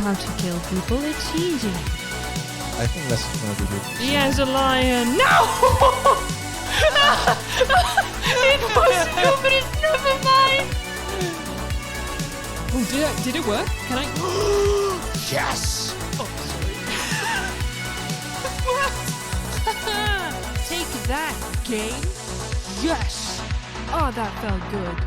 how to kill people. It's easy. I think this is gonna be good. He has a lion. No! It was stupid. Never mind. Oh, did it work? Can I? Yes! Oh, sorry. What? Take that, game. Yes. Oh, that felt good.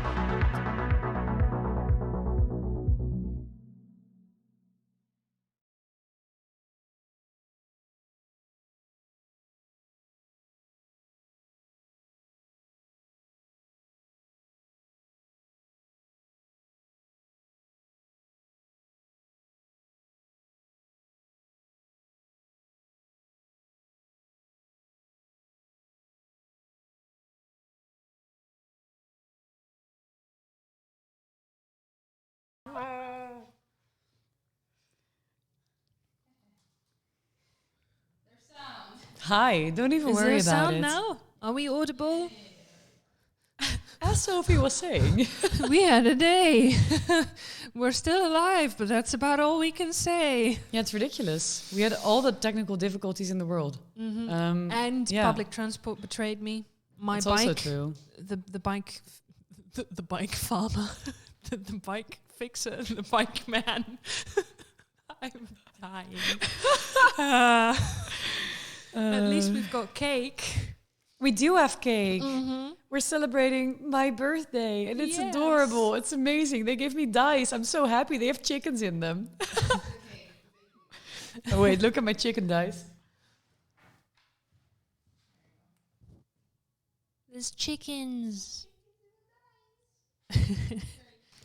Hi, don't even Is worry there about sound it. now? Are we audible? As Sophie was saying. We had a day. We're still alive, but that's about all we can say. Yeah, it's ridiculous. We had all the technical difficulties in the world. And yeah. public transport betrayed me. My It's bike, also true. the bike, the bike farmer, the bike fixer, the bike man. I'm dying. At least we've got cake. We do have cake. We're celebrating my birthday, and it's adorable. It's amazing. They gave me dice. I'm so happy. They have chickens in them. Oh wait, look at my chicken dice. There's chickens.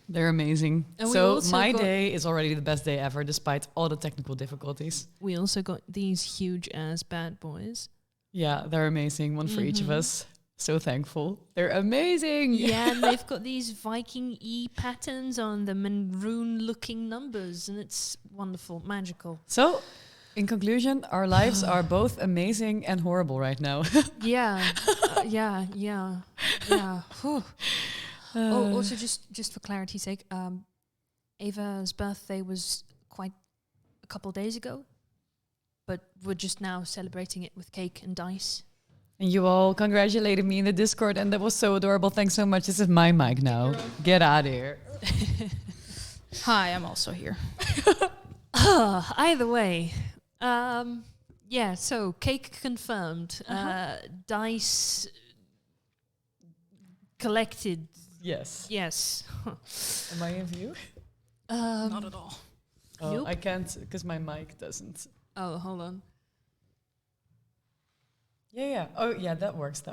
They're amazing. And we so also my got- day is already the best day ever, despite all the technical difficulties. We also got these huge ass bad boys. Yeah, they're amazing. One for each of us. So thankful. They're amazing. Yeah, and they've got these Viking E patterns on them and rune-looking numbers, and it's wonderful, magical. So, in conclusion, our lives are both amazing and horrible right now. Yeah, yeah. Whew. Also, just for clarity's sake, Ava's birthday was quite a couple days ago, but we're just now celebrating it with cake and dice. And you all congratulated me in the Discord, and that was so adorable. Thanks so much. This is my mic now. Get out of here. Hi, I'm also here. Either way, yeah. So cake confirmed. Dice collected. Yes. Yes. Am I in view? Not at all. Oh, Nope. I can't because my mic doesn't. Oh, hold on. Yeah. Oh, yeah, that works.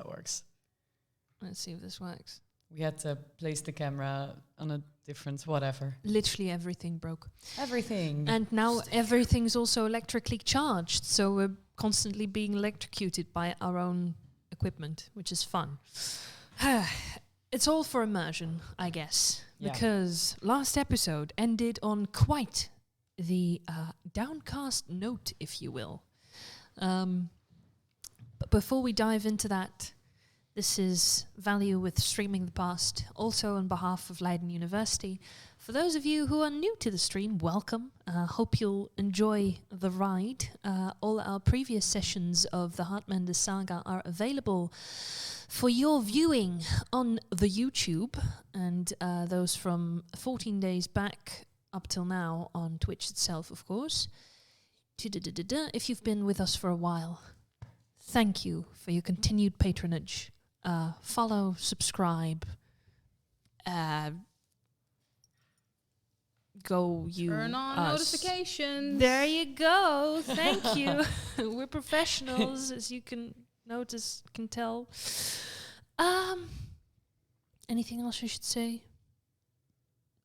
Let's see if this works. We had to place the camera on a different whatever. Literally everything broke. Everything. And now everything's also electrically charged, so we're constantly being electrocuted by our own equipment, which is fun. It's all for immersion, I guess, Yeah. because last episode ended on quite the downcast note, if you will. But before we dive into that, this is Value with Streaming the Past, also on behalf of Leiden University. For those of you who are new to the stream, welcome. Hope you'll enjoy the ride. All our previous sessions of the Heartmender Saga are available for your viewing on the YouTube, and those from 14 days back up till now on Twitch itself, of course. If you've been with us for a while, thank you for your continued patronage. Follow, subscribe, go you Turn on us. notifications. There you go. Thank you. We're professionals, as you can notice, can tell. Anything else I should say?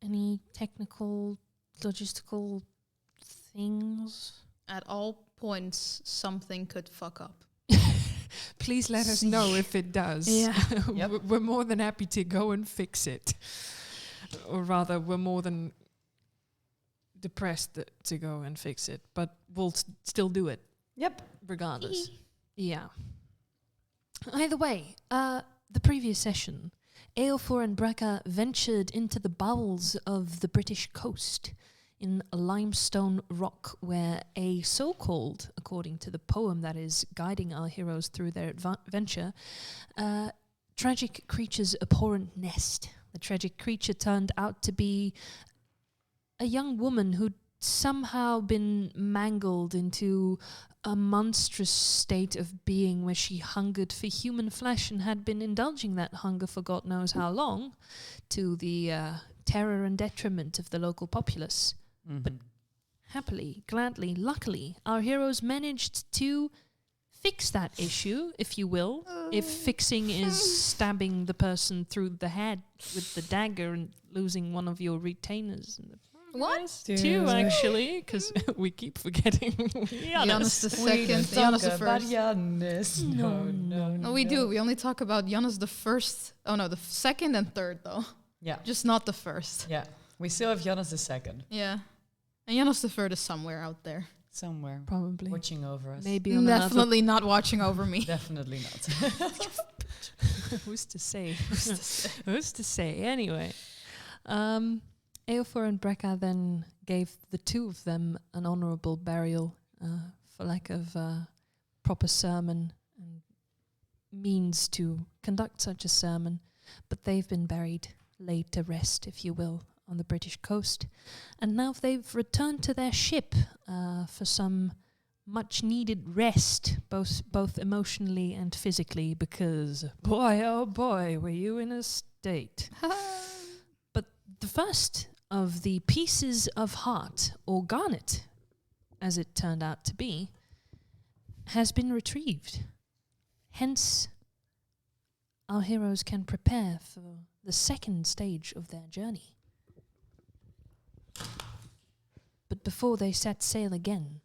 Any technical, logistical things? At all points, something could fuck up. Please let us know if it does. Yeah. Yep. We're more than happy to go and fix it. Or rather, we're more than depressed to go and fix it. But we'll still do it. Yep. Regardless. Yeah. Either way, the previous session, Eofor and Braca ventured into the bowels of the British coast in a limestone rock where a so-called, according to the poem that is guiding our heroes through their adventure, tragic creature's abhorrent nest. The tragic creature turned out to be a young woman who'd somehow been mangled into a monstrous state of being where she hungered for human flesh and had been indulging that hunger for God knows how long, to the terror and detriment of the local populace. Mm-hmm. But happily, gladly, luckily, our heroes managed to fix that issue, if you will. If fixing is stabbing the person through the head with the dagger and losing one of your retainers. What? Two, actually, because we keep forgetting Giannis the We second. don't Giannis the talk about first. Giannis. No. No, we do. We only talk about Giannis the first. Oh no, the second and third though. Yeah. Just not the first. Yeah. We still have Giannis the second. Yeah. And Giannis the third is somewhere out there. Somewhere. Probably. Watching over us. Maybe on Definitely not watching over me. Definitely not. Who's to say? Who's to say? Anyway. Eofor and Brekka then gave the two of them an honourable burial for lack of proper sermon and means to conduct such a sermon. But they've been buried, laid to rest, if you will, on the British coast. And now they've returned to their ship for some much-needed rest, both emotionally and physically, because, boy, oh boy, were you in a state. But the first of the pieces of heart, or garnet, as it turned out to be, has been retrieved. Hence, our heroes can prepare for the second stage of their journey. But before they set sail again,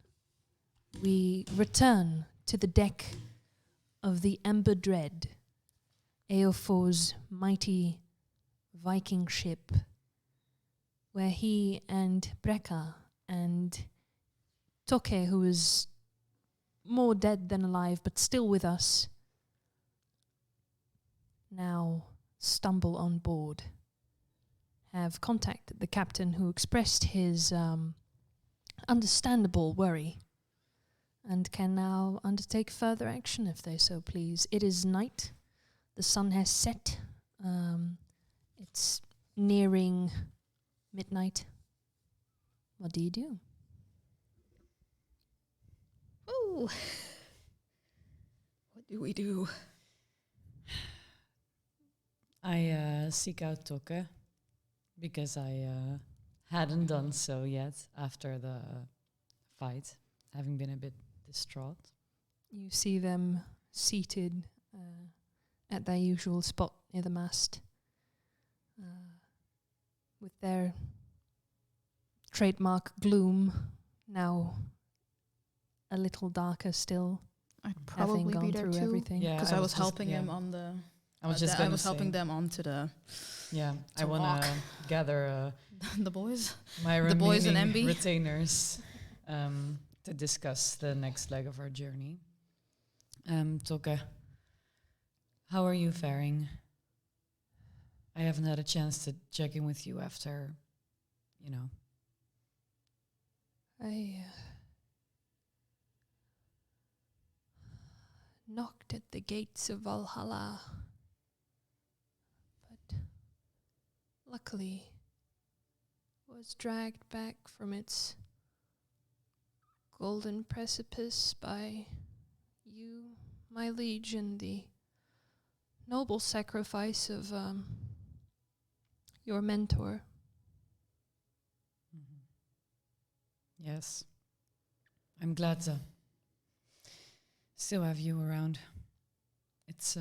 we return to the deck of the Ember Dread, Eofor's mighty Viking ship, where he and Brekka and Toke, who is more dead than alive but still with us, now stumble on board, have contacted the captain, who expressed his understandable worry, and can now undertake further action if they so please. It is night. The sun has set. It's nearing midnight. What do you do? Ooh. What do we do? I seek out Toke because I hadn't done so yet after the fight, having been a bit distraught. You see them seated at their usual spot near the mast, with their trademark gloom now a little darker still, I'd having probably gone be there through too. everything. Yeah, Because I was helping him on the. I was just gonna say, helping them onto the Yeah, to I want walk. to gather the boys. my The boys and remaining MB. retainers to discuss the next leg of our journey. Toke, how are you faring? I haven't had a chance to check in with you after, I knocked at the gates of Valhalla, but luckily was dragged back from its golden precipice by you, my liege, and the noble sacrifice of your mentor. Yes. I'm glad to still have you around. It's,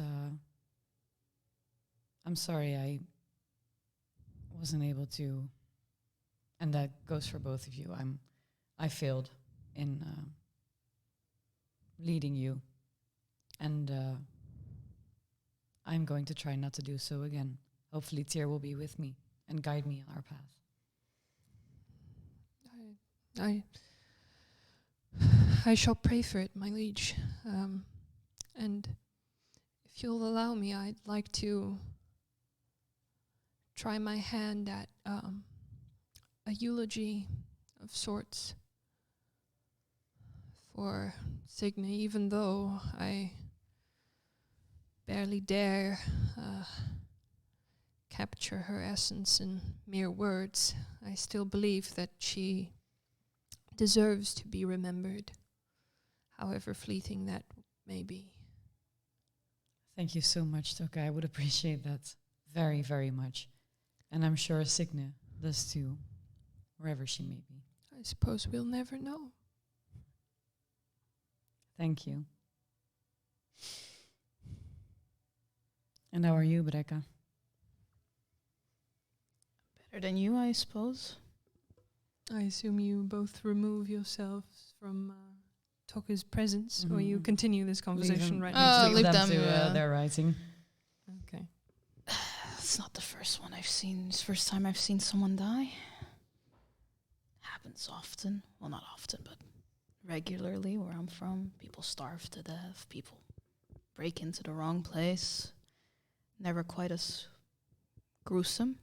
I'm sorry I wasn't able to, and that goes for both of you. I failed in leading you, and I'm going to try not to do so again. Hopefully Tyr will be with me and guide me on our path. I shall pray for it, my liege. And if you'll allow me, I'd like to try my hand at a eulogy of sorts for Signy, even though I barely dare capture her essence in mere words. I still believe that she deserves to be remembered, however fleeting that may be. Thank you so much, Toka. I would appreciate that very, very much. And I'm sure Signe does too, wherever she may be. I suppose we'll never know. Thank you. And how are you, Breka? Better than you, I suppose. I assume you both remove yourselves from Toka's presence, or you Mhm. continue this conversation Leave right them- next to leave you. them, to their writing. Okay. It's not the first one I've seen. It's the first time I've seen someone die. Happens often. Well, not often, but regularly where I'm from. People starve to death. People break into the wrong place. Never quite as gruesome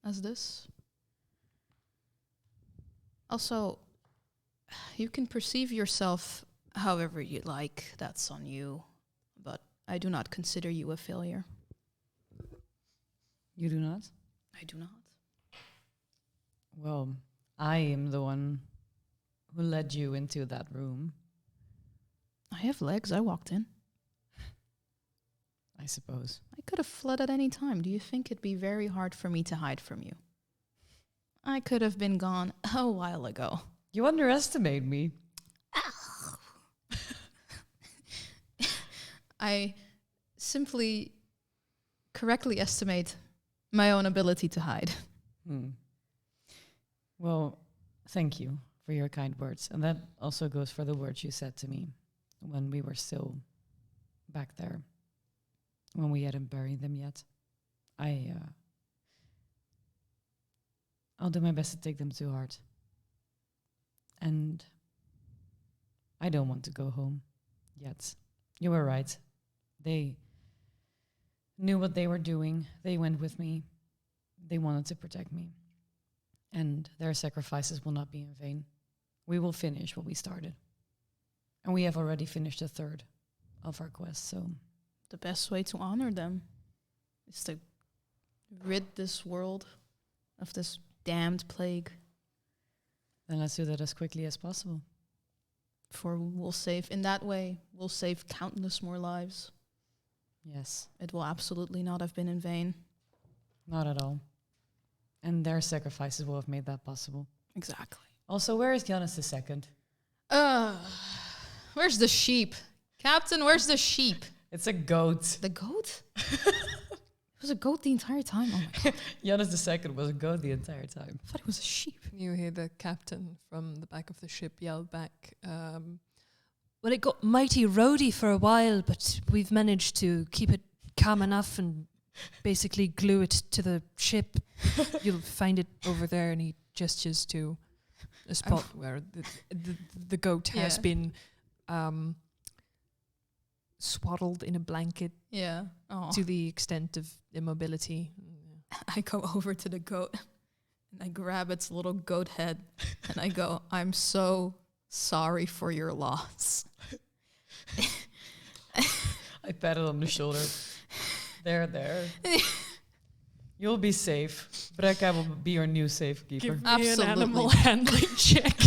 as this. Also, you can perceive yourself however you like. That's on you. But I do not consider you a failure. You do not? I do not. Well, I am the one who led you into that room, I have legs. I walked in. I suppose. I could have fled at any time. Do you think it'd be very hard for me to hide from you? I could have been gone a while ago. You underestimate me. I simply correctly estimate my own ability to hide. Well, thank you for your kind words. And that also goes for the words you said to me when we were still back there, when we hadn't buried them yet. I'll do my best to take them to heart. And I don't want to go home yet. You were right. They knew what they were doing. They went with me. They wanted to protect me. And their sacrifices will not be in vain. We will finish what we started. And we have already finished a third of our quest, so... The best way to honor them is to rid this world of this damned plague. Then let's do that as quickly as possible. For we'll save, in that way, we'll save countless more lives. Yes, It will absolutely not have been in vain. not at all. And their sacrifices will have made that possible. Exactly. Also, where is Giannis II? Where's the sheep? Captain, where's the sheep? It's a goat. The goat? It was a goat the entire time. Oh my god. Giannis II was a goat the entire time. I thought it was a sheep. You hear the captain from the back of the ship yell back, well, it got mighty rowdy for a while, but we've managed to keep it calm enough and basically glue it to the ship. You'll find it over there, and he gestures to a spot where the goat has been swaddled in a blanket Yeah. Oh. to the extent of immobility. I go over to the goat and I grab its little goat head and I go, I'm so sorry for your loss. I pat it on the shoulder. There. You'll be safe. Breka will be your new safekeeper. Give me Absolutely. an animal handling check.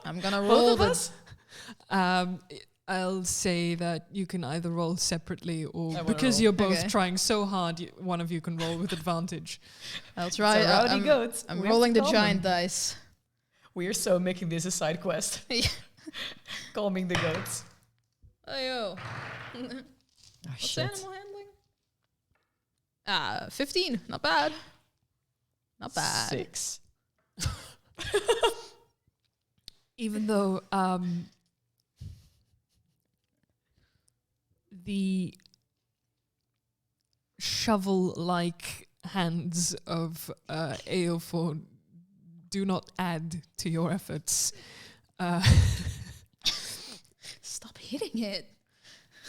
I'm gonna roll Both of us? I'll say that you can either roll separately or I wanna because roll. you're both Okay. trying so hard, one of you can roll with advantage. I'll try. It's a rowdy I'm, goat. I'm We have rolling to the calm giant him. dice. We are so making this a side quest. Yeah. Calming the goats. Ayo. Oh, What's shit. animal handling? 15. Not bad. Not bad. 6. Even though the shovel-like hands of Eofor do not add to your efforts. Stop hitting it.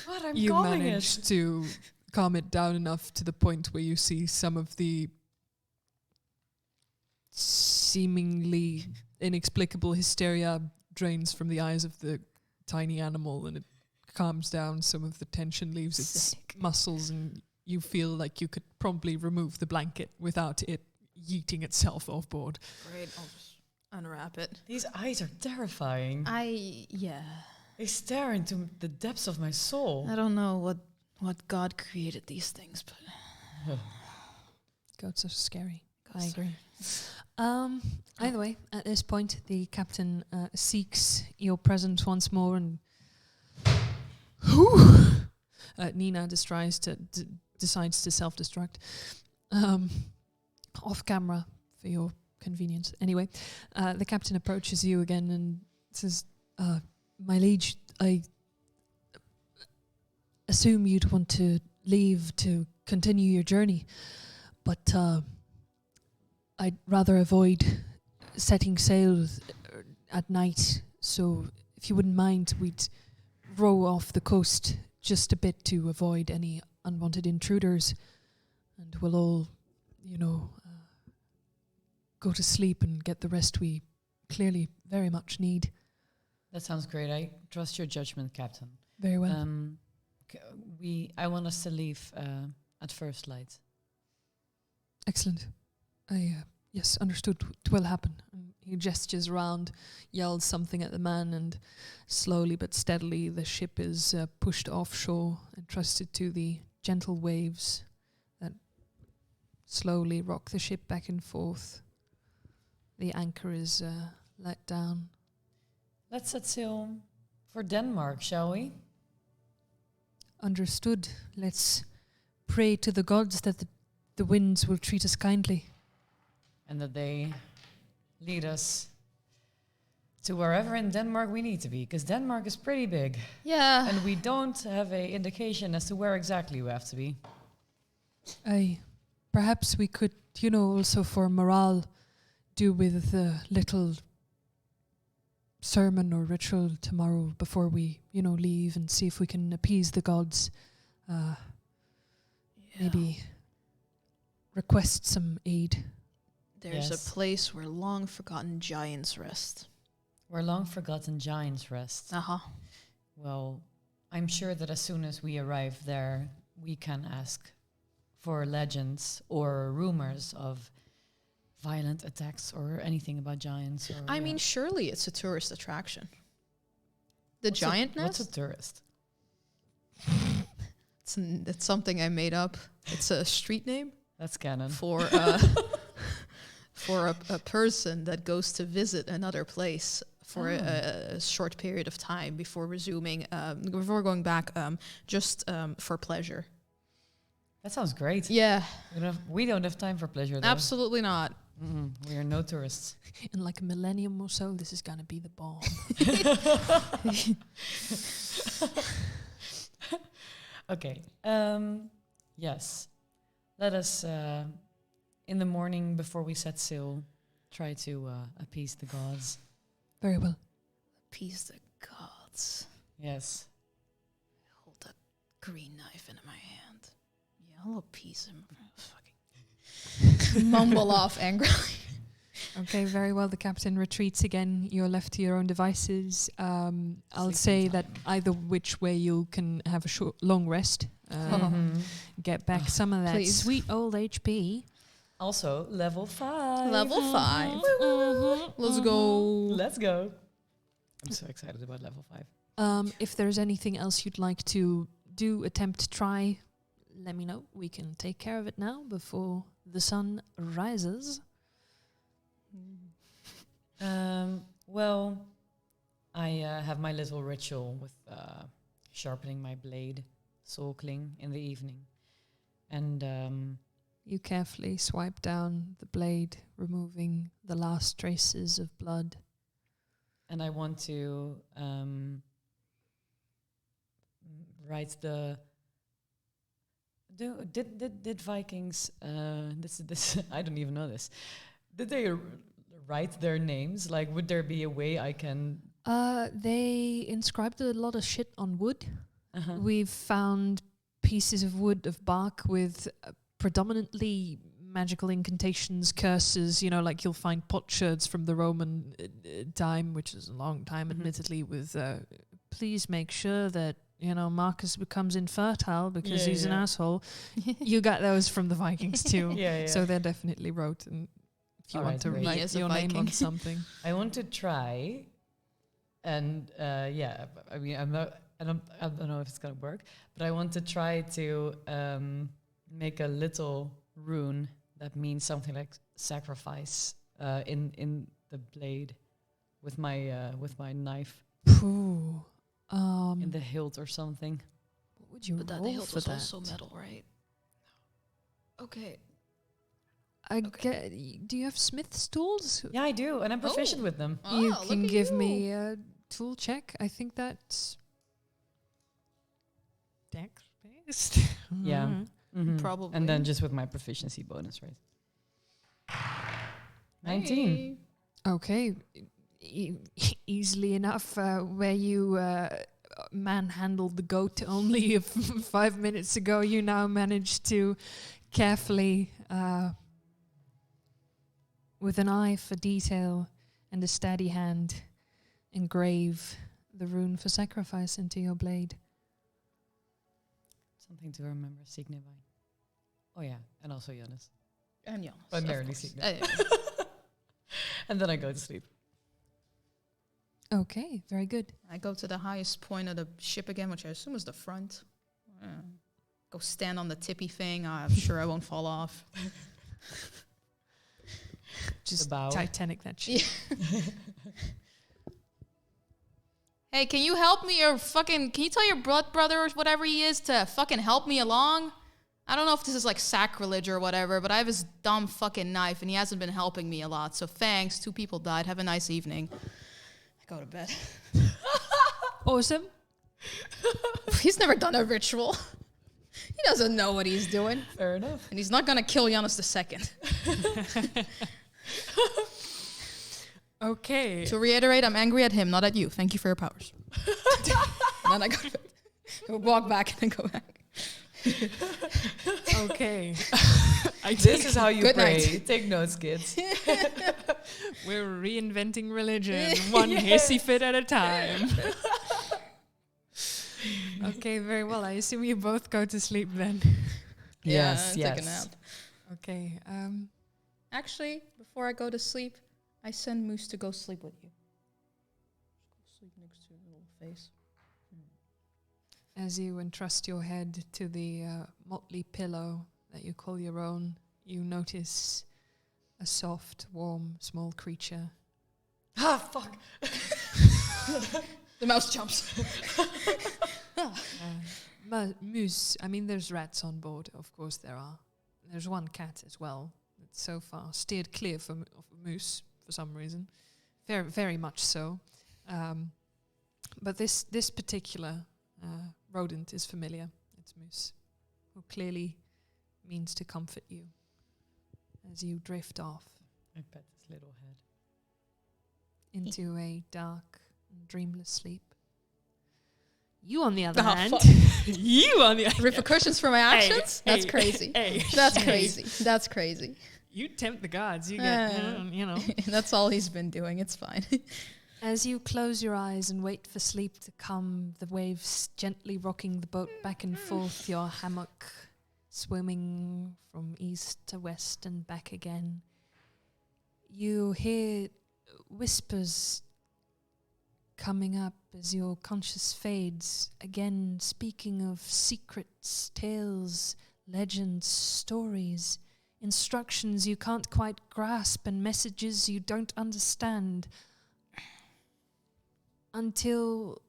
What? I'm You calming manage it. to calm it down enough to the point where you see some of the seemingly inexplicable hysteria drains from the eyes of the tiny animal, and it calms down some of the tension, leaves its Sick. muscles, and you feel like you could probably remove the blanket without it yeeting itself off board. Great, I'll just unwrap it. These eyes are terrifying. Yeah. They stare into the depths of my soul. I don't know what God created these things, but Goats are scary. I goats agree. Either way, at this point, the captain seeks your presence once more, and Nina decides to self-destruct off camera for your convenience. Anyway, the captain approaches you again and says, "My liege, I assume you'd want to leave to continue your journey, but I'd rather avoid setting sail at night, so if you wouldn't mind, we'd row off the coast just a bit to avoid any unwanted intruders, and we'll all, go to sleep and get the rest we clearly very much need." That sounds great. I trust your judgment, Captain. Very well. I want us to leave at first light. Excellent. Yes, understood. It will happen. And he gestures around, yells something at the man, and slowly but steadily the ship is pushed offshore and trusted to the gentle waves that slowly rock the ship back and forth. The anchor is let down. Let's set sail for Denmark, shall we? Understood. Let's pray to the gods that the winds will treat us kindly. And that they lead us to wherever in Denmark we need to be, because Denmark is pretty big. yeah. And we don't have a indication as to where exactly we have to be. Perhaps we could, also for morale, do with a little sermon or ritual tomorrow before we, leave, and see if we can appease the gods. Maybe request some aid. There's Yes. a place where long forgotten giants rest. Where long forgotten giants rest. Uh-huh. Well, I'm sure that as soon as we arrive there, we can ask for legends or rumors of violent attacks or anything about giants. Or, I mean, surely it's a tourist attraction. The What's giant What's nest? a tourist? It's something I made up. It's a street name That's canon. for a person that goes to visit another place for a short period of time before resuming, before going back, just for pleasure. That sounds great. Yeah, We don't have time for pleasure, though. absolutely not. We are no tourists. In like a millennium or so, this is gonna be the bomb. Okay. Yes. Let us, in the morning before we set sail, try to appease the gods. Very well. Appease the gods. Yes. Hold that green knife into my hand. Yeah, I'll appease him. Fucking mumble off angrily. Okay, very well. The captain retreats again. You're left to your own devices. I'll Sleeping say that time. either which way you can have a long rest, get back some of that Please. sweet old HP. Also, level 5. Level 5. Let's go. Let's go. I'm so excited about level 5. If there's anything else you'd like to do, attempt, try, let me know. We can take care of it now before the sun rises. Well, I have my little ritual with sharpening my blade, sulking in the evening. And You carefully swipe down the blade, removing the last traces of blood. I want to write the... Did Vikings... this I don't even know this. Did they write their names? Like, would there be a way I can... They inscribed a lot of shit on wood. Uh-huh. We've found pieces of wood, of bark, with predominantly magical incantations, curses, like you'll find potsherds from the Roman time, which is a long time, admittedly, with please make sure that, Marcus becomes infertile because he's an asshole. You got those from the Vikings too. So they're definitely wrote. And if you want to great. write your name on something. I want to try, and I mean, I don't know if it's gonna work, but I want to try to make a little rune that means something like sacrifice in the blade with my knife Ooh. in the hilt or something. What would you But that roll hilt for was that? also metal, right? Okay. Do you have smith's tools? Yeah, I do, and I'm proficient Oh. with them. You Oh, can look at give you. me a tool check. I think that's dex based. Yeah. Mhm. Probably. And then just with my proficiency bonus, right? 19. Okay. Easily enough, where you manhandled the goat only 5 minutes ago, you now managed to carefully, with an eye for detail and a steady hand, engrave the rune for sacrifice into your blade. Something to remember, Signify. Oh yeah, and also Jonas. And Jonas. Primarily of course. Signify. And then I go to sleep. Okay, very good. I go to the highest point of the ship again, which I assume is the front. Go stand on the tippy thing. I'm sure I won't fall off. Just bow. Titanic that shit. Hey, can you help me can you tell your brother or whatever he is to fucking help me along? I don't know if this is like sacrilege or whatever, but I have his dumb fucking knife and he hasn't been helping me a lot. So thanks. 2 people died. Have a nice evening. I go to bed. Awesome. He's never done a ritual. He doesn't know what he's doing. Fair enough. And he's not going to kill Giannis II. Okay. To reiterate, I'm angry at him, not at you. Thank you for your powers. And then I go to bed. I walk back and then go back. Okay. This is how you Good pray. night. Take notes, kids. We're reinventing religion, one hissy fit at a time. Okay, very well. I assume you both go to sleep then. Yes, Take a yes. nap. Okay. Actually, before I go to sleep, I send Moose to go sleep with you. Go sleep next to your little face. As you entrust your head to the motley pillow that you call your own, you notice a soft, warm, small creature. Ah, fuck. The mouse jumps. Moose. I mean, there's rats on board. Of course there are. There's one cat as well. That's so far steered clear of a moose for some reason. Very, very much so. But this particular rodent is familiar. It's Moose, who clearly means to comfort you as you drift off I pet his little head. into a dark and dreamless sleep. You, on the other Oh, hand, fuck. you on the other Repercussions for my actions? That's crazy. That's hey. crazy. That's crazy. You tempt the gods. You get, you know. That's all he's been doing. It's fine. As you close your eyes and wait for sleep to come, the waves gently rocking the boat back and forth, your hammock swimming from east to west and back again, you hear whispers coming up as your conscious fades, again speaking of secrets, tales, legends, stories, instructions you can't quite grasp and messages you don't understand, until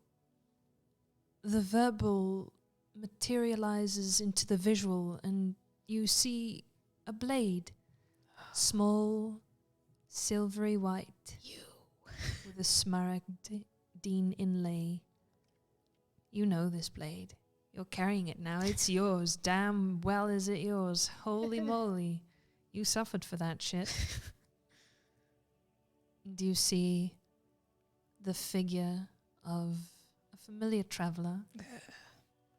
the verbal materializes into the visual and you see a blade, small, silvery white, with a smaragdine inlay. You know this blade. You're carrying it now. It's yours. Damn well is it yours. Holy moly. You suffered for that shit. Do you see the figure of a familiar traveler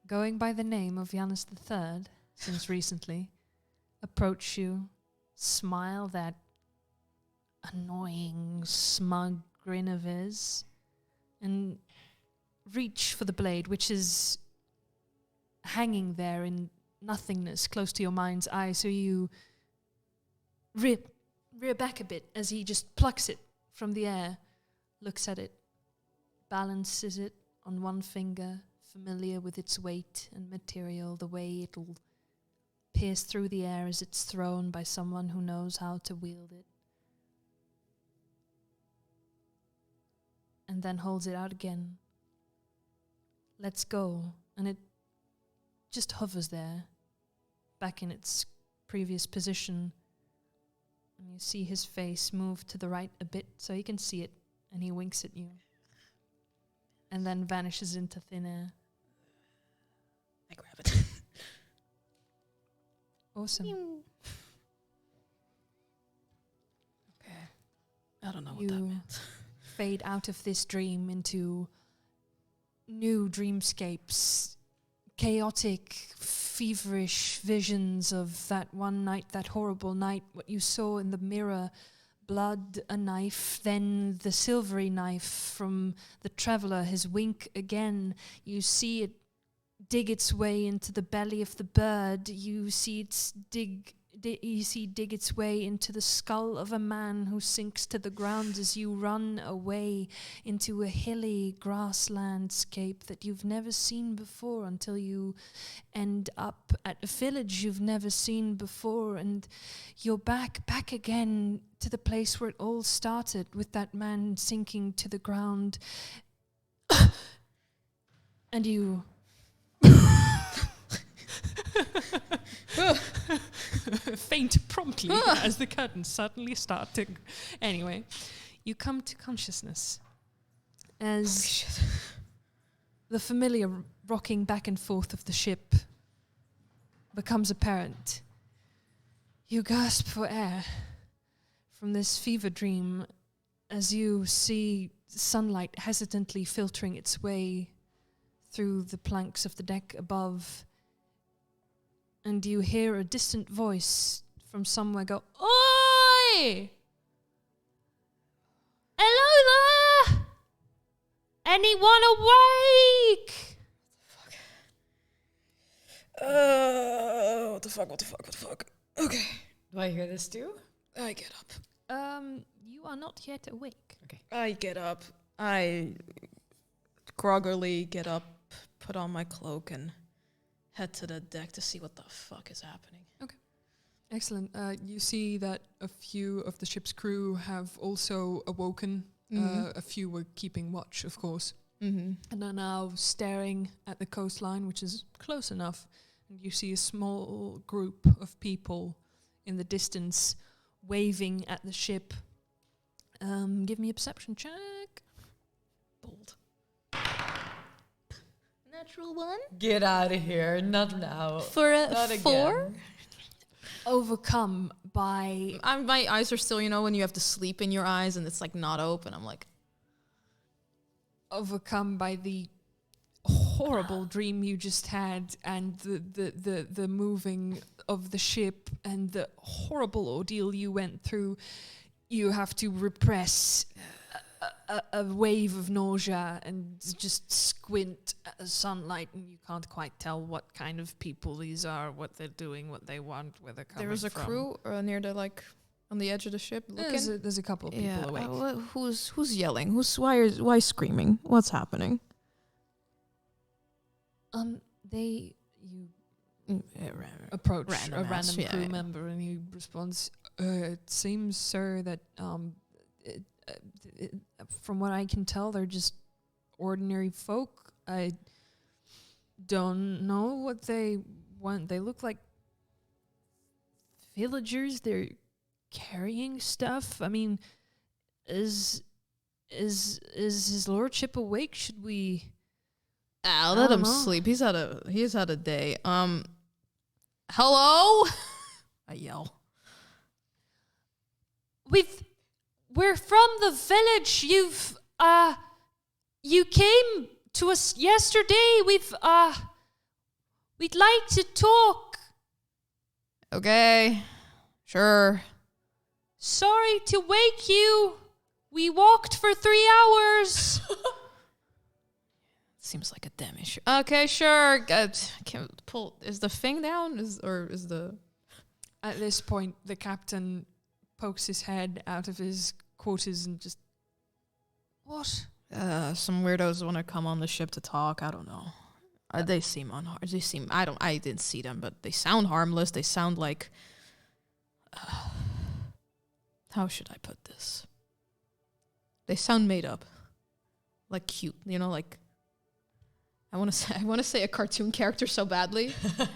going by the name of Giannis III since recently approach you smile, that annoying, smug grin of his, and reach for the blade, which is hanging there in nothingness close to your mind's eye. So you rear back a bit as he just plucks it from the air, looks at it, balances it on one finger, familiar with its weight and material, the way it'll pierce through the air as it's thrown by someone who knows how to wield it. And then holds it out again, lets go, and it just hovers there, back in its previous position. And you see his face move to the right a bit so you can see it, and he winks at you. And then vanishes into thin air. I grab it. Awesome. Okay. I don't know what You that meant. fade out of this dream into new dreamscapes, chaotic, feverish visions of that one night, that horrible night, what you saw in the mirror, blood, a knife, then the silvery knife from the traveller, his wink again. You see it dig its way into the belly of the bird. You see it dig its way into the skull of a man who sinks to the ground as you run away into a hilly grass landscape that you've never seen before, until you end up at a village you've never seen before, and you're back again to the place where it all started, with that man sinking to the ground. And you faint promptly as the curtains suddenly start to... Anyway, you come to consciousness as the familiar rocking back and forth of the ship becomes apparent. You gasp for air from this fever dream as you see sunlight hesitantly filtering its way through the planks of the deck above, and you hear a distant voice from somewhere go, "Oi! Hello there! Anyone awake?" What the fuck? Okay. Do I hear this too? I get up. You are not yet awake. Okay. I get up. I groggily get up, put on my cloak, and head to the deck to see what the fuck is happening. Excellent. You see that a few of the ship's crew have also awoken. A few were keeping watch, of course, and are now staring at the coastline, which is close enough. And you see a small group of people in the distance waving at the ship. Give me a perception check. Bold. Natural one? Get out of here. Not now. For a Not 4? again. Overcome by... My eyes are still, when you have to sleep in your eyes and it's like not open. I'm like... Overcome by the horrible dream you just had, and the moving of the ship, and the horrible ordeal you went through. You have to repress a wave of nausea and just squint at the sunlight, and you can't quite tell what kind of people these are, what they're doing, what they want, where they're coming from. There was a crew near the, on the edge of the ship looking. There's a couple of people awake. Who's yelling? Why screaming? What's happening? You Approach approach a random crew member, and he responds, "It seems, sir, that from what I can tell, they're just ordinary folk. I don't know what they want. They look like villagers. They're carrying stuff. I mean, is his lordship awake? Should we?" Let him sleep. He's had a day. Hello? I yell. We're from the village. You came to us yesterday. We'd like to talk. Okay. Sure. Sorry to wake you. We walked for 3 hours. Seems like a damn issue. Okay, sure. Can pull. Is the thing down? Is the? At this point, the captain pokes his head out of his quarters and just, what? Some weirdos want to come on the ship to talk. I don't know. They seem They seem. I didn't see them, but they sound harmless. They sound like. How should I put this? They sound made up, like cute. You know, like. I want to say a cartoon character so badly,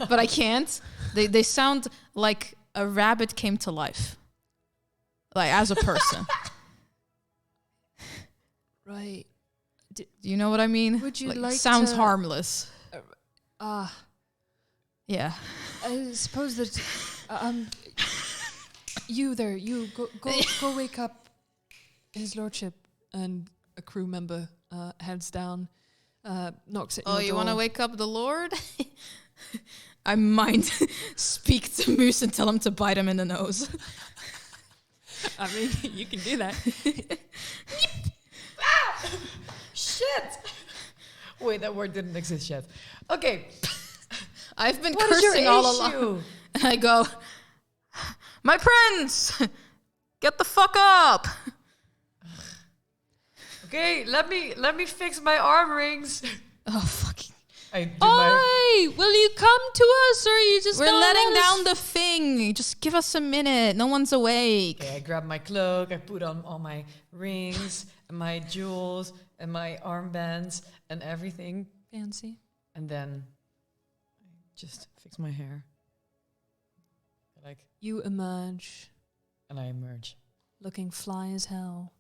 but I can't. They sound like a rabbit came to life, like as a person. Right. Do you know what I mean? Would you like sounds to- harmless. I Yeah. suppose that you there, you go wake up his lordship, and a crew member heads down, knocks at your door. Oh, you want to wake up the Lord? I might speak to Moose and tell him to bite him in the nose. I mean, you can do that. Shit! Wait, that word didn't exist yet. Okay. I've been What is your cursing all issue? along. And I go, my prince, get the fuck up. Okay, let me fix my arm rings. Oh, fucking. I do my... Oi! Will you come to us, or are you just We're gonna letting let us- down the thing. Just give us a minute. No one's awake. Okay, I grab my cloak, I put on all my rings, and my jewels, and my armbands, and everything. Fancy. And then I just fix my hair. Like, You emerge, and I emerge. looking fly as hell.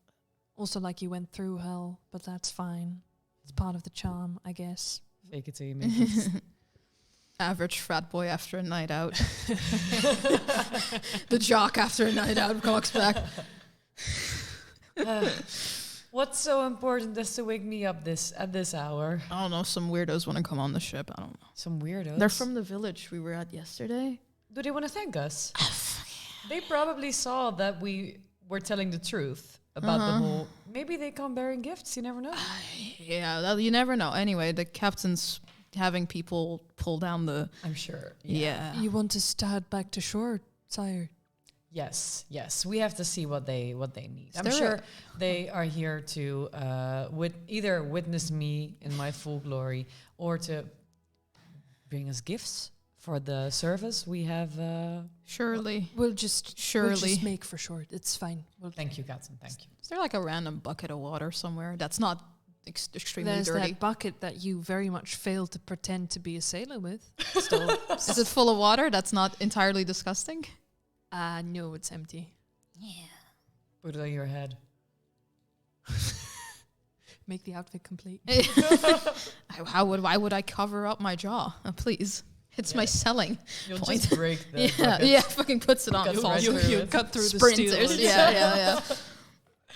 Also like you went through hell, but that's fine. It's part of the charm, I guess. Fake it till you make it. Average frat boy after a night out. The jock after a night out clocks back. What's so important as to wake me up at this hour? I don't know. Some weirdos want to come on the ship. I don't know. Some weirdos. They're from the village we were at yesterday. Do they want to thank us? They probably saw that we were telling the truth about the whole... Maybe they come bearing gifts, you never know. Yeah, you never know. Anyway, the captain's having people pull down the... I'm sure. Yeah. You want to start back to shore, sire? Yes. We have to see what they need. I'm there sure they are here to either witness me in my full glory or to bring us gifts for the service we have. Surely. We'll just make for short. It's fine. Thank you, Captain. Thank you. Is there like a random bucket of water somewhere that's not extremely There's dirty? that bucket that you very much failed to pretend to be a sailor with. Still, Is it full of water that's not entirely disgusting? no, it's empty. Put it on your head. Make the outfit complete. Why would I cover up my jaw? Please. It's my selling You'll point. just break the bucket. Yeah, fucking puts it on. Cuts Falls right through through You it. cut through Sprinters. the steel.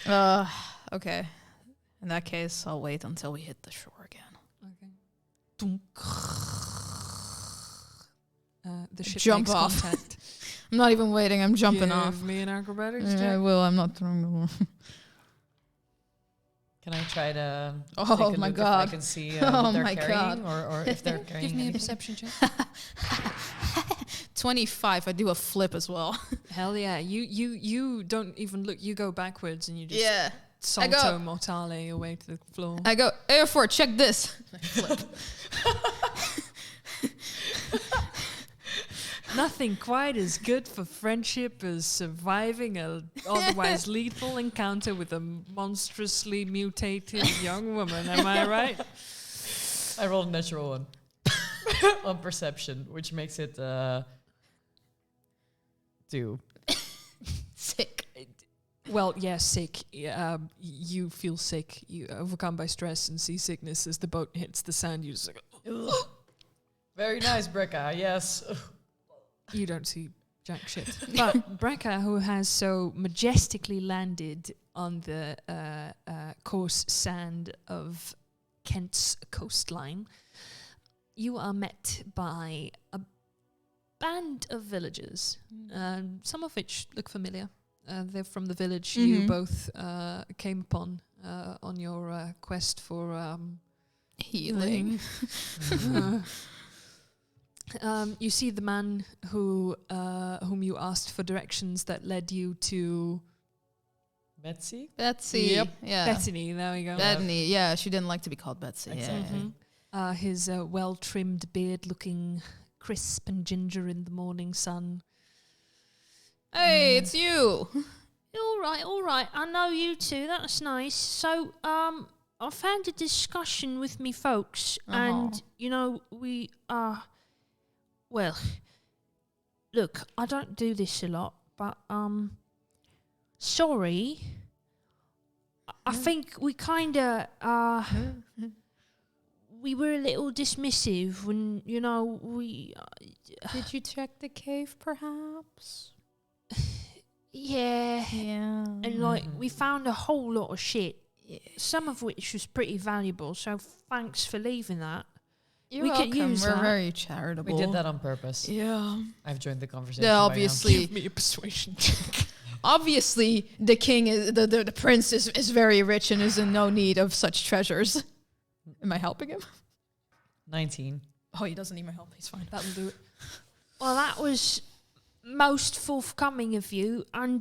Yeah. Okay. In that case, I'll wait until we hit the shore again. Okay. The ship Jump makes off. contact. I'm not even waiting. I'm jumping Give off. me an acrobatics Yeah, I check. will. I'm not throwing the wall. Can I try to Oh take a my look God. if I can see Oh what they're my carrying God. or if they're carrying Give me a anything? perception check. 25. I do a flip as well. Hell yeah. You don't even look. You go backwards and you just I go- salto mortale away to the floor. I go, Air4, check this. I flip. Nothing quite as good for friendship as surviving a otherwise lethal encounter with a monstrously mutated young woman. Am I right? I rolled a natural one on perception, which makes it 2. Sick. Well, yeah, sick. You feel sick. You overcome by stress and seasickness as the boat hits the sand. You just like, Very nice, Brecca. Yes. you don't see jack shit. But Brecca, who has so majestically landed on the coarse sand of Kent's coastline, you are met by a band of villagers, some of which look familiar. They're from the village you both came upon on your quest for Healing. You see the man whom you asked for directions that led you to Betsy? Betsy. Yep. Yeah. Bethany. There we go. Bethany. Yeah, she didn't like to be called Betsy. Exactly. Yeah. His well-trimmed beard looking crisp and ginger in the morning sun. Hey, it's you. All right. I know you two. That's nice. So, I've had a discussion with me folks, and, we are... Well, look, I don't do this a lot, but, sorry. I think we kind of, we were a little dismissive when, we... Did you check the cave, perhaps? Yeah. Yeah. And, we found a whole lot of shit, some of which was pretty valuable, so thanks for leaving that. You're we welcome. could use We're that. very charitable. We did that on purpose. Yeah. I've joined the conversation. Yeah, by now. obviously. Give me a persuasion check. Obviously, the king is the prince is very rich and is in no need of such treasures. Am I helping him? 19. Oh, he doesn't need my help. He's fine. That'll do it. Well, that was most forthcoming of you, and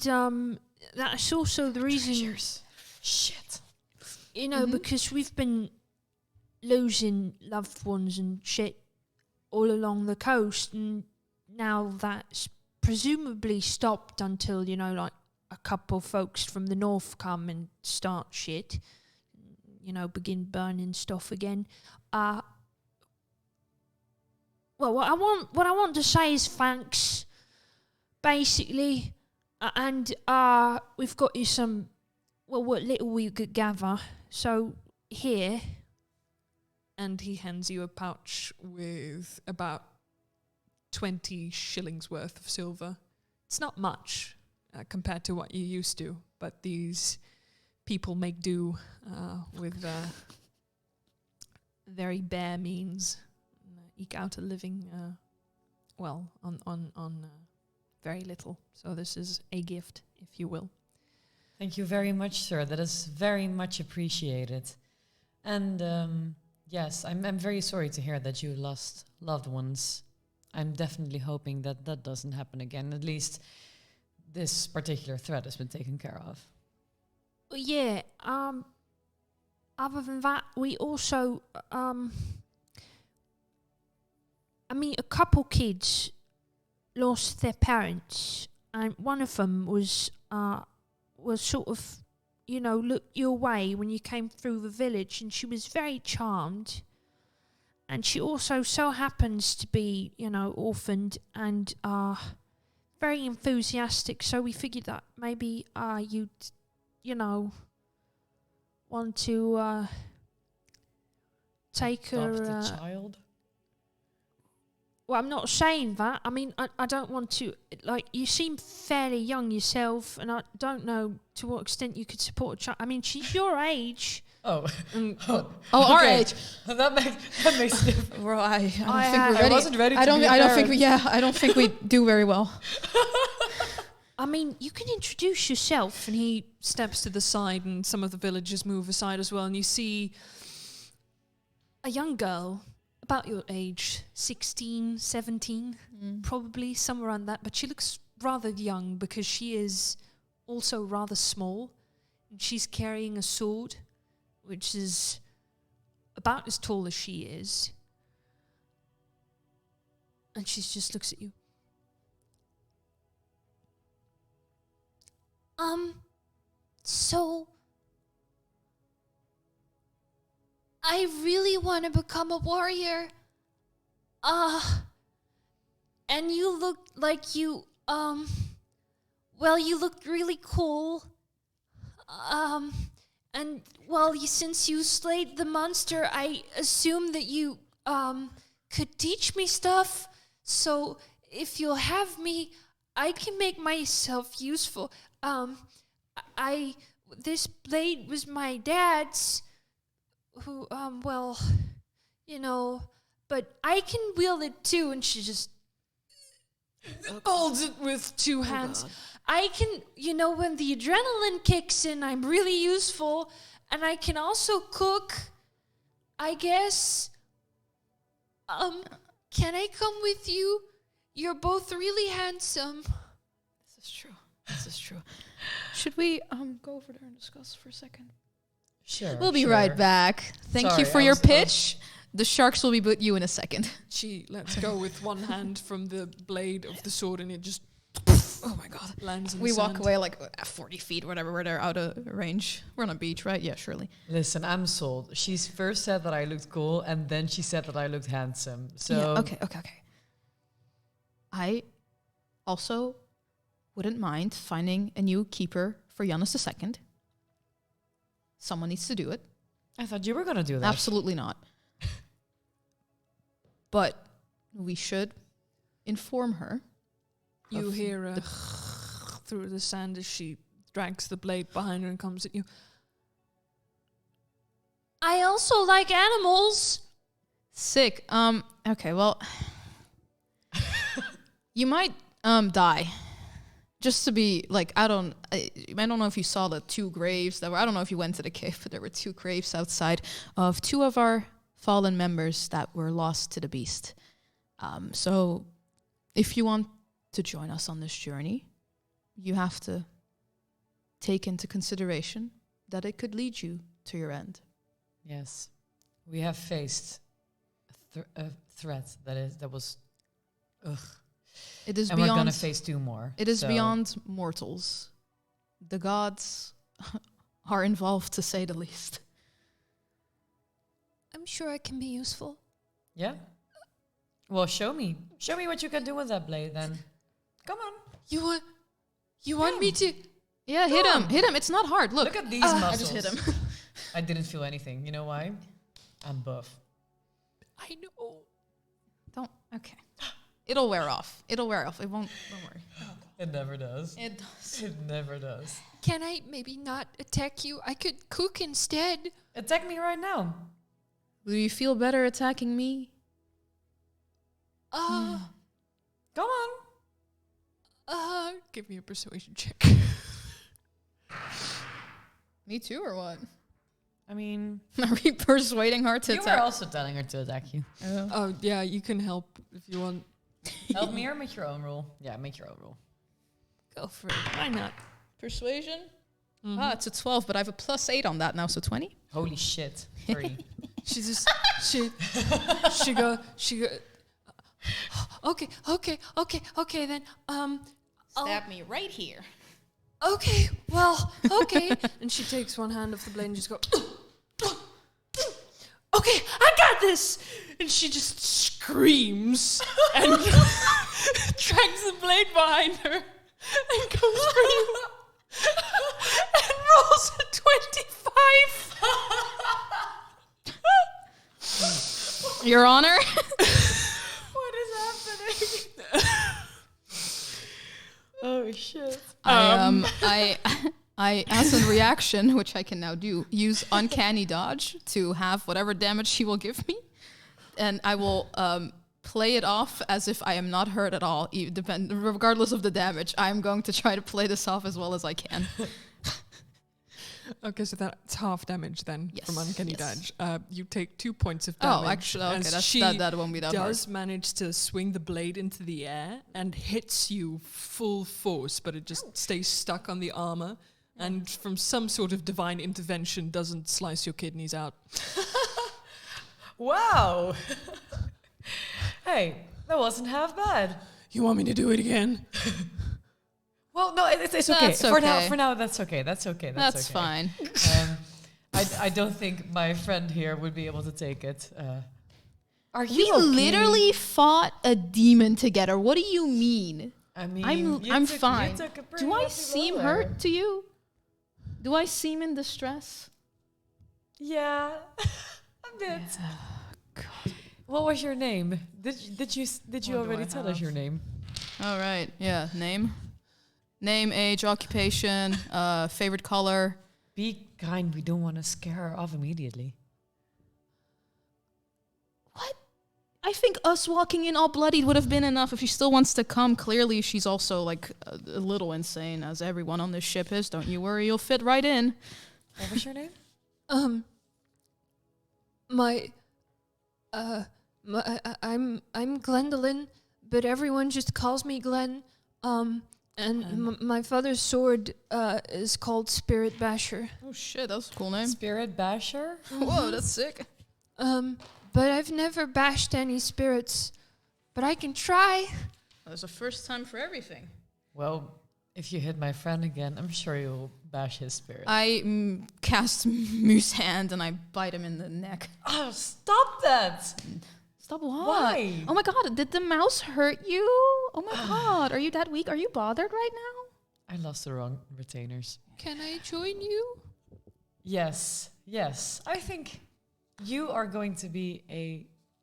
that's also the reason, Treasures. Shit. because we've been losing loved ones and shit all along the coast, and now that's presumably stopped until, a couple folks from the north come and start shit, begin burning stuff again. Well, what I want to say is thanks, basically, and we've got you some, well, what little we could gather. So here, And he hands you a pouch with about 20 shillings worth of silver. It's not much compared to what you used to, but these people make do with very bare means, eke out a living, on very little. So this is a gift, if you will. Thank you very much, sir. That is very much appreciated. And yes, I'm very sorry to hear that you lost loved ones. I'm definitely hoping that that doesn't happen again. At least this particular threat has been taken care of. well, yeah. Other than that, we also, a couple kids lost their parents, and one of them was sort of, looked your way when you came through the village, and she was very charmed. And she also so happens to be, orphaned and very enthusiastic. So we figured that maybe you'd, want to take her. Adopt a child? Well, I'm not saying that. I mean, I don't want to, you seem fairly young yourself, and I don't know to what extent you could support a child. I mean, she's your age. Oh. Our Okay. age. that makes a difference. Right. I don't I, think we're I ready. wasn't ready to I don't. be a I don't think. parent. I don't think we do very well. I mean, you can introduce yourself. And he steps to the side, and some of the villagers move aside as well. And you see a young girl, about your age, 16, 17, probably somewhere around that. But she looks rather young because she is also rather small. And she's carrying a sword, which is about as tall as she is. And she just looks at you. So I really want to become a warrior. And you look like you you looked really cool. And since you slayed the monster, I assume that you could teach me stuff. So if you'll have me, I can make myself useful. This blade was my dad's, who, but I can wield it too. And she just holds it with two hands. God. I can, when the adrenaline kicks in, I'm really useful. And I can also cook, I guess. Can I come with you? You're both really handsome. This is true. Should we go over there and discuss for a second? Sure. We'll be right back. Thank you for your pitch. The sharks will be with you in a second. She lets go with one hand from the blade of the sword, and it just Oh my god. lands in We the walk sand. away like 40 feet, whatever, where they're out of range. We're on a beach, right? Yeah, surely. Listen, I'm sold. She first said that I looked cool, and then she said that I looked handsome. So Yeah, okay. I also wouldn't mind finding a new keeper for Giannis II. Someone needs to do it. I thought you were gonna do that. Absolutely not. But we should inform her. You of hear a through the sand as she drags the blade behind her and comes at you. I also like animals. Sick. Okay, well, you might die. Just to be like, I don't know if you saw the two graves that were. I don't know if you went to the cave, but there were two graves outside of two of our fallen members that were lost to the beast. So, if you want to join us on this journey, you have to take into consideration that it could lead you to your end. Yes, we have faced a threat that was, ugh. It is And beyond. we're gonna face two more. It is so- beyond mortals. The gods are involved, to say the least. I'm sure I can be useful. Yeah. Well, show me what you can do with that blade. Then, come on. You want me to? Yeah, hit him. Hit him. It's not hard. Look. Look at these I muscles. just hit him. I didn't feel anything. You know why? I'm buff. I know. Don't. Okay. It'll wear off. It won't. Don't worry. It never does. It does. It never does. Can I maybe not attack you? I could cook instead. Attack me right now. Do you feel better attacking me? Come on. Give me a persuasion check. Me too, or what? I mean, Are we persuading her to you were attack? also telling her to attack you. Oh yeah, you can help if you want. Help me or make your own rule. Yeah, make your own rule. Go for it. Why not? Persuasion? Ah, it's a 12, but I have a +8 on that now, so 20. Holy shit. 3. She just she go. Okay then. Stab me right here. Okay, well, okay. And she takes one hand off the blade and just go. Okay, I got this. And she just screams and drags the blade behind her and goes for you. And rolls a 25. Your Honor? What is happening? Oh shit. I, as a reaction, which I can now do, use Uncanny Dodge to have whatever damage she will give me. And I will play it off as if I am not hurt at all, regardless of the damage. I'm going to try to play this off as well as I can. Okay, so that's half damage then from Yes, Uncanny yes. Dodge. You take 2 points of damage. Oh, actually, okay, as that won't be that hard. does manage to swing the blade into the air and hits you full force, but it just stays stuck on the armor, and from some sort of divine intervention doesn't slice your kidneys out. Wow. Hey, that wasn't half bad. You want me to do it again? Well, no, it's okay. That's For now, okay. that's okay. That's okay. That's okay. fine. I don't think my friend here would be able to take it. Are We you okay? literally fought a demon together. What do you mean? I mean, I'm you fine. took a pretty Do I hefty seem blow there. hurt to you? Do I seem in distress? Yeah, a bit. What was your name? Did you What do already I tell us have? your name? All right. Yeah. Name, age, occupation, favorite color. Be kind. We don't want to scare her off immediately. What? I think us walking in all bloodied would have been enough. If she still wants to come, clearly she's also like a little insane, as everyone on this ship is. Don't you worry, you'll fit right in. What was your name? I'm Gwendolyn, but everyone just calls me Glenn. My father's sword is called Spirit Basher. Oh shit, that's a cool name. Spirit Basher? Whoa, that's sick. But I've never bashed any spirits, but I can try. There's a first time for everything. Well, if you hit my friend again, I'm sure you'll bash his spirit. I cast Moose Hand and I bite him in the neck. Oh, stop that! Stop what? Why? Oh my god, did the mouse hurt you? Oh my god, are you that weak? Are you bothered right now? I lost the wrong retainers. Can I join you? Yes. I think you are going to be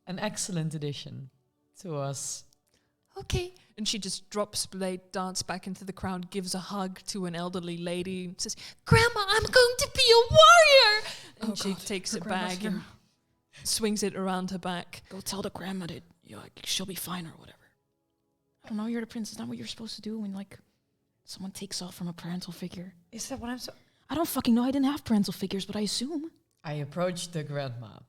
an excellent addition to us. Okay. And she just drops blade, darts back into the crowd, gives a hug to an elderly lady, and says, "Grandma, I'm going to be a warrior!" And she takes a bag and swings it around her back. Go tell the grandma that she'll be fine or whatever. I don't know, you're the prince. Is that what you're supposed to do when someone takes off from a parental figure? Is that what I'm so... I don't fucking know. I didn't have parental figures, but I assume. I approached the grandma.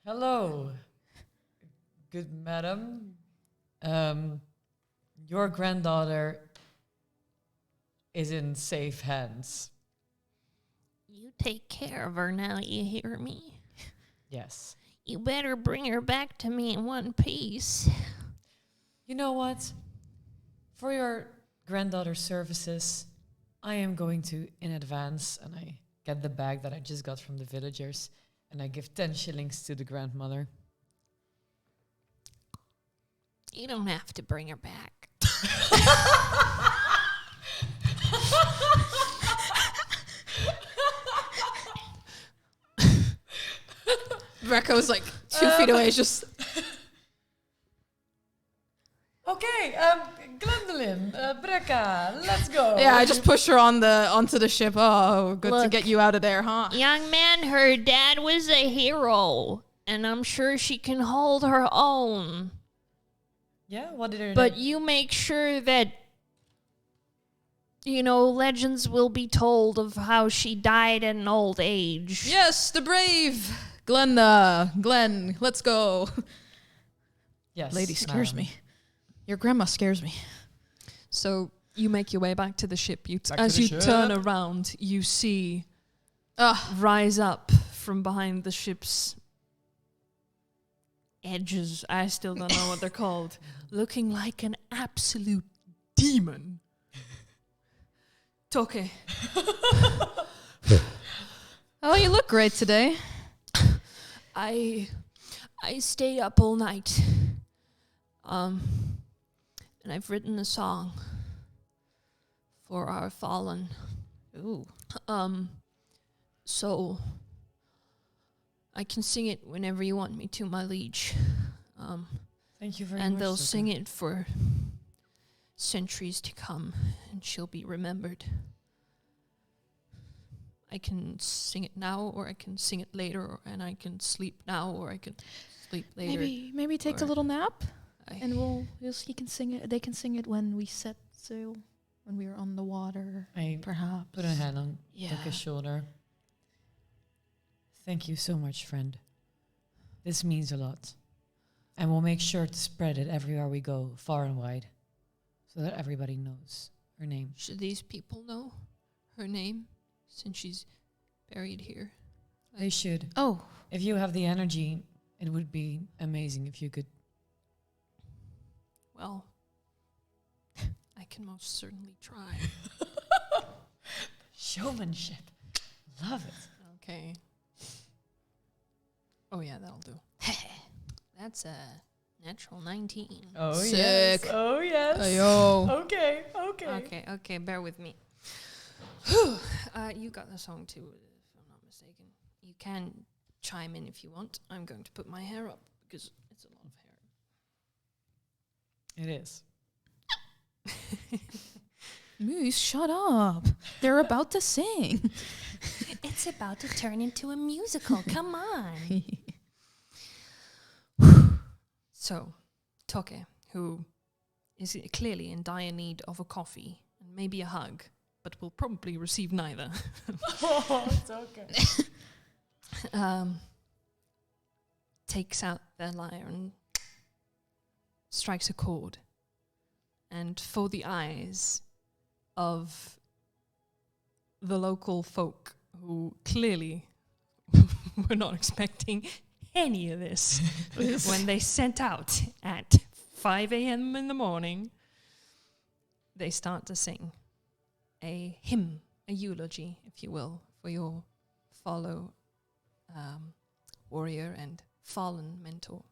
Hello, good madam. Your granddaughter is in safe hands. You take care of her now, you hear me? Yes. You better bring her back to me in one piece. You know what? For your granddaughter's services, I am going to, in advance, and I get the bag that I just got from the villagers, and I give 10 shillings to the grandmother. You don't have to bring her back. Recco's like 2 feet away, just... Okay, Gwendolyn, Brecca, let's go. Yeah, I just push her onto the ship. Oh, good to Look, get you out of there, huh? Young man, her dad was a hero, and I'm sure she can hold her own. Yeah, what did her But name? you make sure that, legends will be told of how she died at an old age. Yes, the brave Glenn, let's go. Yes, Lady scares madam. me. Your grandma scares me. So you make your way back to the ship. Back to As the you ship. turn around, you see rise up from behind the ship's edges. I still don't know what they're called. Looking like an absolute demon. Toke. Oh, you look great today. I stayed up all night. And I've written a song for our fallen. Ooh. So I can sing it whenever you want me to, my liege. Thank you very much. And they'll Toke. sing it for centuries to come, and she'll be remembered. I can sing it now, or I can sing it later, and I can sleep now, or I can sleep later. Maybe take a Or- little nap, I- and he can sing it. They can sing it when we set sail, when we are on the water, I perhaps. put a hand on Yeah. Toke's shoulder. Thank you so much, friend. This means a lot. And we'll make sure to spread it everywhere we go, far and wide, so that everybody knows her name. Should these people know her name, since she's buried here? They should. Oh, If you have the energy, it would be amazing if you could. Well, I can most certainly try. Showmanship. Love it. Okay. Oh yeah, that'll do. That's a natural 19. Oh, Sick. yes. Oh, yes. ayo. Okay. Okay, bear with me. You got the song too, if I'm not mistaken. You can chime in if you want. I'm going to put my hair up because it's a lot of hair. It is. Moose, shut up. They're about to sing. It's about to turn into a musical. Come on. So, Toke, who is clearly in dire need of a coffee and maybe a hug, but will probably receive neither, It's okay. takes out their lyre and strikes a chord. And for the eyes of the local folk who clearly were not expecting any of this when they sent out at 5 a.m. in the morning, they start to sing a hymn, a eulogy, if you will, for your follow warrior and fallen mentor.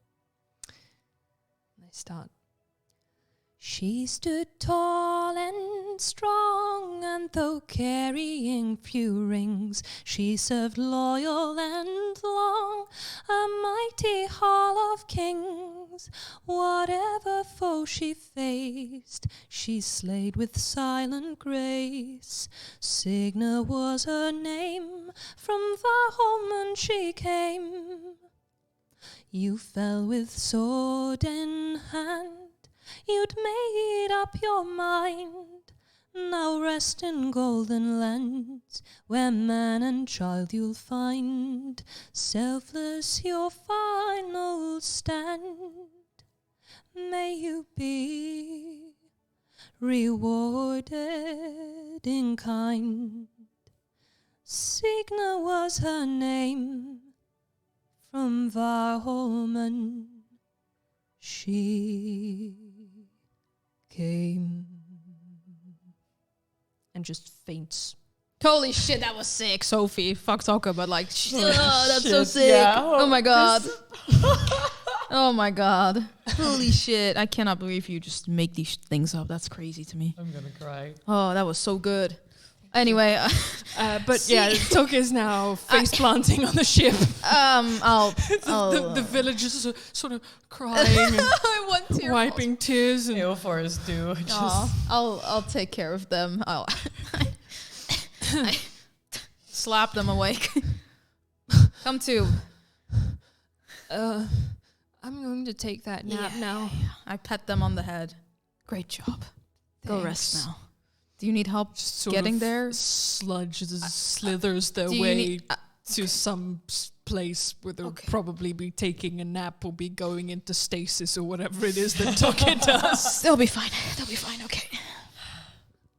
They start. She stood tall and strong, and though carrying few rings, she served loyal and long, a mighty hall of kings. Whatever foe she faced, she slayed with silent grace. Signa was her name, from Valhalla she came. You fell with sword in hand, you'd made up your mind. Now rest in golden lands, where man and child you'll find. Selfless your final stand. May you be rewarded in kind. Signa was her name, from Varholmen she came. And just faints. Holy shit, that was sick, Sophie. Fuck Toka, but like, Holy that's so shit, sick. yeah. Oh my god. Oh my god. Holy shit. I cannot believe you just make these things up. That's crazy to me. I'm gonna cry. Oh, that was so good. Anyway, But yeah, Toke is now face planting on the ship. I'll The villagers are sort of crying and I want to wiping tears. And Eofor's too. I'll take care of them. I slap them awake. Come to. I'm going to take that nap Yeah. now. I pat them on the head. Great job. Go rest Thanks. now. Do you need help Just sort getting of there? sludge slithers their Do you way need- to some place where they'll Okay. probably be taking a nap or be going into stasis or whatever it is that Toke does. They'll be fine. They'll be fine. Okay.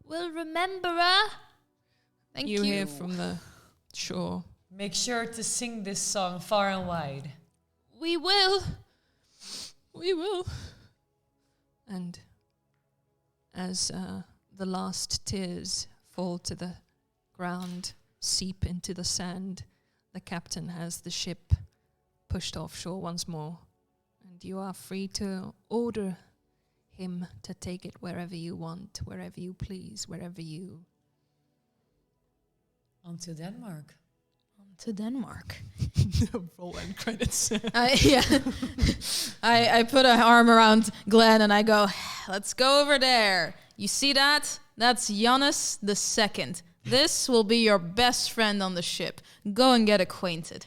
We'll remember her. Thank you hear from the shore. Make sure to sing this song far and wide. We will. We will. And as the last tears fall to the ground, seep into the sand, the captain has the ship pushed offshore once more, and you are free to order him to take it wherever you want, wherever you please, wherever you... On to Denmark. to Denmark. Roll end credits. I put an arm around Glenn and I go, let's go over there. You see that? That's Giannis the Second. This will be your best friend on the ship. Go and get acquainted.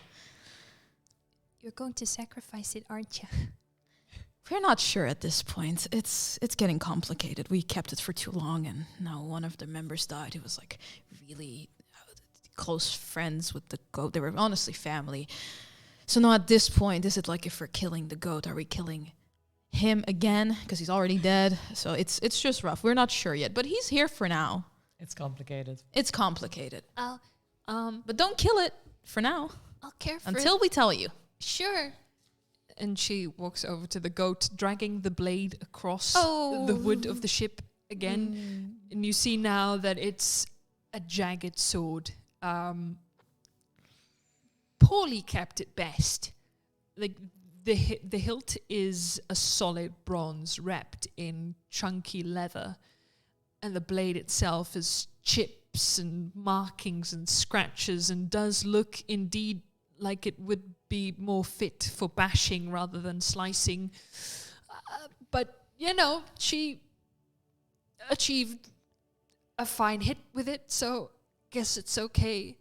You're going to sacrifice it, aren't you? We're not sure at this point. It's getting complicated. We kept it for too long, and now one of the members died who was like really close friends with the goat. They were honestly family. So now at this point, is it like if we're killing the goat, are we killing him again? Because he's already dead. So it's just rough. We're not sure yet, but he's here for now. It's complicated. It's complicated. I'll But don't kill it for now care for until we tell you. Sure. And she walks over to the goat, dragging the blade across Oh. the wood of the ship again. And you see now that it's a jagged sword. Poorly kept at best. Like the hilt is a solid bronze wrapped in chunky leather, and the blade itself is chips and markings and scratches, and does look indeed like it would be more fit for bashing rather than slicing. But you know, she achieved a fine hit with it, so guess it's okay.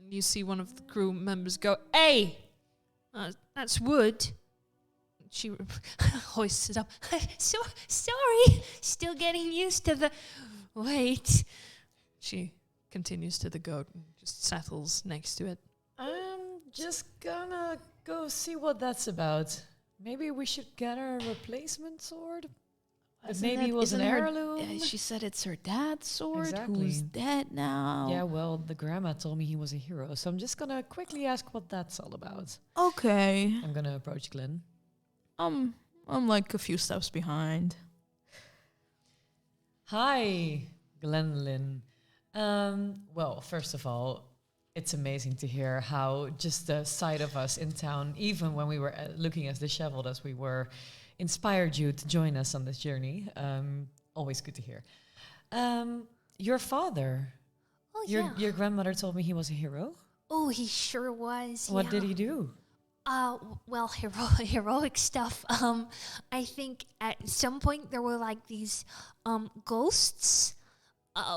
You see one of the crew members go, "Hey, that's wood." She hoists it up. Sorry, still getting used to the weight. She continues to the goat and just settles next to it. I'm just gonna go see what that's about. Maybe we should get her a replacement sword. Maybe it was an heirloom. She said it's her dad's sword, Exactly. who's dead now. Yeah, well, the grandma told me he was a hero, so I'm just gonna quickly ask what that's all about. Okay. I'm gonna approach Glenn. I'm like a few steps behind. Hi, Glenlyn. Well, first of all, it's amazing to hear how just the sight of us in town, even when we were looking as disheveled as we were, inspired you to join us on this journey. Always good to hear. Your father, Oh, your grandmother told me he was a hero. Oh, he sure was. What did he do? Well, heroic stuff. I think at some point there were like these ghosts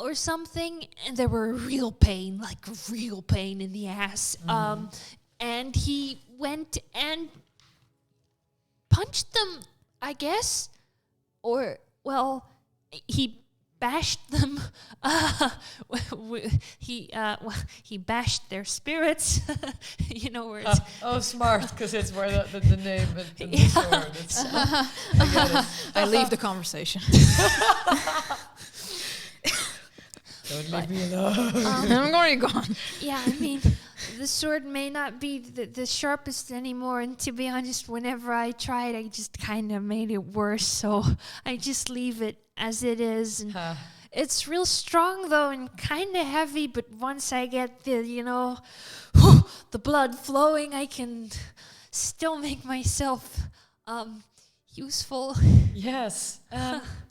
or something, and they were a real pain in the ass. And he went and punched them, I guess, or well, he bashed them. He bashed their spirits. You know where it's Smart, because it's where the name and the sword. It's, I get it. I leave the conversation. Don't leave me alone. I'm already gone. Yeah, I mean, the sword may not be the sharpest anymore, and to be honest, whenever I tried, I just kind of made it worse, so I just leave it as it is. And it's real strong, though, and kind of heavy, but once I get the blood flowing, I can still make myself useful. Yes.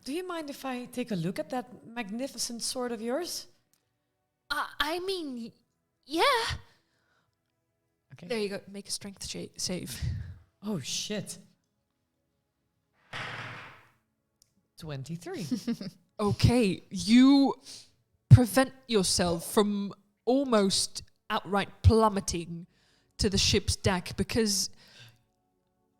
Do you mind if I take a look at that magnificent sword of yours? I mean, yeah. Okay. There you go. Make a strength save. Oh, shit. 23. Okay, you prevent yourself from almost outright plummeting to the ship's deck because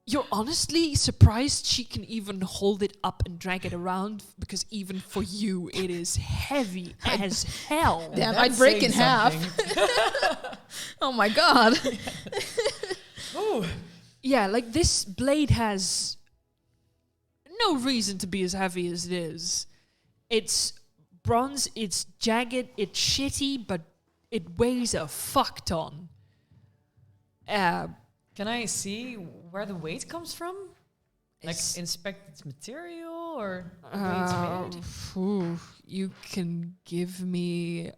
you're honestly surprised she can even hold it up and drag it around, because even for you it is heavy as hell. Damn, That's I'd break saying in half. something. Oh my god. Ooh. Yeah, like this blade has no reason to be as heavy as it is. It's bronze, it's jagged, it's shitty, but it weighs a fuck ton. Can I see where the weight comes from? Like It's- inspect its material or the way it's made? You can give me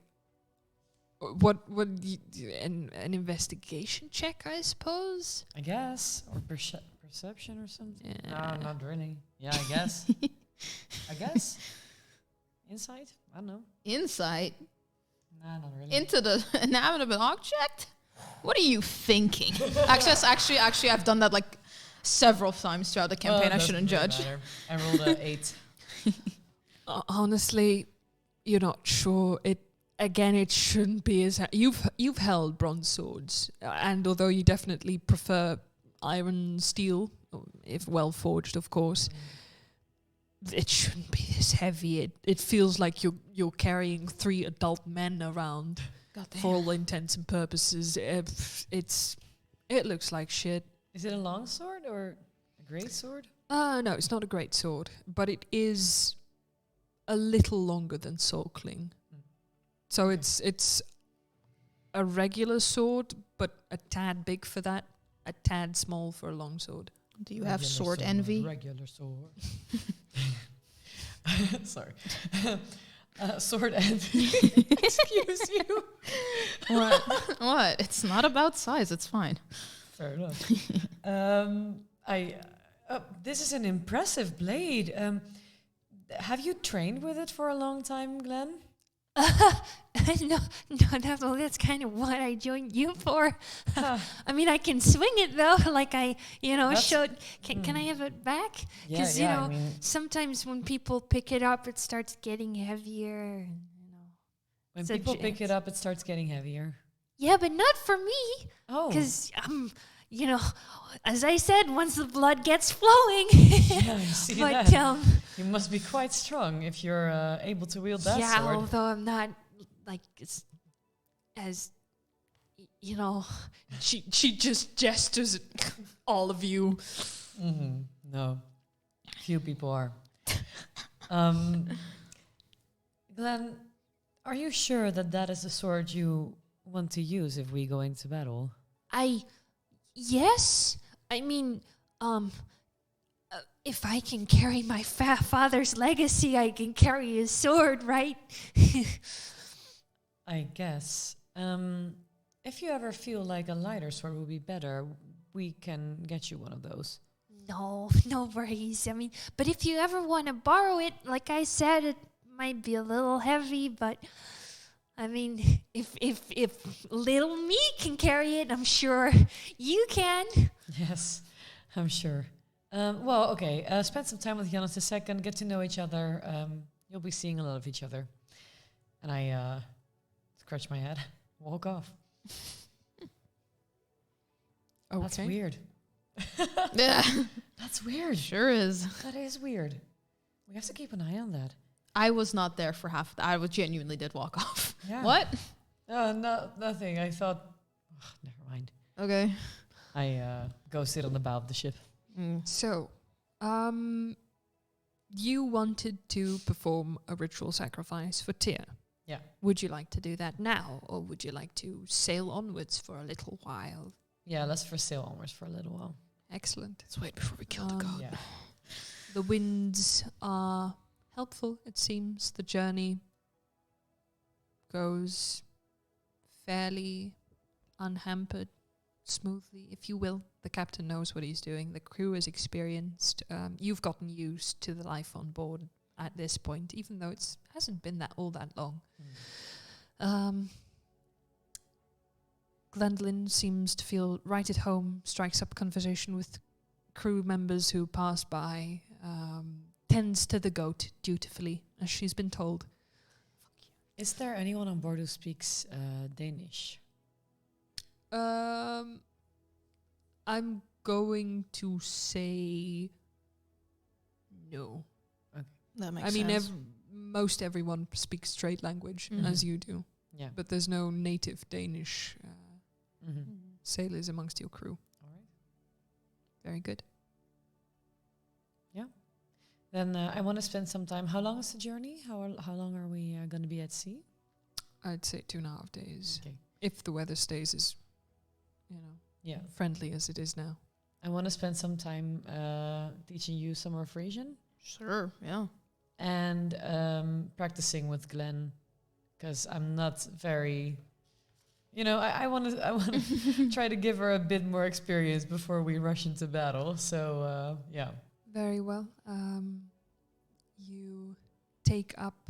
an investigation check, I suppose. I guess. Or perception or something. Yeah. No, not really. Yeah, I guess. I guess. Insight? I don't know. Insight Nah, not really. into the inanimate object? What are you thinking? Actually, I've done that like several times throughout the campaign. I shouldn't judge. Matter. I rolled a 8. Honestly, you're not sure. It shouldn't be as you've held bronze swords, and although you definitely prefer iron steel, if well forged, of course, it shouldn't be this heavy. It feels like you're carrying 3 adult men around. For all intents and purposes. It looks like shit. Is it a long sword or a great sword? No, it's not a great sword, but it is a little longer than Soulkling. So it's a regular sword, but a tad big for that, a tad small for a long sword. Do you have sword envy? Regular sword. Sorry. Sword envy. Excuse you. What? What? It's not about size. It's fine. Fair enough. This is an impressive blade. Have you trained with it for a long time, Glenn? No, that's kind of what I joined you for. I mean, I can swing it though, like I, showed. Can I have it back? Because I mean, sometimes when people pick it up, it starts getting heavier. And, when it's a people pick chance. it up, it starts getting heavier. Yeah, but not for me. Oh, Because, as I said, once the blood gets flowing. yeah, I see But, that. You must be quite strong if you're able to wield that yeah, sword. although I'm not, like, as, She just gestures at all of you. No, few people are. Glenn, are you sure that that is the sword you want to use if we go into battle? yes. I mean, if I can carry my father's legacy, I can carry his sword, right? I guess. If you ever feel like a lighter sword would be better, we can get you one of those. No worries. I mean, but if you ever want to borrow it, like I said, it might be a little heavy, but I mean, if little me can carry it, I'm sure you can. Yes, I'm sure. Well, okay. Spend some time with Jonas a second. Get to know each other. You'll be seeing a lot of each other. And I scratch my head. Walk off. Okay. That's weird. Yeah, That's weird. sure is. That is weird. We have to keep an eye on that. I was not there for half. I genuinely did walk off. Yeah. What? No, nothing. I thought. Never mind. Okay. I go sit on the bow of the ship. So, you wanted to perform a ritual sacrifice for Tyr. Yeah. Would you like to do that now, or would you like to sail onwards for a little while? Yeah, let's for sail onwards for a little while. Excellent. Let's wait before we kill the god. Yeah. The winds are helpful, it seems. The journey goes fairly unhampered, smoothly, if you will. The captain knows what he's doing. The crew is experienced. You've gotten used to the life on board at this point, even though it hasn't been that long. Gwendolen seems to feel right at home, strikes up conversation with crew members who pass by, tends to the goat dutifully, as she's been told. Is there anyone on board who speaks Danish? I'm going to say no. That makes I mean, sense. most everyone speaks trade language, Mhm. as you do, Yeah. but there's no native Danish Mm-hmm. sailors amongst your crew. All right. Very good. Then I want to spend some time. How long is the journey? How long are we going to be at sea? I'd say 2.5 days. Okay. If the weather stays as, Yeah. friendly as it is now. I want to spend some time teaching you some more Frisian Sure, yeah. and practicing with Glenn, because I'm not very. I want to try to give her a bit more experience before we rush into battle. So yeah. Very well. You take up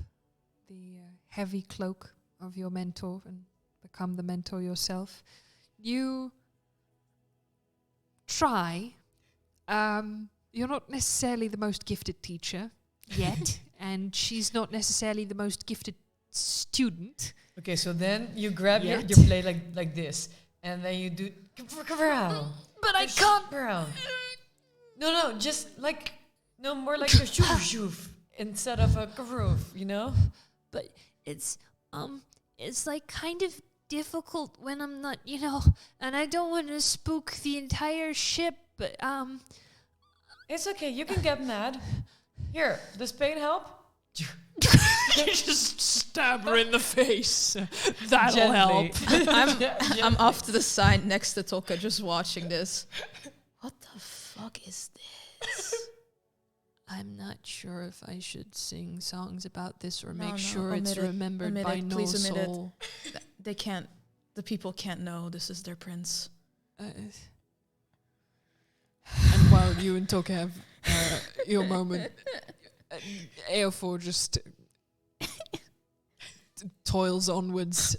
the heavy cloak of your mentor and become the mentor yourself. You try. You're not necessarily the most gifted teacher yet, and she's not necessarily the most gifted student. Okay, so then you grab your Yet. blade like this, and then you do around. But I can't. Around. No, just like more like a shoof shoof instead of a karoof, But it's like kind of difficult when I'm not, and I don't want to spook the entire ship, but It's okay. You can get mad. Here, does pain help? You just stab her in the face. That'll Gently. help. I'm off to the side next to Tolka, just watching this. What the fuck is this? I'm not sure if I should sing songs about this or No, make no, sure it's omit it, remembered omit by it, no please omit it. soul. They can't. The people can't know this is their prince. And while you and Toka have your moment, Eofor just toils onwards.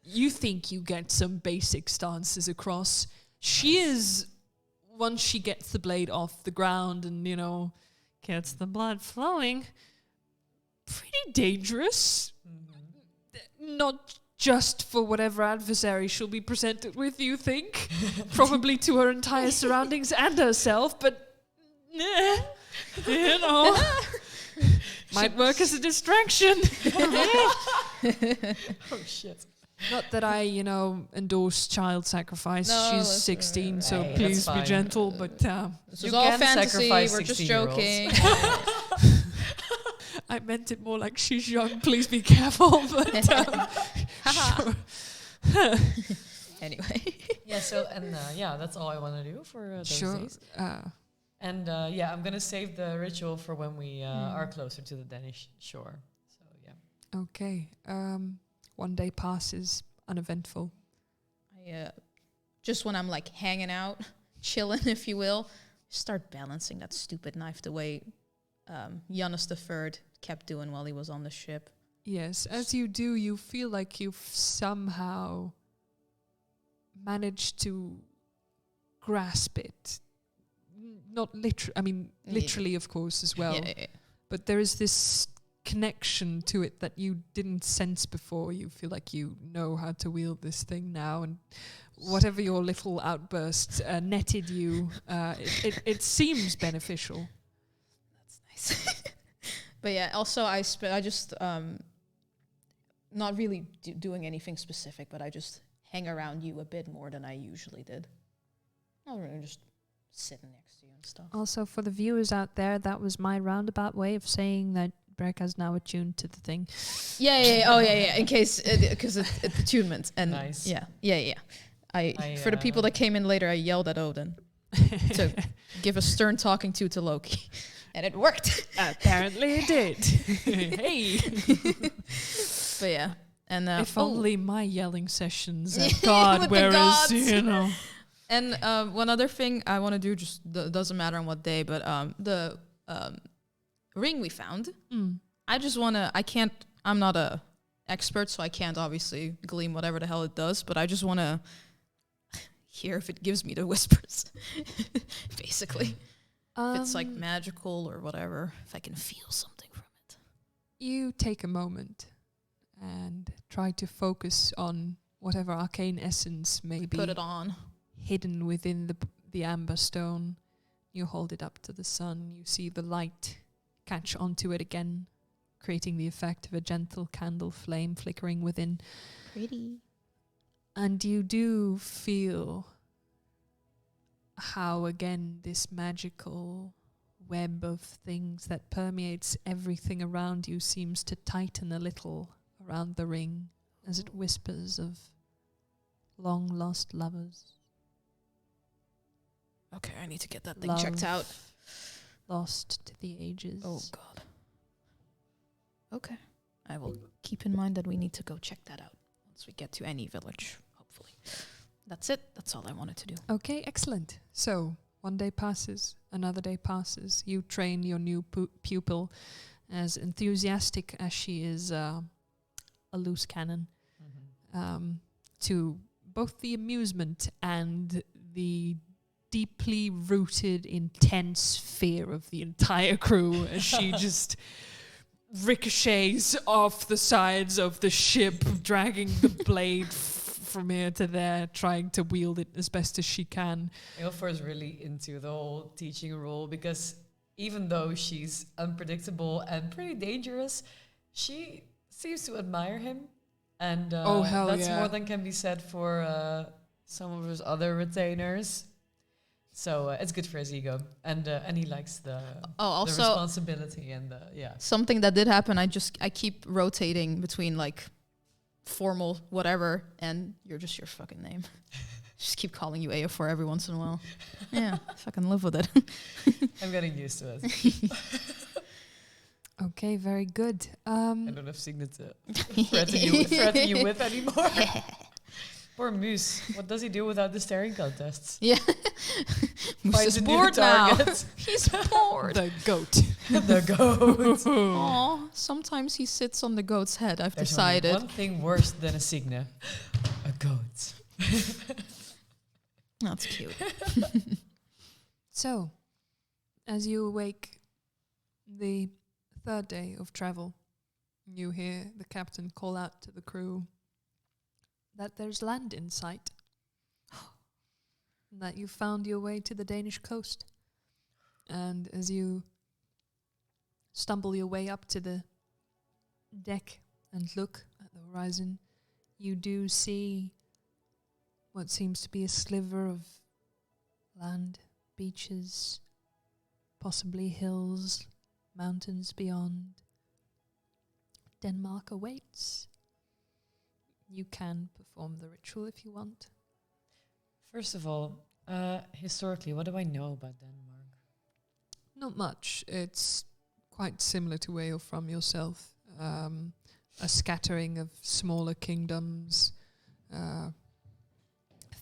You think you get some basic stances across. She is, once she gets the blade off the ground and, gets the blood flowing, pretty dangerous. Not just for whatever adversary she'll be presented with, you think? Probably to her entire surroundings and herself, but you know, might work as a distraction. Oh shit. Not that I, endorse child sacrifice. No, She's that's 16, so Hey, please that's be fine. gentle, but This You is all can fantasy. sacrifice We're just 16-year-olds. joking. I meant it more like she's young, please be careful. But sure. Anyway. Yeah. So that's all I want to do for those Sure. days. And I'm gonna save the ritual for when we are closer to the Danish shore. So yeah. Okay. One day passes uneventful. I, just when I'm like hanging out, chilling, if you will, start balancing that stupid knife the way Giannis III kept doing while he was on the ship. Yes, as you do, you feel like you've somehow managed to grasp it. Not literally, I mean, literally, of course, as well. Yeah. But there is this connection to it that you didn't sense before. You feel like you know how to wield this thing now, and whatever your little outburst netted you, it seems beneficial. That's nice. But yeah, also I just not really doing anything specific, but I just hang around you a bit more than I usually did. Not really, just sitting next to you and stuff. Also, for the viewers out there, that was my roundabout way of saying that Brekka's now attuned to the thing. Yeah. Oh, yeah. In case, because it's attunement. And Nice. Yeah. I for the people that came in later, I yelled at Odin to give a stern talking to Loki. And it worked. Apparently it did. Hey. But yeah. And If only my yelling sessions at With God, the whereas, gods. And one other thing I want to do, just doesn't matter on what day, but the ring we found, I just want to, I'm not a expert, so I can't obviously glean whatever the hell it does, but I just want to hear if it gives me the whispers, basically. If it's like magical or whatever, if I can feel something from it. You take a moment and try to focus on whatever arcane essence may be Put it on. hidden within the amber stone. You hold it up to the sun. You see the light catch onto it again, creating the effect of a gentle candle flame flickering within. Pretty. And you do feel how, again, this magical web of things that permeates everything around you seems to tighten a little around the ring as it whispers of long-lost lovers. Okay, I need to get that thing checked out. Lost to the ages. Oh, God. Okay. I will keep in mind that we need to go check that out once we get to any village, hopefully. That's it. That's all I wanted to do. Okay, excellent. So, one day passes, another day passes. You train your new pupil, as enthusiastic as she is a loose cannon, to both the amusement and the deeply rooted, intense fear of the entire crew as she just ricochets off the sides of the ship, dragging the blade from here to there, trying to wield it as best as she can. Ilfor is really into the whole teaching role because even though she's unpredictable and pretty dangerous, she seems to admire him. And that's more than can be said for some of his other retainers. So it's good for his ego, and he likes the also responsibility and something that did happen. I keep rotating between like formal whatever and your fucking name. Just keep calling you Eofor every once in a while. Yeah, fucking live with it. I'm getting used to it. Okay, very good. I don't have Signet to threaten you with anymore. Poor Moose. What does he do without the staring contests? Yeah. Moose is bored now. He's bored. The goat. The goat. Aw, sometimes he sits on the goat's head, I've There's decided. only one thing worse than a Signet. A goat. That's cute. So, as you awake the third day of travel, you hear the captain call out to the crew, that there's land in sight. That you found your way to the Danish coast. And as you stumble your way up to the deck and look at the horizon, you do see what seems to be a sliver of land, beaches, possibly hills, mountains beyond. Denmark awaits. You can perform the ritual if you want. First of all, historically, what do I know about Denmark? Not much. It's quite similar to where you're from yourself. A scattering of smaller kingdoms,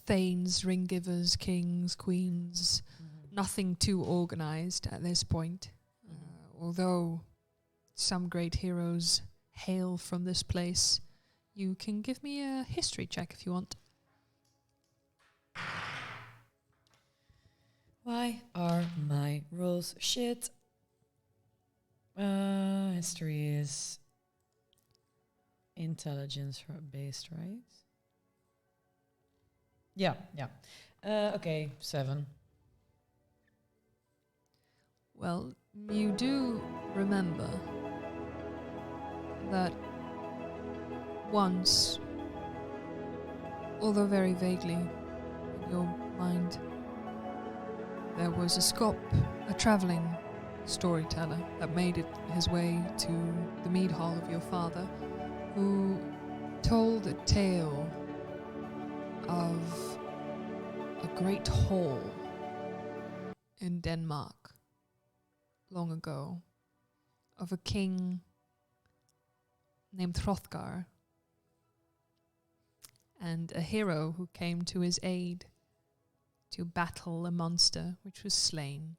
thanes, ring givers, kings, queens. Nothing too organized at this point. Although some great heroes hail from this place, you can give me a history check if you want. Why are my rolls shit? History is intelligence based, right? Yeah. Okay, 7. Well, you do remember that once, although very vaguely in your mind, there was a Scop, a travelling storyteller that made his way to the mead hall of your father, who told a tale of a great hall in Denmark long ago, of a king named Hrothgar and a hero who came to his aid to battle a monster which was slain,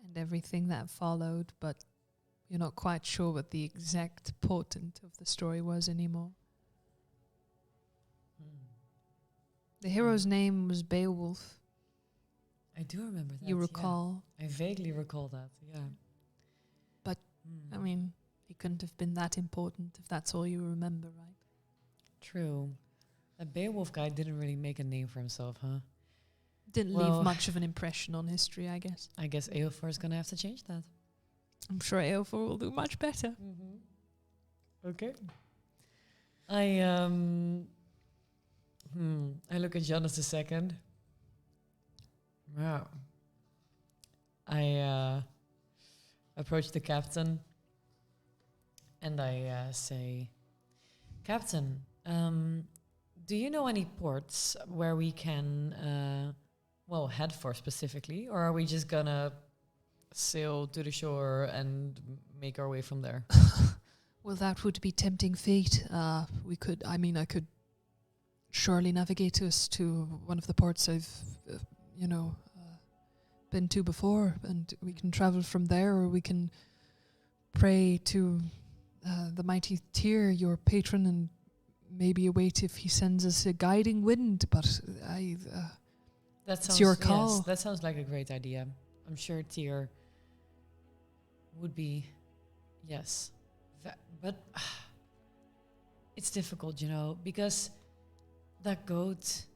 and everything that followed, but you're not quite sure what the exact portent of the story was anymore. The hero's name was Beowulf. I do remember that. You recall. Yeah. I vaguely recall that, yeah. But, I mean, he couldn't have been that important if that's all you remember, right? True. That Beowulf guy didn't really make a name for himself, huh? Didn't leave much of an impression on history, I guess. I guess Eofor is going to have to change that. I'm sure Eofor will do much better. Okay. I look at Jonas a second. Wow. I approach the captain and I say, Captain, do you know any ports where we can, head for specifically? Or are we just gonna sail to the shore and make our way from there? Well, that would be tempting fate. I could surely navigate us to one of the ports I've, been to before, and we can travel from there, or we can pray to the mighty Tyr, your patron, and maybe await if he sends us a guiding wind. But it's your call. Yes, that sounds like a great idea. I'm sure Tyr would be, yes. But it's difficult, because that goat,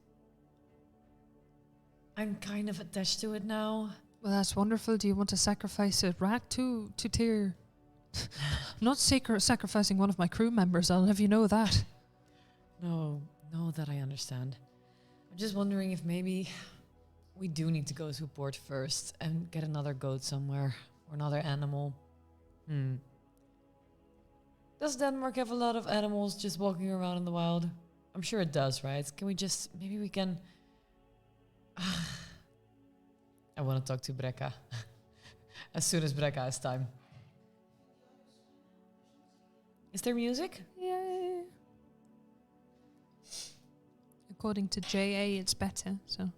I'm kind of attached to it now. Well, that's wonderful. Do you want to sacrifice a rat to Tyr? I'm not sacrificing one of my crew members, I'll have you know that. No, that I understand. I'm just wondering if maybe we do need to go to a port first and get another goat somewhere or another animal. Does Denmark have a lot of animals just walking around in the wild? I'm sure it does, right? Maybe we can... I want to talk to Brekka as soon as Brekka has time. Is there music? Yeah. According to JA, it's better, so...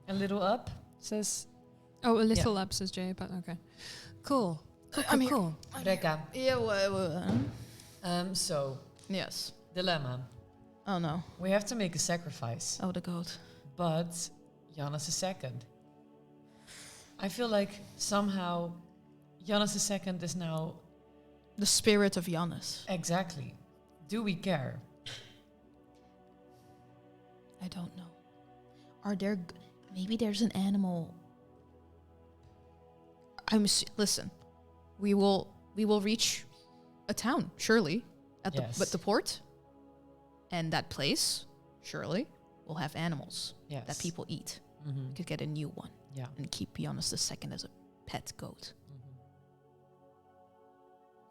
A little up, says... Oh, a little up, says JA, but okay. Cool. Cool. Brekka. Yeah, So... yes. Dilemma. Oh no. We have to make a sacrifice. Oh, the goat. But Jonas II. I feel like somehow Jonas II is now... The spirit of Giannis. Exactly. Do we care? I don't know. Are there... Maybe there's an animal... Listen. We will reach a town, surely. At the port. And that place, surely, will have animals that people eat. Mm-hmm. Could get a new one. Yeah. And keep Beyonce II as a pet goat.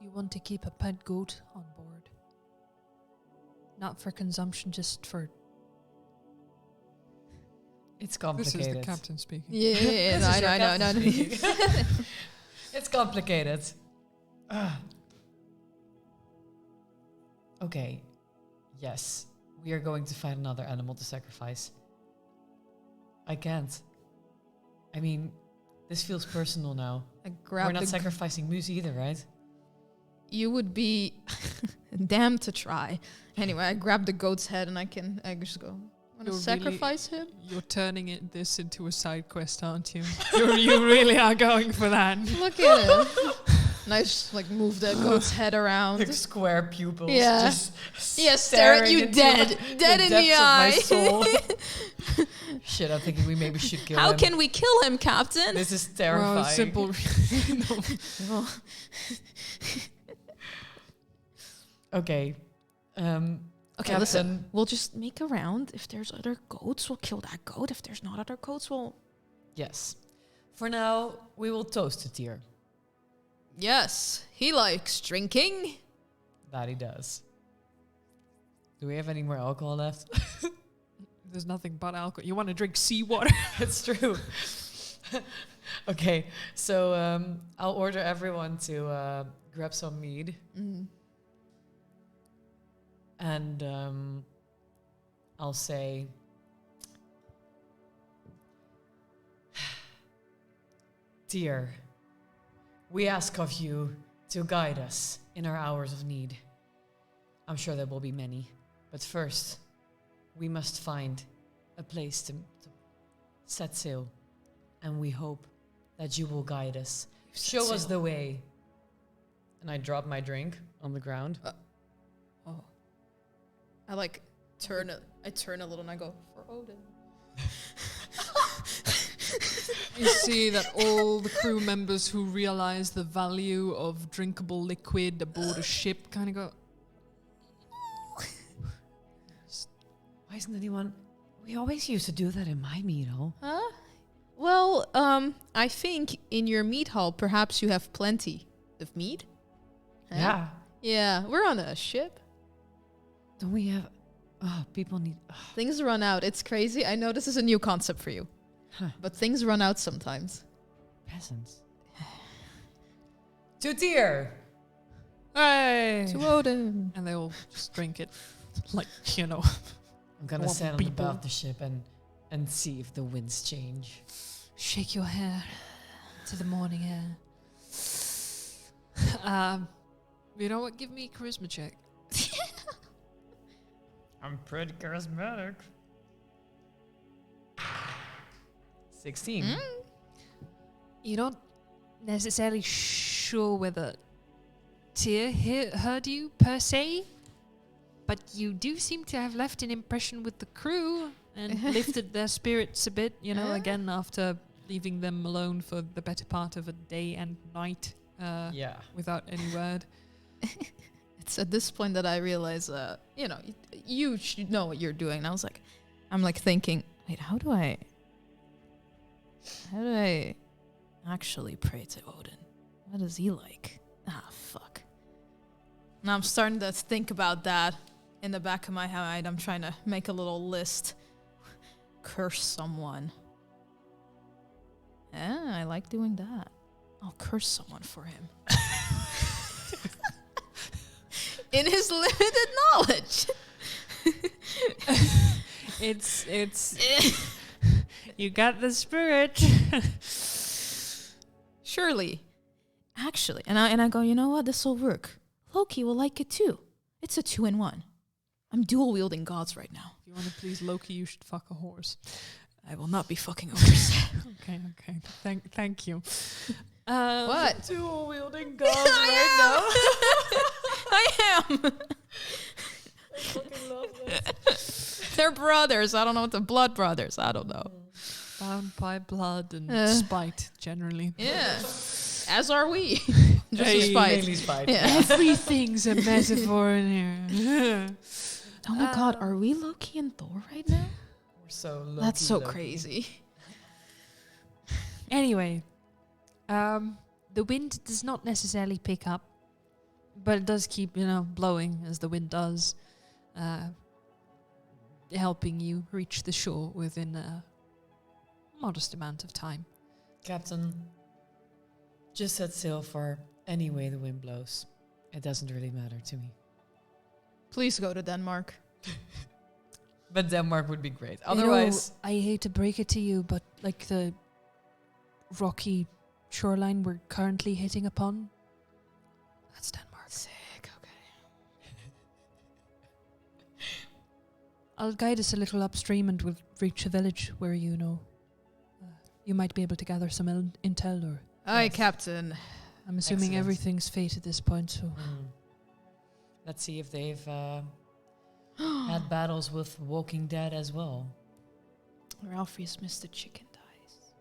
You want to keep a pet goat on board. Not for consumption, just for... It's complicated. This is the captain speaking. Yeah, no. It's complicated. Okay. Yes. We are going to find another animal to sacrifice. I can't. I mean, this feels personal now. We're not sacrificing Moose either, right? You would be damned to try. Anyway, I grab the goat's head and I just go, want to sacrifice him? You're turning this into a side quest, aren't you? You really are going for that. Look at him. And I just move the goat's head around. Like square pupils. Yeah. Just Stare at you dead. Dead in the eye. Of my soul. Shit, I'm thinking we maybe should kill him. How can we kill him, Captain? This is terrifying. Well, simple. No. Okay. Okay, Captain. listen. We'll just make a round. If there's other goats, we'll kill that goat. If there's not other goats, we'll... Yes. For now, we will toast to Tyr. Yes, he likes drinking. That he does. Do we have any more alcohol left? There's nothing but alcohol. You want to drink seawater? It's true. Okay, so I'll order everyone to grab some mead. Mm. And I'll say, Dear, we ask of you to guide us in our hours of need. I'm sure there will be many, but first, we must find a place to set sail, and we hope that you will guide us. Show us the way. And I drop my drink on the ground. I turn a little and I go, for Odin. You see that all the crew members who realize the value of drinkable liquid aboard a ship kind of go... Why isn't anyone... We always used to do that in my meat hall. Huh? Well, I think in your meat hall, perhaps you have plenty of meat. Huh? Yeah. Yeah, we're on a ship. Don't we have... people need... Things run out. It's crazy. I know this is a new concept for you. Huh. But things run out sometimes. Peasants. To Tyr! Hey! To Odin. And they all just drink it. I'm gonna Normal stand on the bow people. of the ship and see if the winds change. Shake your hair to the morning air. You know what? Give me a charisma check. I'm pretty charismatic. 16. You're not necessarily sure whether Tyr heard you per se, but you do seem to have left an impression with the crew and lifted their spirits a bit, again, after leaving them alone for the better part of a day and night without any word. It's at this point that I realize, you should know what you're doing. And I'm thinking, wait, how do I actually pray to Odin? What is he like? Fuck. Now I'm starting to think about that in the back of my mind. I'm trying to make a little list. Curse someone. I like doing that. I'll curse someone for him. In his limited knowledge. It's you got the spirit. Surely. Actually. And I go, you know what? This will work. Loki will like it too. It's a 2-in-1. I'm dual wielding gods right now. If you want to please Loki, you should fuck a horse. I will not be fucking a horse. Okay. Thank you. What? Dual wielding gods right now. I am. They're brothers. I don't know what the blood brothers. I don't know. Bound by blood and spite, generally. Yeah. As are we. Just Hey, a spite. Mainly spite. Yeah. Everything's a metaphor in here. Oh my god, are we Loki and Thor right now? We're so That's so Loki. crazy. Anyway, the wind does not necessarily pick up, but it does keep, blowing as the wind does, helping you reach the shore within a modest amount of time. Captain, just set sail for any way the wind blows. It doesn't really matter to me. Please go to Denmark. But Denmark would be great. Otherwise, I hate to break it to you, but like the rocky shoreline we're currently hitting upon, that's Denmark. Sick, okay. I'll guide us a little upstream and we'll reach a village where you might be able to gather some intel, or Aye, Yes. Captain. I'm assuming Excellent. everything's fate at this point, so let's see if they've had battles with Walking Dead as well. Ralphie's Mr. Chicken Dice.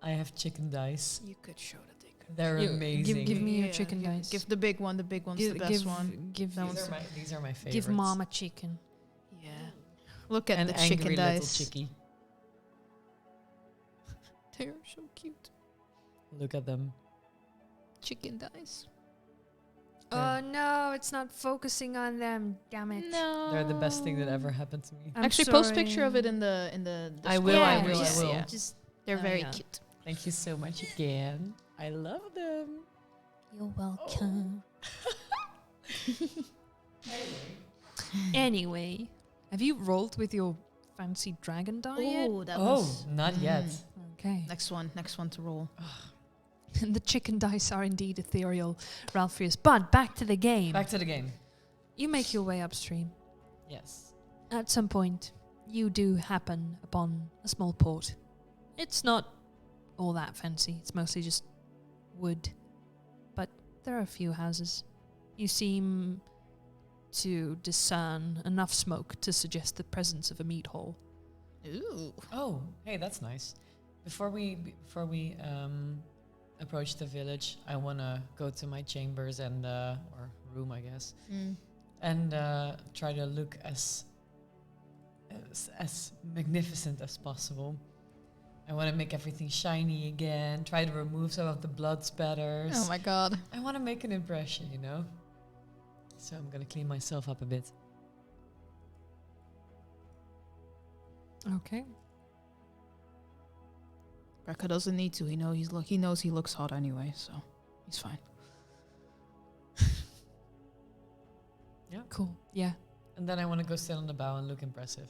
I have chicken dice. You could show the dick. They're amazing. give me your chicken dice. Give the big one. The big one's the best one. Give, That one's These are my favorites. give mom a chicken. Yeah. Look at An the angry chicken little dice. chickie. They're so cute. Look at them. Chicken dice. Oh no, it's not focusing on them. Damn it. No. They're the best thing that ever happened to me. I'm Actually, post sorry. picture of it in the I Discord. will, I Yeah, will, I just- will. Yeah. Just They're very yeah. cute. Thank you so much again. I love them. you're welcome. Anyway, have you rolled with your fancy dragon die yet? Oh, that Oh, was not yet. Okay. next one to roll. And the chicken dice are indeed ethereal, Ralphius. But back to the game. Back to the game. You make your way upstream. Yes. At some point, you do happen upon a small port. It's not all that fancy. It's mostly just wood. But there are a few houses. You seem to discern enough smoke to suggest the presence of a meat hall. Ooh. Oh, hey, that's nice. Before we approach the village, I want to go to my chambers and or room, I guess, and try to look as magnificent as possible. I want to make everything shiny again. Try to remove some of the blood spatters. Oh my god. I want to make an impression, So I'm gonna clean myself up a bit. Okay. Brekka doesn't need to. He knows he looks hot anyway, so he's fine. Cool. Yeah. And then I want to go sit on the bow and look impressive.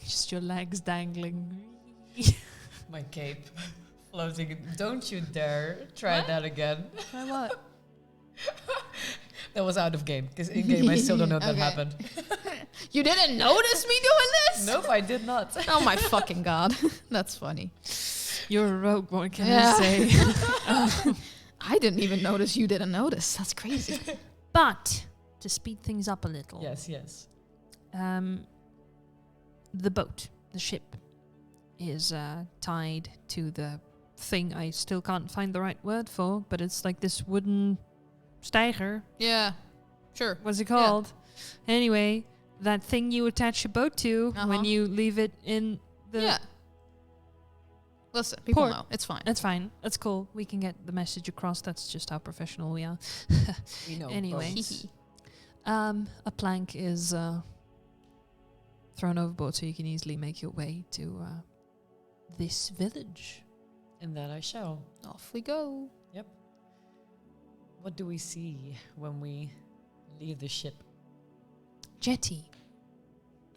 Just your legs dangling. My cape floating. Don't you dare try that again. Try what? That was out of game, because in game I still don't know that Okay. happened. You didn't notice me doing this? Nope, I did not. Oh my fucking god. That's funny. You're a rogue, what can Yeah. I say? I didn't even notice you didn't notice. That's crazy. But to speed things up a little. Yes. The boat, the ship, is tied to the thing I still can't find the right word for, but it's like this wooden steiger. Yeah. Sure. What's it called? Anyway, that thing you attach your boat to when you leave it in the... Yeah. Listen, people Port. know. It's fine. That's fine. That's cool. We can get the message across. That's just how professional we are. We know. Anyway. boats. A plank is thrown overboard so you can easily make your way to this village. And that I shall. Off we go. Yep. What do we see when we leave the ship? Jetty.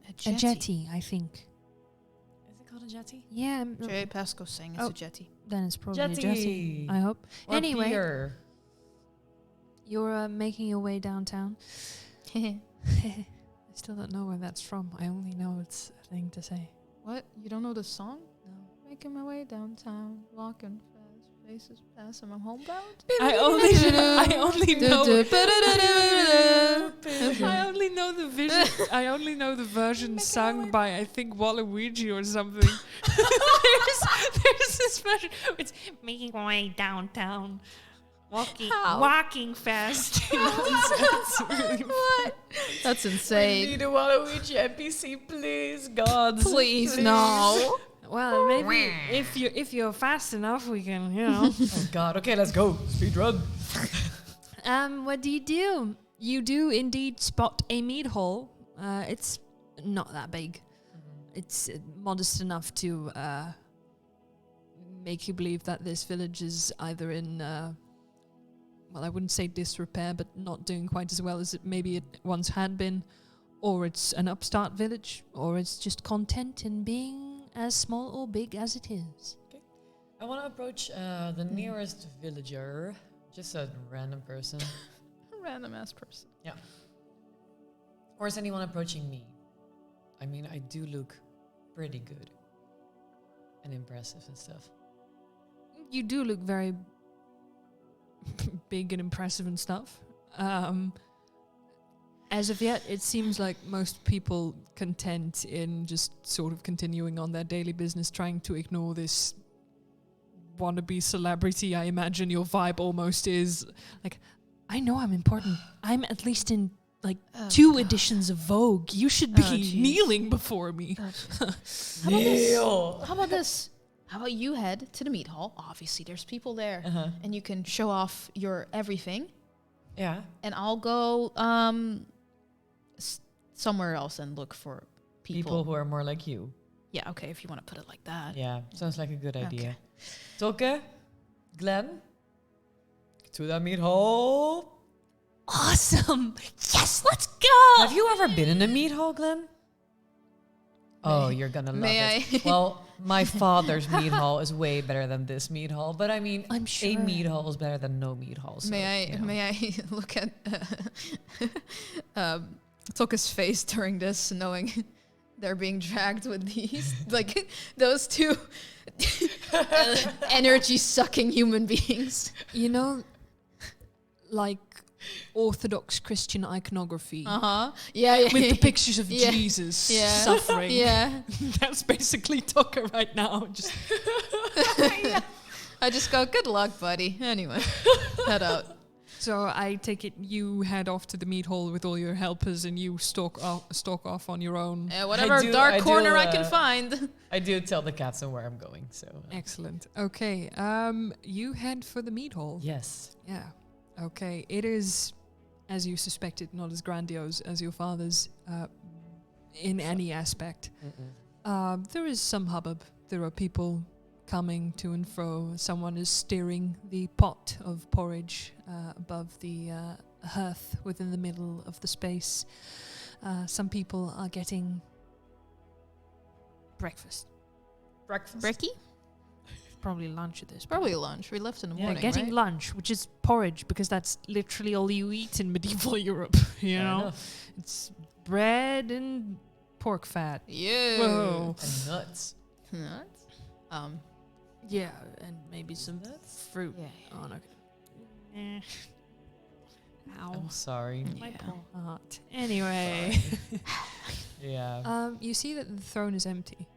A jetty, I think. Is it called a jetty? Yeah. Jay Pasco's saying it's Oh. a jetty. Then it's probably a jetty. Jetty. I hope. Or Anyway. pier. You're making your way downtown. I still don't know where that's from. I only know it's a thing to say. What? You don't know the song? No. Making my way downtown, walking fast, Faces pass. I'm homebound. I only know I only know the vision. I only know the version sung by I think Waluigi or something. there's this version. It's making my way downtown, walking fast. It's really What? That's insane. a Waluigi NPC, please, God. Please, no. well, maybe if you're fast enough, we can, Oh God. Okay, let's go. Speed run. What do? You do indeed spot a mead hall. It's not that big. It's modest enough to make you believe that this village is either in, well, I wouldn't say disrepair, but not doing quite as well as it maybe it once had been, or it's an upstart village, or it's just content in being as small or big as it is. I want to approach the nearest villager, just a random person. A random ass person. Yeah. Or is anyone approaching me? I mean, I do look pretty good and impressive and stuff. You do look very big and impressive and stuff. As of yet, it seems like most people content in just sort of continuing on their daily business, trying to ignore this wannabe celebrity. I imagine your vibe almost is like, I know I'm important. I'm at least in like 2 editions of Vogue. You should be kneeling before me. How about this? How about you head to the meat hall? Obviously, there's people there, and you can show off your everything. Yeah. And I'll go somewhere else and look for People who are more like you. Yeah, okay, if you want to put it like that. Yeah, sounds like a good idea. Toke, Glenn, to the meat hall. Awesome. Yes, let's go. Have you ever been in a meat hall, Glenn? Oh, you're gonna love it. Well, my father's meat hall is way better than this meat hall, but I mean, I'm sure. a meat hall is better than no meat hall. So, May I look at Toka's face during this, knowing they're being dragged with these, like those 2 energy-sucking human beings. You know, like Orthodox Christian iconography. Yeah. With the pictures of Yeah. Jesus Yeah. suffering. Yeah. That's basically Tucker right now. Just I just go, good luck, buddy. Anyway, head out. so I take it you head off to the meat hall with all your helpers and you stalk off on your own. Whatever I dark do, corner I can find. I do tell the captain where I'm going. So Excellent. Okay. You head for the meat hall. yes. Yeah. Okay. It is, as you suspected, not as grandiose as your father's in any aspect. There is some hubbub. There are people coming to and fro. Someone is stirring the pot of porridge above the hearth within the middle of the space. Some people are getting breakfast. Brecky? Probably lunch at this point. Probably lunch. We left in the Yeah, morning, getting right? lunch, which is porridge, because that's literally all you eat in medieval Europe. You Fair know, enough. it's bread and pork fat. Yeah. Whoa. And nuts. Nuts? Yeah, and maybe some fruit. Yeah. Oh no. Ow. I'm sorry. My Yeah. poor heart. Anyway, Yeah. you see that the throne is empty.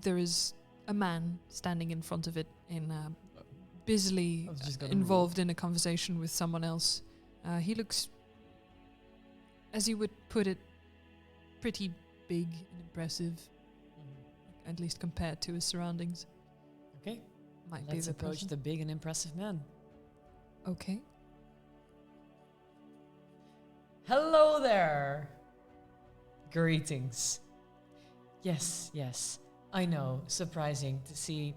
There is a man standing in front of it, busily I was just gonna involved in a conversation with someone else. He looks, as you would put it, pretty big and impressive, at least compared to his surroundings. Okay. Might Let's be the approach person. the big and impressive man. Okay. Hello there. Greetings. Yes. I know, surprising to see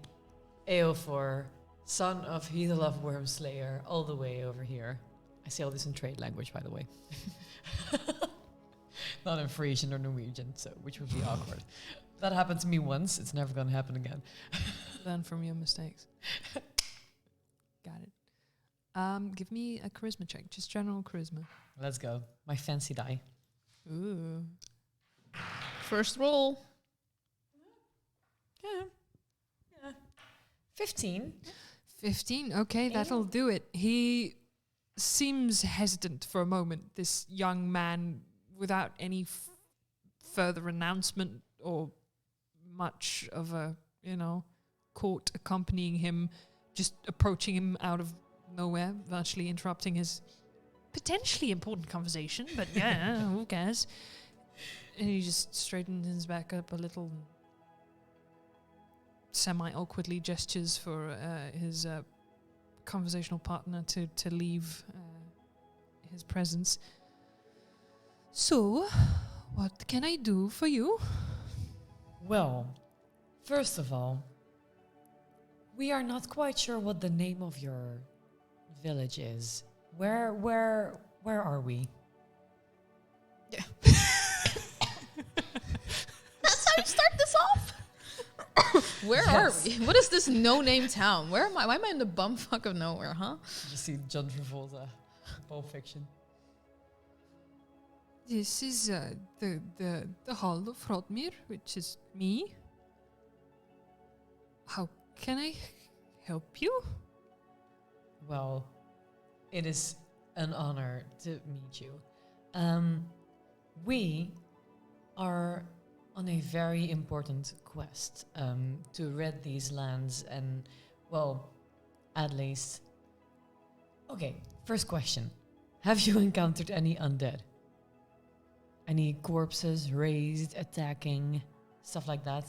Eofor, son of Heathelove Wormslayer, all the way over here. I say all this in trade language, by the way. Not in Frisian or Norwegian, so which would be awkward. That happened to me once. It's never going to happen again. Learn from your mistakes. Got it. Give me a charisma check, just general charisma. Let's go. My fancy die. Ooh. First roll. Yeah. 15. 15. Okay, that'll Yeah. do it. He seems hesitant for a moment, this young man, without any further announcement or much of a, court accompanying him, just approaching him out of nowhere, virtually interrupting his potentially important conversation, but yeah, who cares? And he just straightens his back up a little, semi-awkwardly gestures for his conversational partner to leave his presence. So, what can I do for you? Well, first of all, we are not quite sure what the name of your village is. Where are we? That's how you start this off? Where are we? What is this no-name town? Where am I? Why am I in the bumfuck of nowhere, huh? You see John Travolta, Pulp Fiction. This is the Hall of Heartmender, which is me. How can I help you? Well, it is an honor to meet you. We are on a very important quest to rid these lands and, well, at least... Okay, first question. Have you encountered any undead? Any corpses raised, attacking, stuff like that?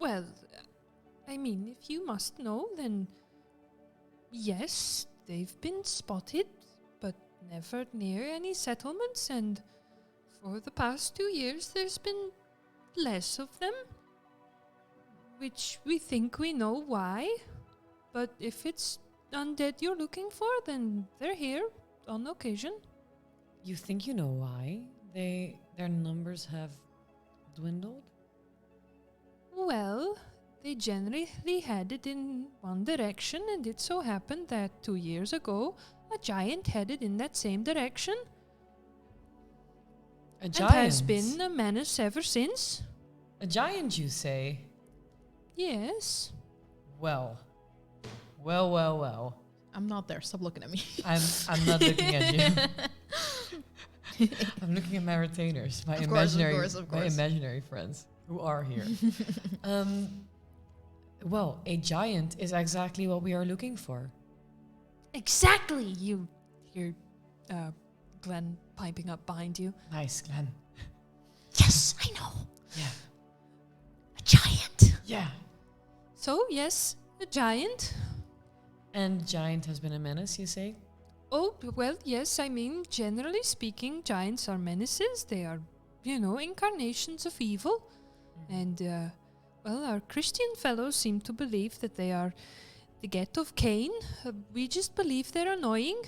Well, I mean, if you must know, then yes, they've been spotted, but never near any settlements, and for the past 2 years there's been less of them, which we think we know why, but if it's undead you're looking for, then they're here on occasion. You think you know why? Their numbers have dwindled? Well, they generally headed in one direction, and it so happened that 2 years ago, a giant headed in that same direction. A And giant? has been a menace ever since. A giant, you say? Yes. Well. I'm not there. Stop looking at me. I'm not looking at you. I'm looking at my retainers, my Of course, my imaginary friends who are here. Well, a giant is exactly what we are looking for. Exactly! You hear Glenn piping up behind you. Nice, Glenn. Yes, I know. Yeah. A giant. Yeah. So, yes, a giant. And giant has been a menace, you say? Oh, well, yes, I mean, generally speaking, giants are menaces. They are, incarnations of evil. And, well, our Christian fellows seem to believe that they are the get of Cain. We just believe they're annoying.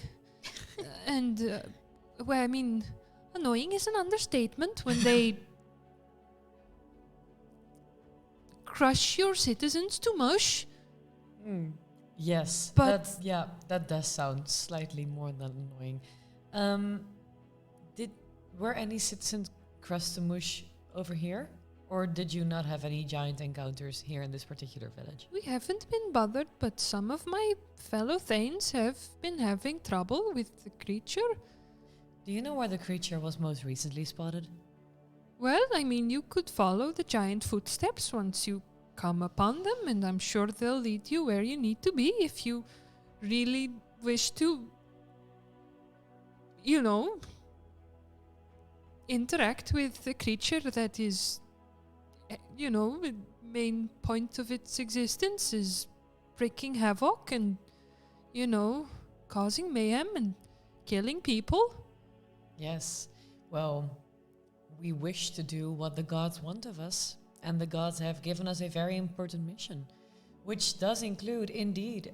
Well, I mean, annoying is an understatement when they crush your citizens to mush. Yes, But- that does sound slightly more than annoying. Were any citizens crushed to mush over here? Or did you not have any giant encounters here in this particular village? We haven't been bothered, but some of my fellow Thanes have been having trouble with the creature. Do you know where the creature was most recently spotted? Well, I mean, you could follow the giant footsteps once you come upon them, and I'm sure they'll lead you where you need to be if you really wish to, interact with the creature that is, the main point of its existence is wreaking havoc and, causing mayhem and killing people. Yes. Well, we wish to do what the gods want of us, and the gods have given us a very important mission, which does include, indeed,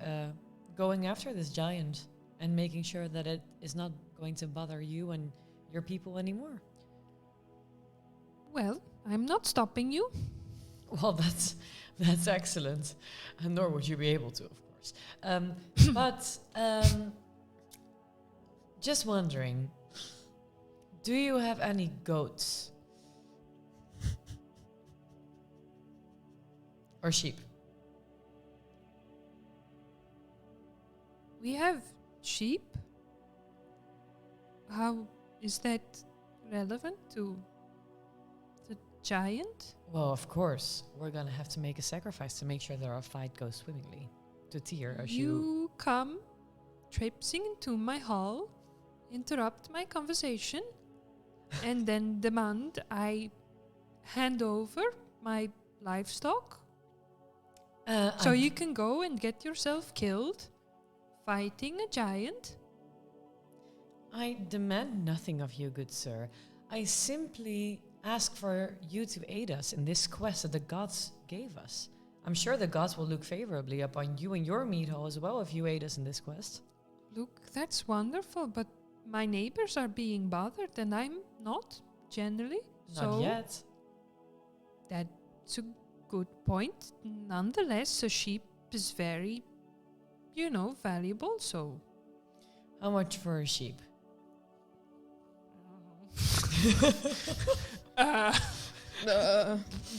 going after this giant and making sure that it is not going to bother you and your people anymore. Well, I'm not stopping you. Well, that's excellent, and nor would you be able to, of course. But just wondering, do you have any goats? Or sheep? We have sheep. How is that relevant to the giant? Well, of course. We're gonna have to make a sacrifice to make sure that our fight goes swimmingly. To Tyr, as You come traipsing into my hall, interrupt my conversation, and then demand I hand over my livestock so you can go and get yourself killed fighting a giant. I demand nothing of you, good sir. I simply ask for you to aid us in this quest that the gods gave us. I'm sure the gods will look favorably upon you and your meat hall as well if you aid us in this quest. Look, that's wonderful, but my neighbors are being bothered and I'm not, generally. Not yet. That's a good point. Nonetheless, a sheep is very, valuable, so... How much for a sheep?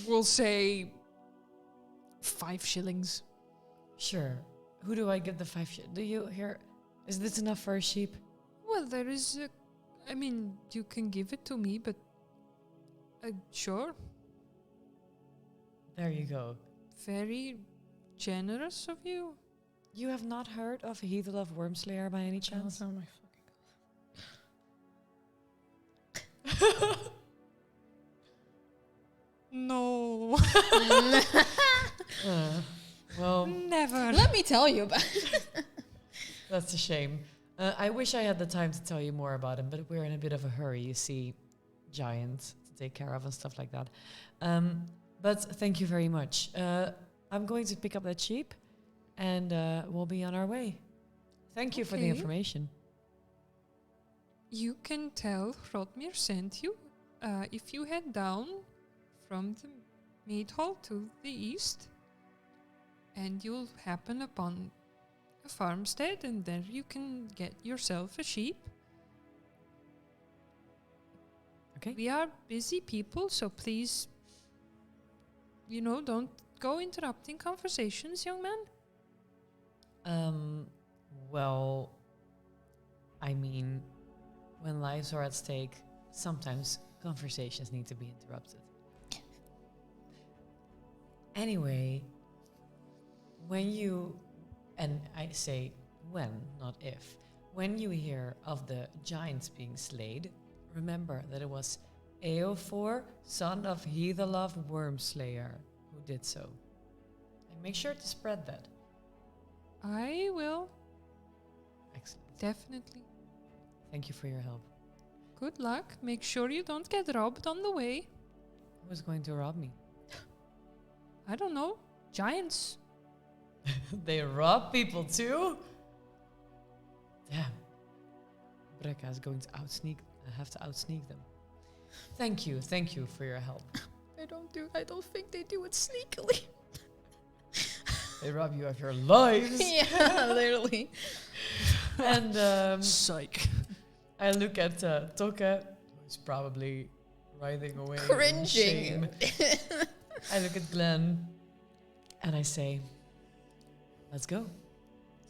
We'll say 5 shillings. Sure. Who do I give the 5 Do you hear? Is this enough for a sheep? Well, there is you can give it to me, but sure. There you go. Very generous of you. You have not heard of Heathelove Wormslayer by any chance? Oh my No. Well, Never. Let me tell you about it. that's a shame. I wish I had the time to tell you more about him, but we're in a bit of a hurry, you see. Giants to take care of and stuff like that. But thank you very much. I'm going to pick up that sheep and we'll be on our way. Thank you for the Okay. information. You can tell Hrotmir sent you if you head down from the mead hall to the east, and you'll happen upon a farmstead, and there you can get yourself a sheep. Okay. We are busy people, so please, don't go interrupting conversations, young man. Well, I mean, when lives are at stake, sometimes conversations need to be interrupted. Anyway, when you, and I say when, not if, when you hear of the giants being slayed, remember that it was Eofor, son of Heathelove Wormslayer, who did so. And make sure to spread that. I will, Excellent. definitely. Thank you for your help. Good luck. Make sure you don't get robbed on the way. Who's going to rob me? I don't know. Giants. They rob people too? Damn. Brekka is going to have to outsneak them. Thank you for your help. I don't think they do it sneakily. They rob you of your lives. Yeah, literally. And Psych. I look at Toke, who's probably writhing away. in Cringing. shame. I look at Glenn and I say, let's go.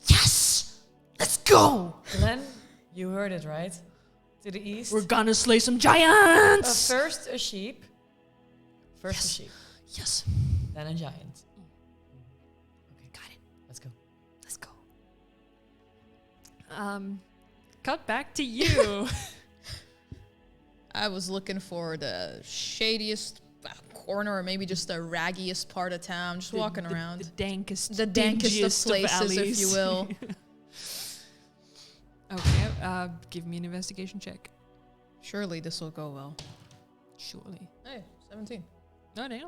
Yes! Let's go! Glenn, you heard it right. To the east. We're gonna slay some giants! First a sheep. First Yes. a sheep. Yes. Then a giant. Okay, Got it. let's go. Let's go. Cut back to you. I was looking for the shadiest corner, or maybe just the raggiest part of town, just walking around. The dankest, The dankest dingiest of places, if alleys. you will. Okay, give me an investigation check. Surely this will go well. Surely. Hey, 17. No, damn.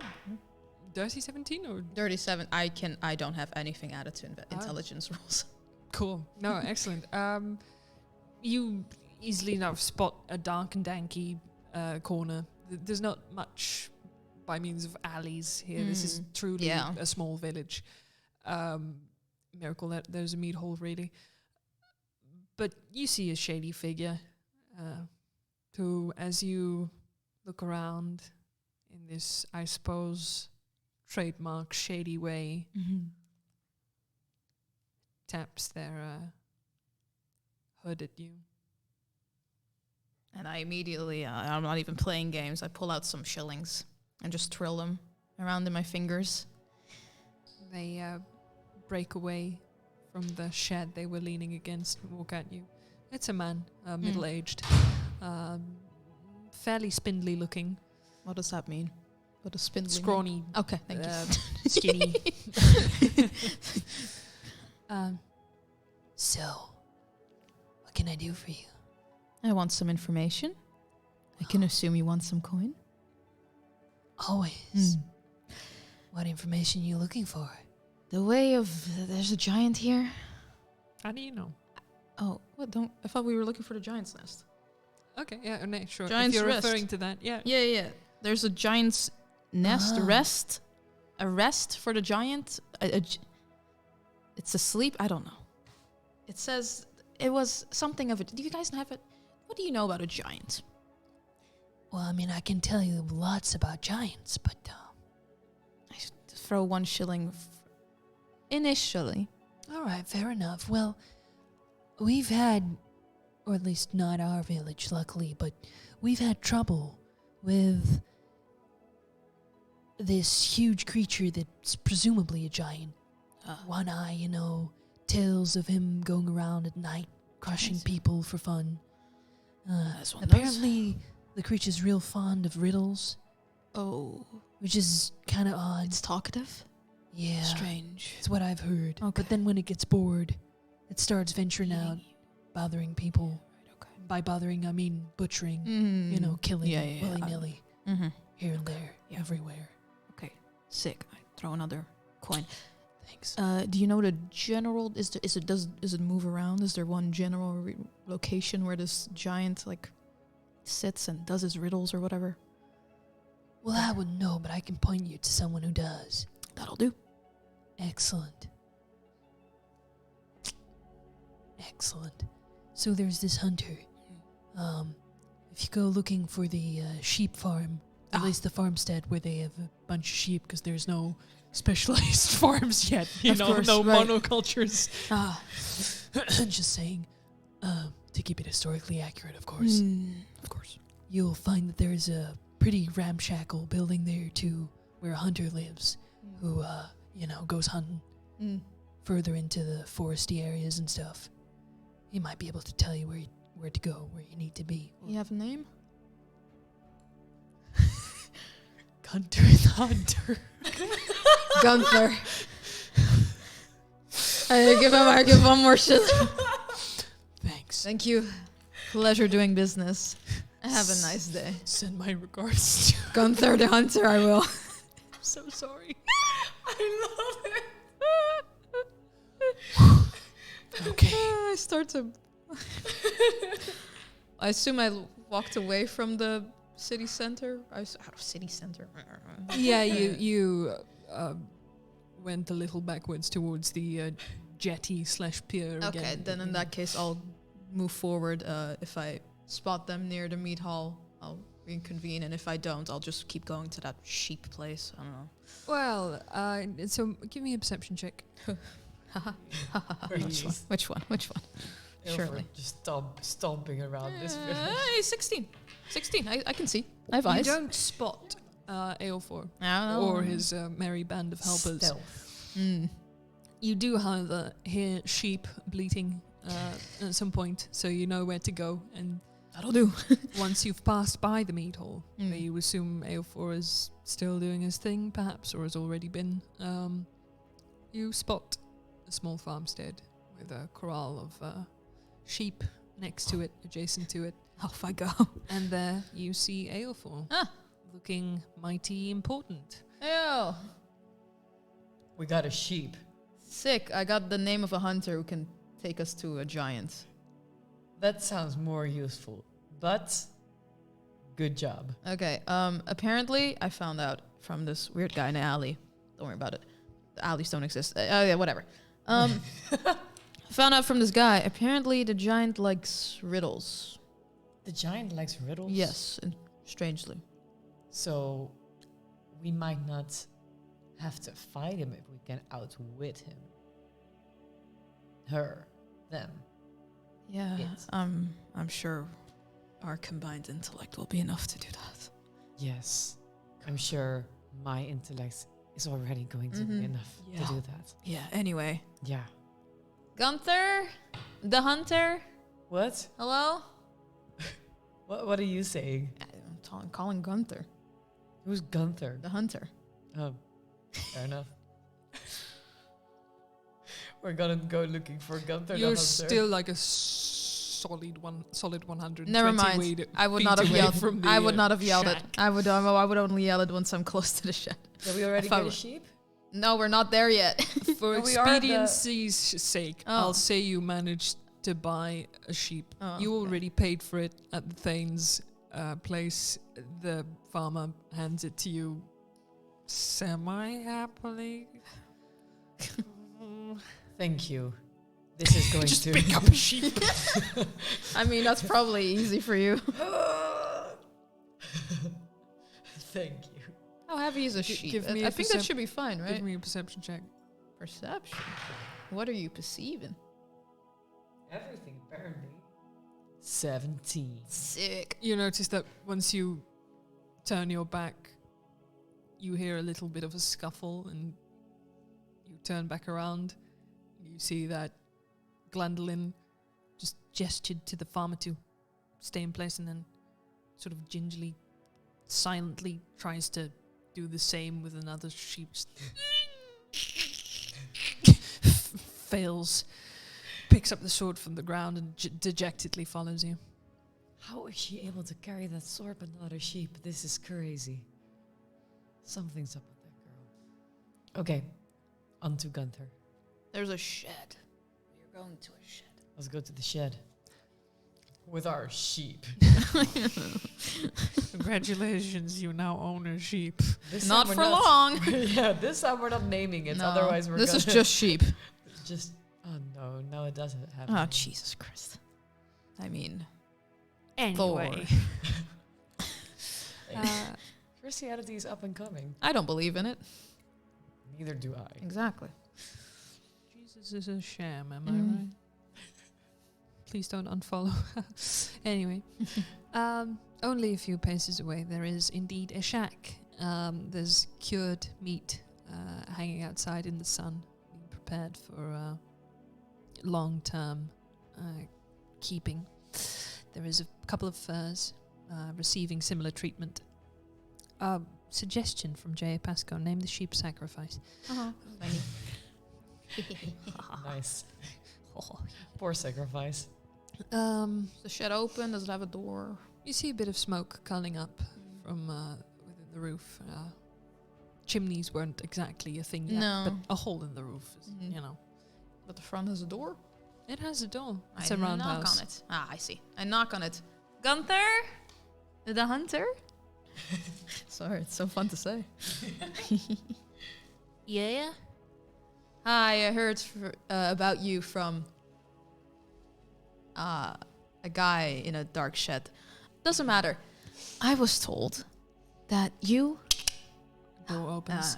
Dirty 17 or 37. I don't have anything added to intelligence rules. cool. No, excellent. You easily enough spot a dark and danky corner. There's not much by means of alleys here. This is truly a small village. Miracle that there's a meat hall, really. But you see a shady figure who, as you look around in this, I suppose, trademark shady way, taps their hood at you. And I immediately, I'm not even playing games, I pull out some shillings and just twirl them around in my fingers. They break away from the shed they were leaning against and walk at you. It's a man, middle-aged, fairly spindly looking. What does that mean? What does spindly mean? Scrawny. Okay, thank you. Skinny. So, what can I do for you? I want some information. I can assume you want some coin. Always. What information are you looking for? The way of... there's a giant here. How do you know? Oh, what? Don't... I thought we were looking for the giant's nest. Okay, yeah, no, sure. Giant's if you're rest. referring to that, yeah. Yeah. There's a giant's nest, Ah. rest. A rest for the giant. It's asleep. I don't know. It says it was something of it. Do you guys have it? What do you know about a giant? Well, I mean, I can tell you lots about giants, but I throw 1 shilling initially. all right, fair enough. Well, we've had, or at least not our village, luckily, but we've had trouble with this huge creature that's presumably a giant. One eye, tales of him going around at night, crushing people for fun. That's one of those. Apparently, the creature's real fond of riddles, Oh, which is kind of odd. it's talkative. Yeah, Strange. it's what I've heard. Okay. But then when it gets bored, it starts venturing out, bothering people. Okay. By bothering, I mean butchering, killing willy-nilly, here and there, everywhere. Okay, sick. I throw another coin. Thanks. Do you know the general? Does it move around? Is there one general location where this giant sits and does his riddles or whatever? Well, I wouldn't know, but I can point you to someone who does. That'll do. Excellent. So there's this hunter. If you go looking for the sheep farm, at least the farmstead where they have a bunch of sheep, because there's no specialized farms yet, Of course, no right. monocultures. Just saying, to keep it historically accurate, of course. Of course. You'll find that there's a pretty ramshackle building there too, where a hunter lives, who goes hunting further into the foresty areas and stuff. He might be able to tell you where to go, where you need to be. You have a name? Gunther the Hunter. Gunther. I give 1 more shilling. Thanks. Thank you. Pleasure doing business. Have a nice day. Send my regards to. Gunther the Hunter, I will. I'm so sorry. I love it. Okay. I start to... I assume I walked away from the city center. I was out of city center. Yeah, you went a little backwards towards the jetty/pier. Okay, again. then in that case, I'll move forward. If I spot them near the meat hall, I'll reconvene, and if I don't, I'll just keep going to that sheep place. I don't know. Well, so give me a perception check. Which one? Surely. Just stomping around this village. Hey, 16. 16. I can see. I have You eyes. don't spot Aelfor I don't know. or his merry band of helpers. Stealth. You do, however, hear sheep bleating at some point, so you know where to go. And That'll do. once you've passed by the meat hall, where you assume Aelfor is still doing his thing, perhaps, or has already been, you spot a small farmstead with a corral of sheep next to it, adjacent to it. Off I go. And there you see Aelfor, looking mighty important. Ew. We got a sheep. Sick. I got the name of a hunter who can take us to a giant. That sounds more useful, but good job. Okay. Apparently, I found out from this weird guy in the alley. Don't worry about it. The alleys don't exist. Yeah, whatever. Found out from this guy. Apparently, the giant likes riddles. The giant likes riddles? Yes, and strangely. So we might not have to fight him if we can outwit him. Her, them. Yeah, It. I'm sure our combined intellect will be enough to do that. Yes, I'm sure my intellect is already going to be enough to do that. Yeah, anyway. Yeah. Gunther the Hunter, What? hello? What are you saying? I'm calling Gunther Who's Gunther? the Hunter. Oh, fair enough. We're gonna go looking for Gunther the You're Hunter. still like a solid 120 Never mind. I would not have yelled. from the I would not have yelled it. shack. I would only yell it once I'm close to the shed. Did we already If I get a were- sheep? No, we're not there yet. For We are the- expediency's sake, Oh. I'll say you managed to buy a sheep. Oh, You okay. already paid for it at the Thane's place. The farmer hands it to you semi-happily. Thank you. This is going Just to pick up a sheep. I mean, that's probably easy for you. Thank you. How heavy is a sheep? give me I a think that should be fine, right? Give me a perception check. Perception. What are you perceiving? Everything apparently. 17. Sick. You notice that once you turn your back, you hear a little bit of a scuffle, and you turn back around. You see that Glandolin just gestured to the farmer to stay in place, and then sort of gingerly, silently tries to do the same with another sheep. Fails. Picks up the sword from the ground and dejectedly follows you. How is she able to carry that sword but not a sheep? This is crazy. Something's up with that girl. Okay, on to Gunther. There's a shed. We're going to a shed. Let's go to the shed. With our sheep. Congratulations, you now own a sheep. This Not time for we're long. Yeah, this time we're not naming it. No, Otherwise we're this is gonna just sheep. just oh no, no it doesn't happen. Oh, Jesus Christ. I mean, Anyway. Christianity is up and coming. I don't believe in it. Neither do I. Exactly. Jesus is a sham, am I Mm. right? Please don't unfollow. Anyway, only a few paces away, there is indeed a shack. There's cured meat hanging outside in the sun, being prepared for long-term keeping. There is a couple of furs receiving similar treatment. Suggestion from J.A. Pasco, name the sheep sacrifice. Nice. Poor sacrifice. Is the shed open? Does it have a door? You see a bit of smoke curling up from within the roof. Chimneys weren't exactly a thing yet, No. but a hole in the roof is, Mhm. you know. But the front has a door? It has a door. It's I a roundhouse. knock on it. Ah, I see. I knock on it. Gunther? The Hunter? Sorry, it's so fun to say. Yeah? Hi, I heard about you from a guy in a dark shed. Doesn't matter. I was told that you... Door opens.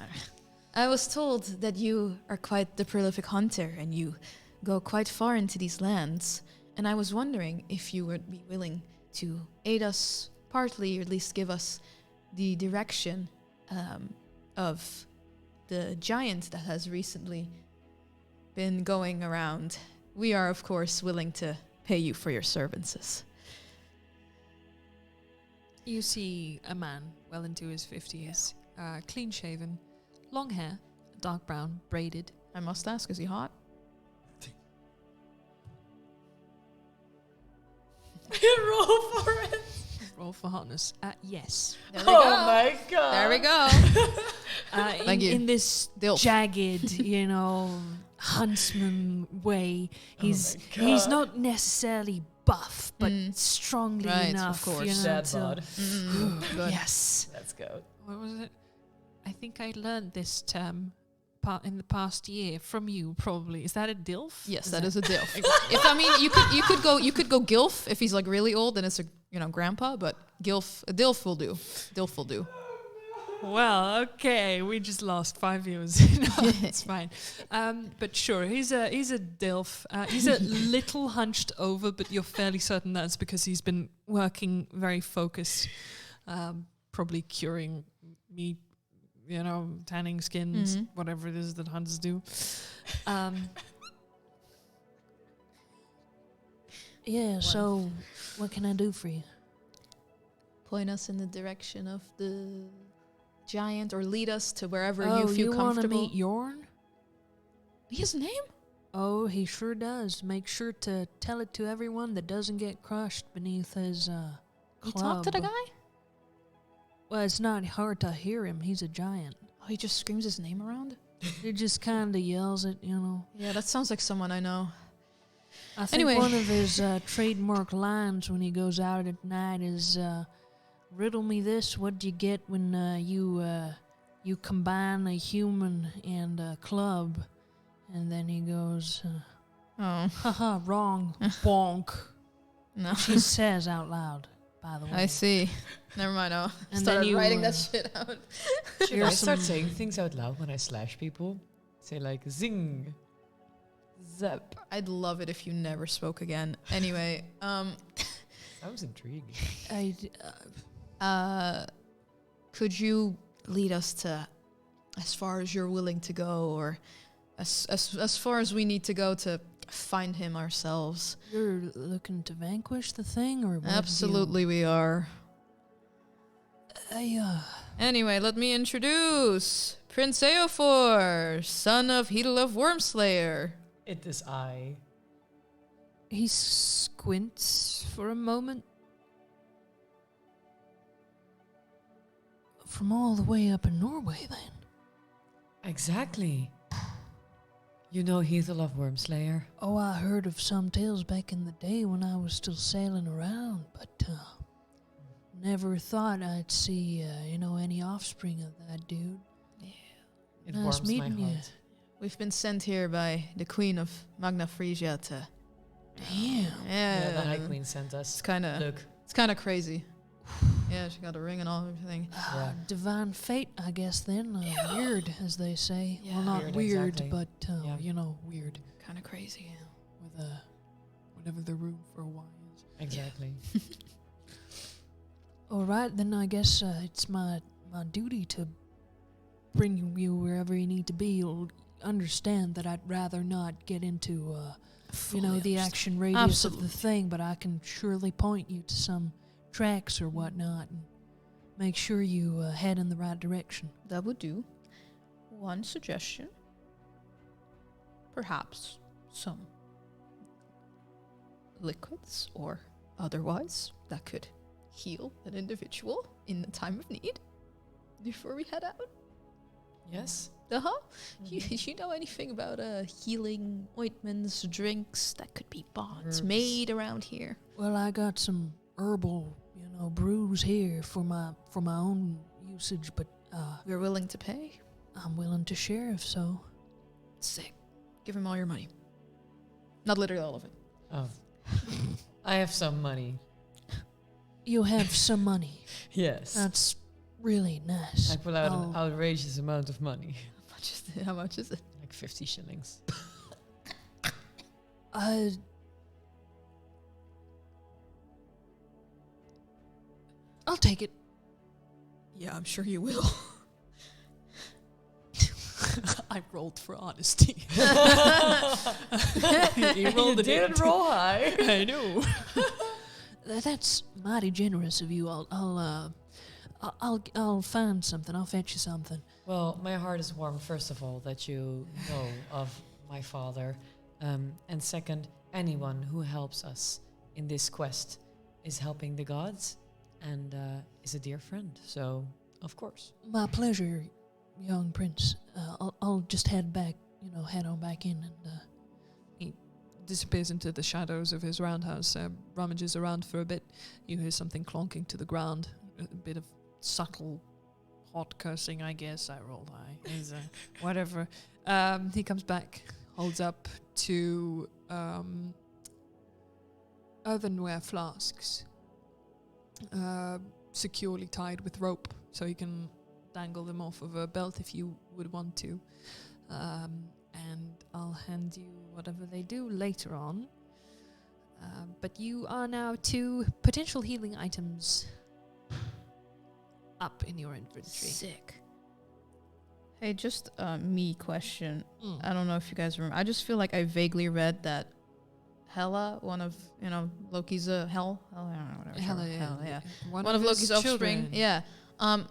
I was told that you are quite the prolific hunter and you go quite far into these lands. And I was wondering if you would be willing to aid us partly, or at least give us the direction of the giant that has recently been going around. We are, of course, willing to pay you for your services. You see a man well into his 50s, clean shaven, long hair, dark brown, braided. I must ask, is he hot? Roll for it. Roll for hotness. Yes. There we Oh go. my god. There we go. Thank you. In this Dilf. jagged, huntsman way, he's my he's God. not necessarily buff, but strongly Right, of enough. course. Dad to- bod. Good. Yes. Let's go. What was it? I think I learned this term in the past year from you. Probably is that a dilf? Yes, that is a dilf. If I mean, you could go gilf if he's like really old, then it's a grandpa. But a dilf will do. Dilf will do. Well, okay, we just lost 5 viewers. No, it's fine. But sure, he's a DILF. He's a little hunched over, but you're fairly certain that's because he's been working very focused, probably curing meat, tanning skins, whatever it is that hunters do. Yeah, so what can I do for you? Point us in the direction of the giant, or lead us to wherever Oh, you feel you want to comfortable. meet Yorn? He has a name? Oh, he sure does. Make sure to tell it to everyone that doesn't get crushed beneath his You club. talk to the guy? Well, it's not hard to hear him. He's a giant. Oh, he just screams his name around? He just kind of yells it, Yeah, that sounds like someone I know. I think Anyway. one of his trademark lines when he goes out at night is, riddle me this, what do you get when you combine a human and a club? And then he goes, Oh, haha, wrong, bonk. no. He says out loud, by the way. I see. Never mind. I And started then you, writing that shit out. Should I start saying things out loud when I slash people? Say like zing, zap. I'd love it if you never spoke again. Anyway, Sounds intriguing. could you lead us to as far as you're willing to go, or as far as we need to go to find him ourselves? You're looking to vanquish the thing, or what? Absolutely, we are. Anyway, let me introduce Prince Eofor, son of Heidel Wormslayer. It is I. he squints for a moment. From all the way up in Norway, then. Exactly. You know Heathel of Wormslayer? Oh, I heard of some tales back in the day when I was still sailing around, but never thought I'd see, any offspring of that dude. It Nice warms my meeting you. heart. We've been sent here by the Queen of Magna Frisia to. Damn. Yeah, the High Queen sent us. It's kind of Look, crazy. Yeah, she got a ring and all everything. Yeah. Divine fate, I guess, then. Weird, as they say. Yeah. Well, not Weird, weird, exactly. but, Yeah. weird. Kind of crazy. With whatever the room for a Y is. exactly. All right, then I guess it's my duty to bring you wherever you need to be. You'll understand that I'd rather not get into, the action radius of the thing, but I can surely point you to some tracks or whatnot and make sure you head in the right direction. That would do. One suggestion. Perhaps some liquids or otherwise that could heal an individual in the time of need before we head out. Yes? Uh-huh. You know anything about healing ointments, drinks that could be bought, Herbs. made around here? Well, I got some herbal, brews here for my own usage, but We're willing to pay. I'm willing to share if so. Sick. Give him all your money. Not literally all of it. Oh. I have some money. You have some money. Yes. That's really nice. I pull out an I'll- outrageous amount of money. How much is it? Like 50 shillings. I'll take it. Yeah, I'm sure you will. I rolled for honesty. You rolled it in. roll high. I know. That's mighty generous of you. I'll find something. I'll fetch you something. Well, my heart is warm, first of all, that you know of my father. And second, anyone who helps us in this quest is helping the gods and is a dear friend. So, of course. My pleasure, young prince. I'll just head on back in and Disappears into the shadows of his roundhouse, rummages around for a bit. You hear something clonking to the ground. A bit of subtle hot cursing, I guess. I rolled high. Whatever. He comes back, holds up two earthenware flasks, securely tied with rope, so he can dangle them off of a belt if you would want to. And I'll hand you whatever they do later on. But you are now 2 potential healing items up in your inventory. Sick. Hey, just me question. Mm. I don't know if you guys remember. I just feel like I vaguely read that Hela, one of Loki's Hel. I don't know, whatever. Hela, Hela, yeah. One One of his Loki's offspring. children. Yeah.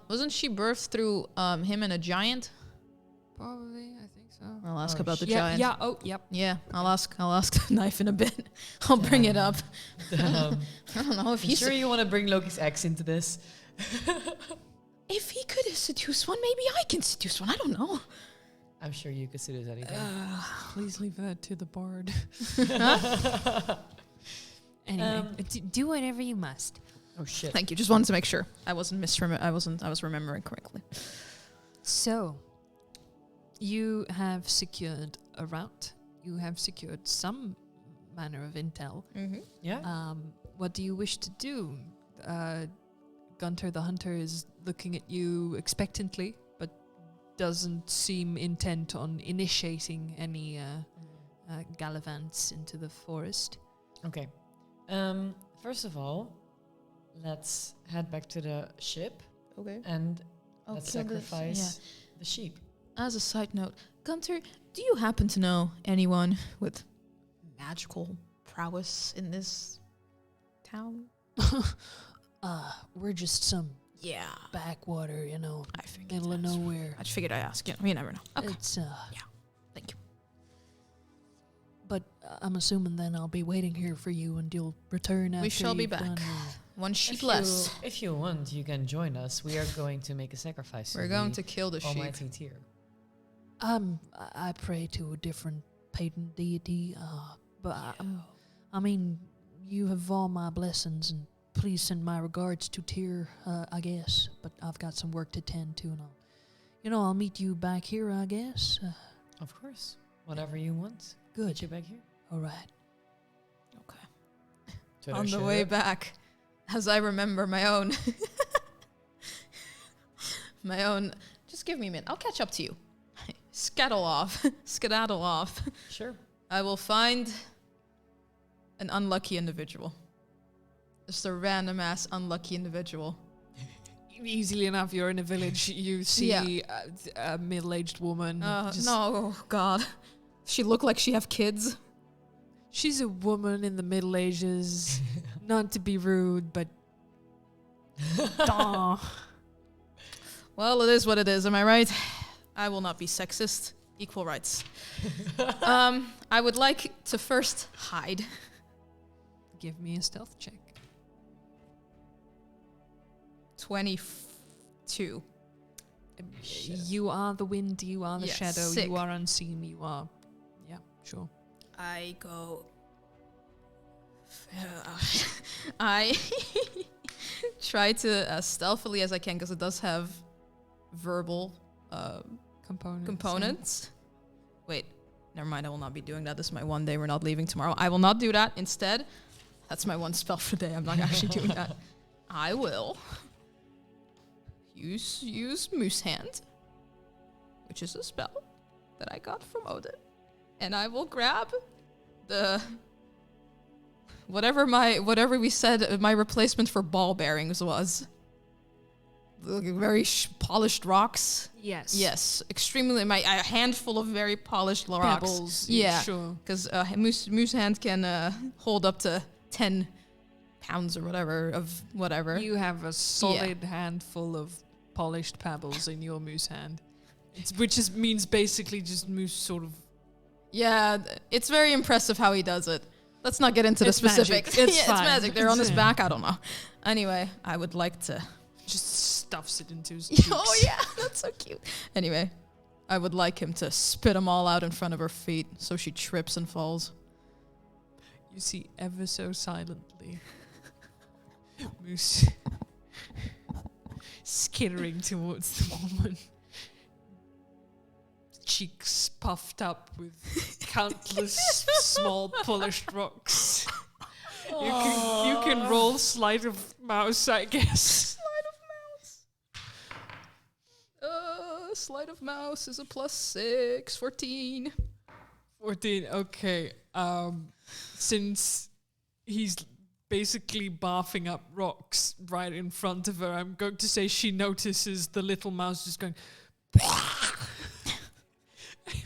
Wasn't she birthed through him and a giant? Probably, I think so. I'll ask Oh, about the Yeah, giant. yeah, oh, yep. Yeah, I'll ask the knife in a bit. I'll bring it up. Damn. I don't know if You he's sure you want to bring Loki's ex into this? if he could seduce one, maybe I can seduce one. I don't know. I'm sure you could seduce anything. Please leave that to the bard. Anyway, do whatever you must. Oh shit. Thank you. Just wanted to make sure I was remembering correctly. So, You have secured a route. You have secured some manner of intel. Mm-hmm. Yeah. What do you wish to do? Gunther the Hunter is looking at you expectantly, but doesn't seem intent on initiating any gallivants into the forest. Okay. First of all, let's head back to the ship Okay. and I'll let's kill this, sacrifice the sheep. As a side note, Gunther, do you happen to know anyone with magical prowess in this town? We're just some Yeah. backwater, I figured. middle of nowhere. I just figured I'd ask. You never know. Okay. It's Thank you. But I'm assuming then I'll be waiting here for you and you'll return after shall be you've back. done One sheep If less. if you want, you can join us. We are going to make a sacrifice. We're going to kill the sheep. Almighty Tyr. I pray to a different pagan deity, but I mean, you have all my blessings, and please send my regards to Tyr, I guess. But I've got some work to tend to, and I'll meet you back here, I guess. Of course. Whatever you want. Good. Get you back here. All right. Okay. On the way back, as I remember my own, just give me a minute. I'll catch up to you. Skedaddle off. Sure. I will find an unlucky individual. Just a random ass unlucky individual. Easily enough, you're in a village. You see Yeah. a middle-aged woman. just- No, oh God. She look like she have kids. She's a woman in the Middle Ages. Not to be rude, but Duh. Well, it is what it is. Am I right? I will not be sexist. Equal rights. I would like to first hide. Give me a stealth check. 22. You are the wind, you are the Yes, shadow, sick. you are unseen, you are... Yeah, sure. I go... I try to as stealthily as I can, because it does have verbal components. Wait, never mind. I will not be doing that. This is my one day. We're not leaving tomorrow. I will not do that. Instead, that's my one spell for the day. I'm not actually doing that. I will use Moose Hand, which is a spell that I got from Odin, and I will grab the whatever we said my replacement for ball bearings was. Very polished rocks. Yes. Yes, extremely. A handful of very polished rocks. Pebbles. Yeah, Sure. because moose hand can hold up to 10 pounds or whatever of whatever. You have a solid handful of polished pebbles in your moose hand. Which means basically just moose sort of... Yeah, it's very impressive how he does it. Let's not get into the It's magic. specifics. It's It's fine. magic. They're on his It's- back. I don't know. Anyway, I would like to... Just stuffs it into his cheeks. Oh yeah, that's so cute. Anyway, I would like him to spit them all out in front of her feet so she trips and falls. You see ever so silently Moose skittering towards the woman. Cheeks puffed up with countless small polished rocks. You can roll sleight of mouse, I guess. sleight of mouse is a +6, 14. 14, okay. Since he's basically barfing up rocks right in front of her, I'm going to say she notices the little mouse just going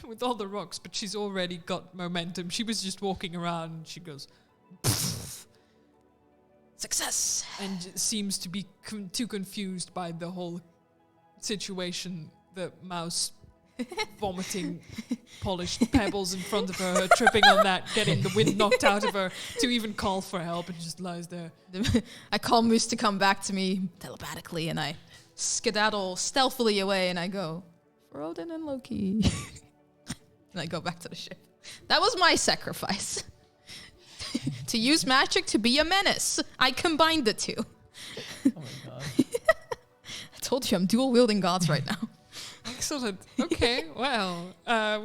with all the rocks, but she's already got momentum. She was just walking around and she goes Success. and seems to be too confused by the whole situation. The mouse vomiting polished pebbles in front of her, tripping on that, getting the wind knocked out of her to even call for help, and just lies there. I call Moose to come back to me telepathically, and I skedaddle stealthily away, and I go, for Odin and Loki. And I go back to the ship. That was my sacrifice. To use magic to be a menace. I combined the two. Oh my god. I told you I'm dual wielding gods right now. Excellent. Okay, well,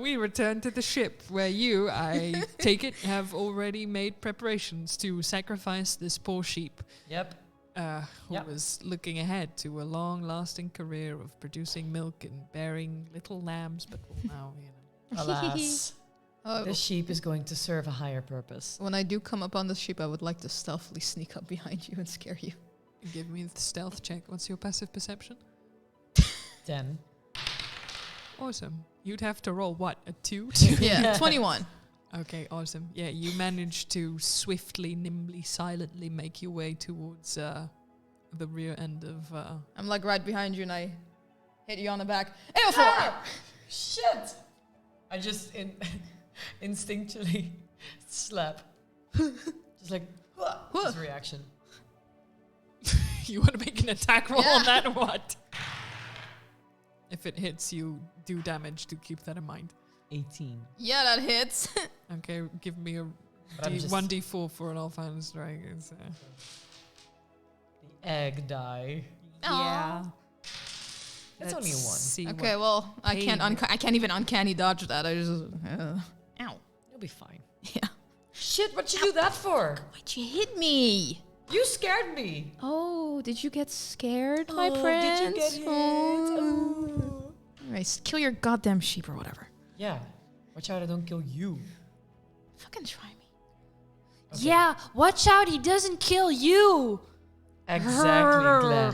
we return to the ship where you, I take it, have already made preparations to sacrifice this poor sheep Yep. who was looking ahead to a long-lasting career of producing milk and bearing little lambs, but well, now, Alas, the sheep is going to serve a higher purpose. When I do come up on the ship, I would like to stealthily sneak up behind you and scare you. Give me the stealth check. What's your passive perception? 10. Awesome. You'd have to roll what? A 2? Yeah, 21. Okay, awesome. Yeah, you managed to swiftly, nimbly, silently make your way towards the rear end of... I'm like right behind you and I hit you on the back. Eofor! Shit! I just instinctually slap. Just like, his reaction. You want to make an attack roll Yeah. on that or what? If it hits, you do damage to keep that in mind. 18. Yeah, that hits. Okay, give me a But I'm just 1d4 for an all-final strike. It's, the egg die. yeah. That's only a 1. See Okay, what- well, I pain. can't even uncanny dodge that. I just ow. You'll be fine. Yeah. Shit, what'd you do that for? Why'd you hit me? You scared me. Oh, did you get scared, my Oh, friends? did you get hit? Oh. Anyways, kill your goddamn sheep or whatever. Yeah. Watch out I don't kill you. Fucking try me. Okay. Yeah, watch out, he doesn't kill you. Exactly, Glenn.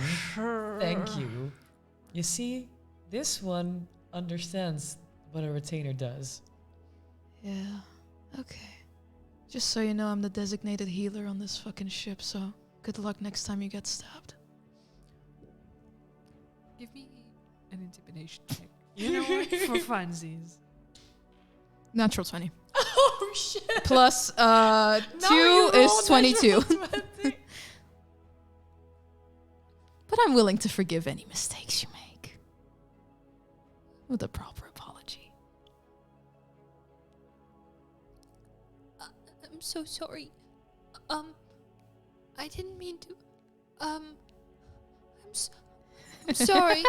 Thank you. You see, this one understands what a retainer does. Yeah. Okay. Just so you know, I'm the designated healer on this fucking ship, so good luck next time you get stabbed. Give me an intimidation check. You know what? For funsies. Natural 20. Oh shit! Plus 2 is 22. But I'm willing to forgive any mistakes you make. With a proper apology. I'm so sorry. I didn't mean to. I'm sorry.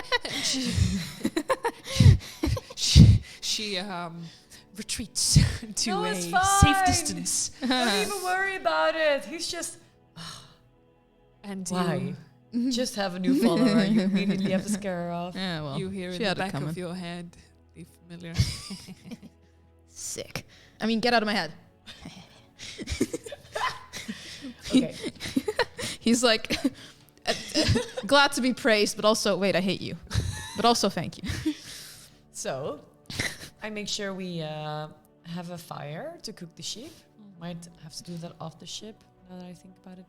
She retreats to No, a it's safe fine. distance. Don't even worry about it. He's just... And Why? Just have a new follower. You immediately have to scare her off. Yeah, well, you hear in she the had it back coming. of your head, be familiar. Sick. I mean, get out of my head. Okay. He's like, glad to be praised, but also, wait, I hate you. But also, thank you. So, I make sure we have a fire to cook the sheep. Might have to do that off the ship, now that I think about it.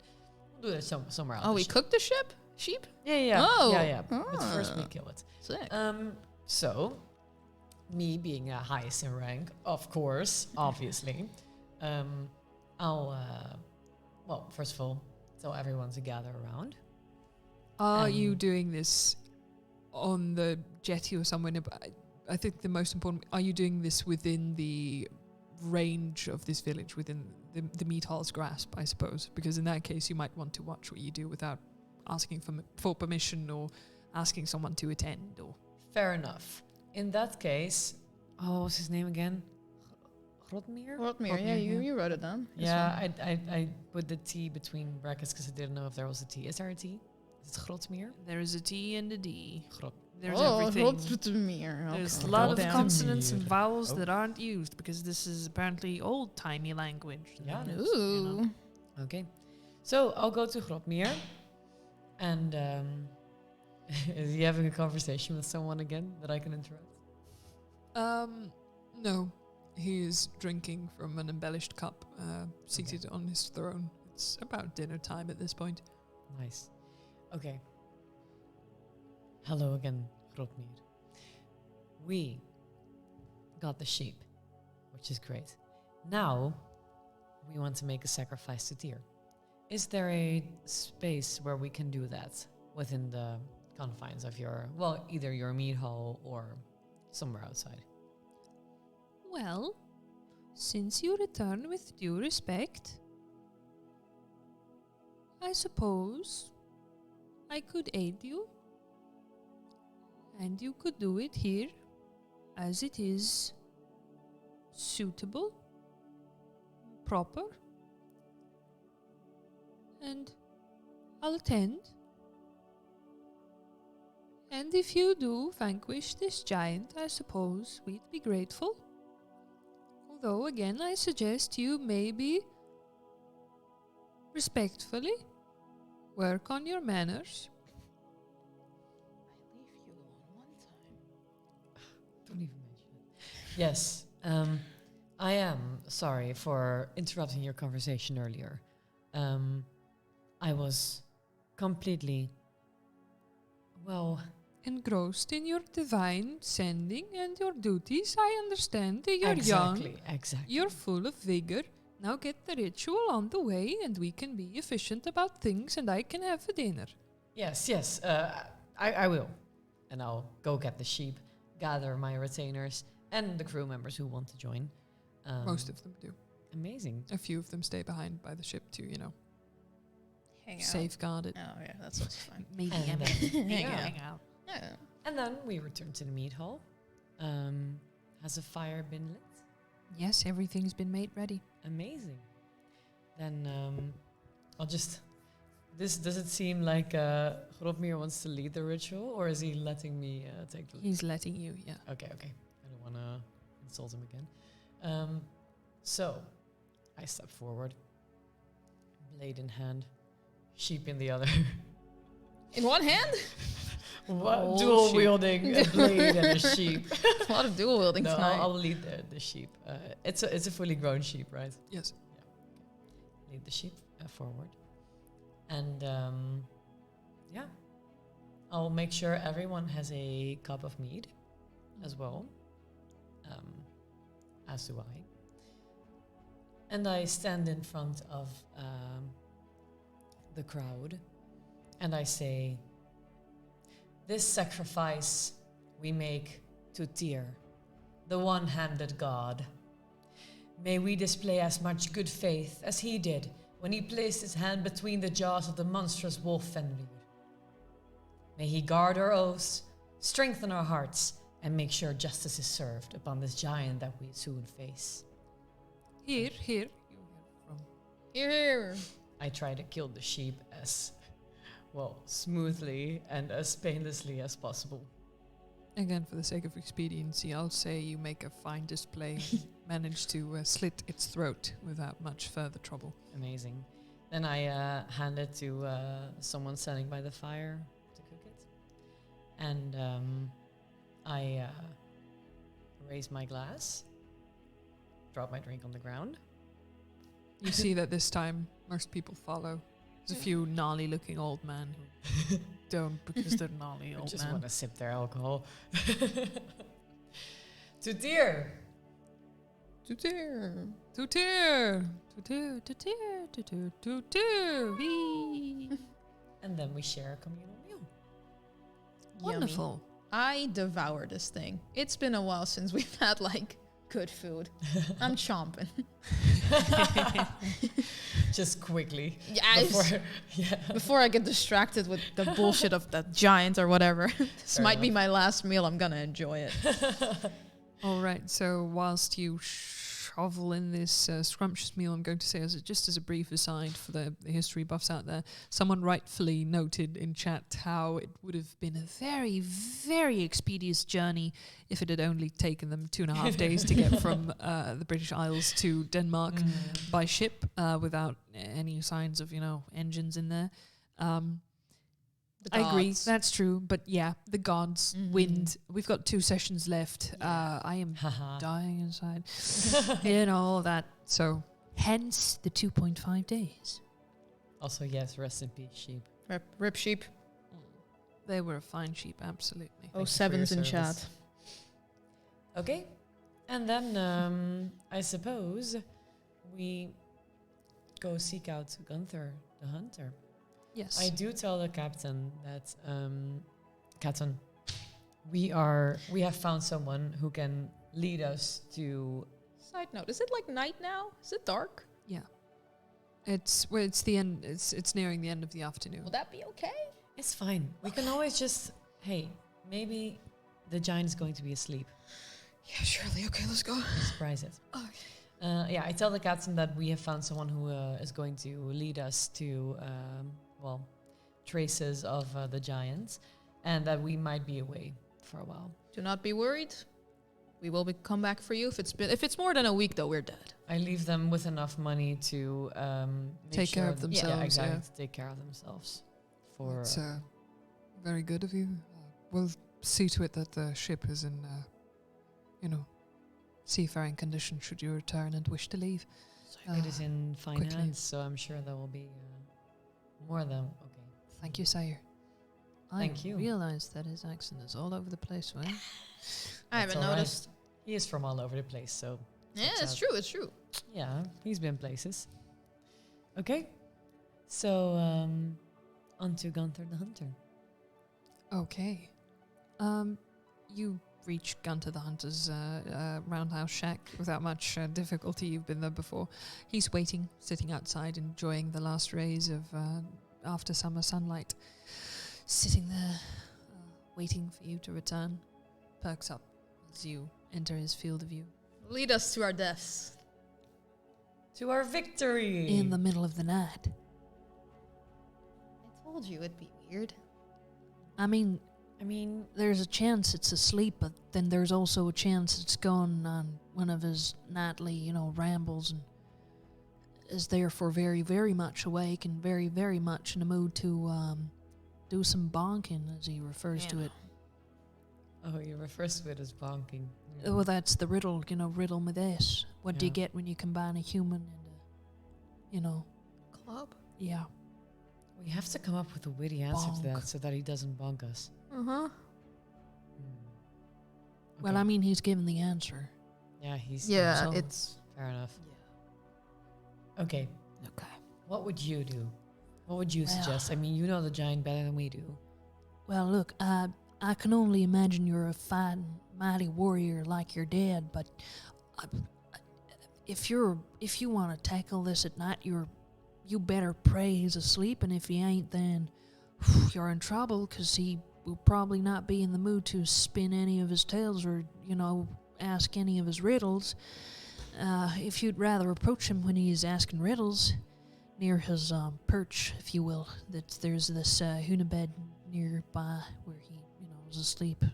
We'll do that somewhere else. Oh, we cooked the ship? Sheep? Yeah. Oh. Yeah. But first we kill it. Sick. So, me being a highest in rank, of course, obviously, I'll, well, first of all, tell everyone to gather around. Are you doing this on the jetty or somewhere? I think the most important, are you doing this within the range of this village, within the meat hall's grasp, I suppose? Because in that case, you might want to watch what you do without asking for permission or asking someone to attend. Or Fair enough. In that case, what was his name again? Rotmir? Rotmir, yeah, you wrote it down. This Yeah, one. I put the T between brackets because I didn't know if there was a T. Is there a T? Is it Grotmir? there is a T and a D. There's everything. Heartmender. There's a Okay. lot of Damn. consonants and vowels Oh. that aren't used because this is apparently old-timey language. Yeah, it And, is. you know. Ooh. Okay. So I'll go to Grotmir. And is he having a conversation with someone again that I can interrupt? No. He is drinking from an embellished cup, seated on his throne. It's about dinner time at this point. Nice. Okay. Hello again, Grotmir. We got the sheep, which is great. Now, we want to make a sacrifice to Tyr. Is there a space where we can do that within the confines of your, well, either your meat hall or somewhere outside? Well, since you return with due respect, I suppose I could aid you, and you could do it here, as it is suitable, proper, and I'll attend. And if you do vanquish this giant, I suppose we'd be grateful. Although, again, I suggest you maybe respectfully work on your manners. I leave you alone one time. Don't even mention it. Yes, I am sorry for interrupting your conversation earlier. I was completely, well, Engrossed in your divine sending and your duties, I understand that you're exactly, young, exactly. you're full of vigor. Now get the ritual on the way and we can be efficient about things and I can have a dinner. Yes, I will. And I'll go get the sheep, gather my retainers and the crew members who want to join. Most of them do. Amazing. A few of them stay behind by the ship to, Hang out. safeguard it. Oh yeah, that's what's fine. Maybe And then- hang out. Yeah. And then we return to the meat hall. Has a fire been lit? Yes, everything's been made ready. Amazing. Then I'll just. Does it seem like Grotmir wants to lead the ritual, or is he letting me take the lead? He's letting you, yeah. Okay. I don't want to insult him again. So I step forward, blade in hand, sheep in the other. In one hand? What? Dual wielding a blade and a sheep. A lot of dual wielding No, tonight. I'll lead the sheep. It's a fully grown sheep, right? Yes. Lead the sheep forward, and yeah, I'll make sure everyone has a cup of mead as well, as do I. And I stand in front of the crowd, and I say, "This sacrifice we make to Tyr, the one-handed god. May we display as much good faith as he did when he placed his hand between the jaws of the monstrous wolf Fenrir. May he guard our oaths, strengthen our hearts, and make sure justice is served upon this giant that we soon face." Here. Here. I try to kill the sheep as, well, smoothly and as painlessly as possible. Again, for the sake of expediency, I'll say you make a fine display and manage to slit its throat without much further trouble. Amazing. Then I hand it to someone standing by the fire to cook it. And I raise my glass, drop my drink on the ground. You see that this time most people follow. There's a few gnarly-looking old men who don't because they're gnarly I old just men. want to sip their alcohol. To Tyr! To Tyr. To Tyr! Whee. And then we share a communal meal. Yummy. Wonderful. I devour this thing. It's been a while since we've had like good food. I'm chomping. Just quickly. Yeah, before I get distracted with the bullshit of that giant or whatever. This Fair might be enough. my last meal. I'm gonna enjoy it. All right, so whilst you shovel in this scrumptious meal, I'm going to say, just as a brief aside for the history buffs out there, someone rightfully noted in chat how it would have been a very, very expeditious journey if it had only taken them 2.5 days to get from the British Isles to Denmark by ship without any signs of, engines in there. I agree, that's true. But yeah, the gods, wind. We've got 2 sessions left. I am dying inside. All that. So, hence the 2.5 days. Also, yes, rest in peace, sheep. Rip sheep. They were a fine sheep, absolutely. Oh, sevens in chat. Okay. And then, I suppose, we go seek out Gunther the Hunter. Yes. I do tell the captain that, Captain, we have found someone who can lead us to. Side note: is it like night now? Is it dark? Yeah. It's the end. It's nearing the end of the afternoon. Will that be okay? It's fine. We can always just, hey, maybe the giant is going to be asleep. Yeah, surely. Okay, let's go. Surprise it. Okay. I tell the captain that we have found someone who is going to lead us to, traces of the giants, and that we might be away for a while. Do not be worried. We will come back for you. If it's more than a week, though, we're dead. I leave them with enough money to Take care of themselves. Yeah, exactly. To take care of themselves. It's very good of you. We'll see to it that the ship is in, seafaring condition should you return and wish to leave. It is in fine quickly. hands, so I'm sure there will be more than okay. Thank you, sire. Thank you. I realize that his accent is all over the place, right? I haven't all right. noticed. He is from all over the place, so Yeah, it's true. It's true. yeah, he's been places. Okay, so on to Gunther the Hunter. Okay. You reach Gunther the Hunter's roundhouse shack without much difficulty. You've been there before. He's waiting, sitting outside, enjoying the last rays of after summer sunlight. Sitting there, waiting for you to return. Perks up as you enter his field of view. Lead us to our deaths. To our victory! In the middle of the night. I told you it'd be weird. I mean, There's a chance it's asleep, but then there's also a chance it's gone on one of his nightly, rambles and is therefore very, very much awake and very, very much in the mood to do some bonking, as he refers to it. Oh, he refers to it as bonking. Well, that's the riddle, riddle me this. What do you get when you combine a human and Club? yeah. We have to come up with a witty answer to Bonk. that so that he doesn't bonk us. Uh-huh. Well, I mean, he's given the answer. Yeah, he's... Yeah, So- it's... Fair enough. Okay. Okay. What would you do? What would you Well- suggest? I mean, you know the giant better than we do. Well, look, I can only imagine you're a fine, mighty warrior like your dad, but if you want to tackle this at night, you better pray he's asleep, and if he ain't, then you're in trouble, because he will probably not be in the mood to spin any of his tales or, ask any of his riddles. If you'd rather approach him when he's asking riddles, near his perch, if you will, there's this hunabed nearby where he, is asleep. Oh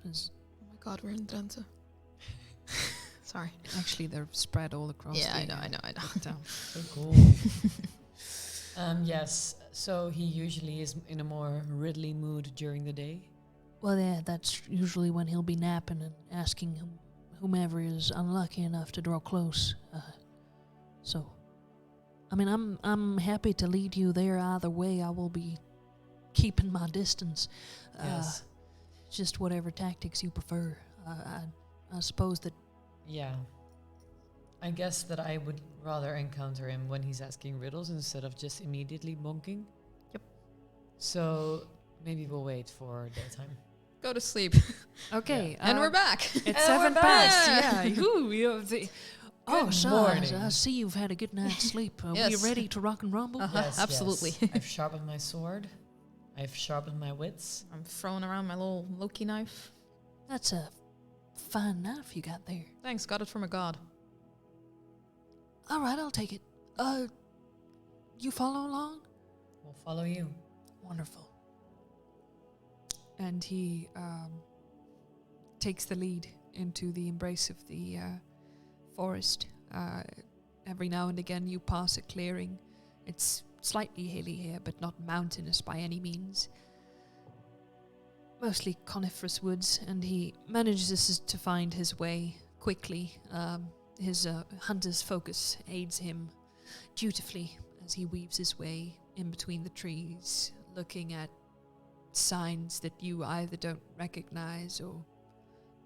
my god, we're in Drenthe. Sorry. Actually, they're spread all across. Yeah, the, I know. the town. So cool. Yes, so he usually is in a more riddly mood during the day. Well, yeah, that's usually when he'll be napping and asking whomever is unlucky enough to draw close. So, I mean, I'm happy to lead you there either way. I will be keeping my distance. Yes. Just whatever tactics you prefer. I suppose that. Yeah. I guess that I would rather encounter him when he's asking riddles instead of just immediately bonking. Yep. So maybe we'll wait for daytime. Go to sleep. Okay. And we're back. It's And we're 7 past. back. Yeah. Ooh, you have the... Oh, Good so morning. I see you've had a good night's sleep. Are we Yes. ready to rock and rumble? Uh-huh. Yes, absolutely. yes. I've sharpened my sword. I've sharpened my wits. I'm throwing around my little Loki knife. That's a fine knife you got there. Thanks, got it from a god. All right, I'll take it. You follow along? We'll follow you. Wonderful. And he takes the lead into the embrace of the forest. Every now and again you pass a clearing. It's slightly hilly here, but not mountainous by any means. Mostly coniferous woods, and he manages to find his way quickly. His hunter's focus aids him dutifully as he weaves his way in between the trees, looking at signs that you either don't recognize or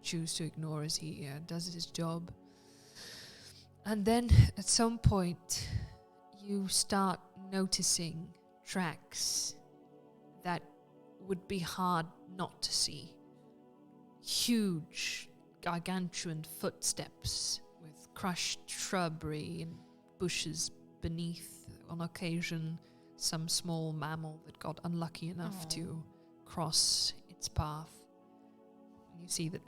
choose to ignore as he does his job. And then at some point you start noticing tracks that would be hard not to see. Huge, gargantuan footsteps with crushed shrubbery and bushes beneath, on occasion some small mammal that got unlucky enough to cross its path. You see that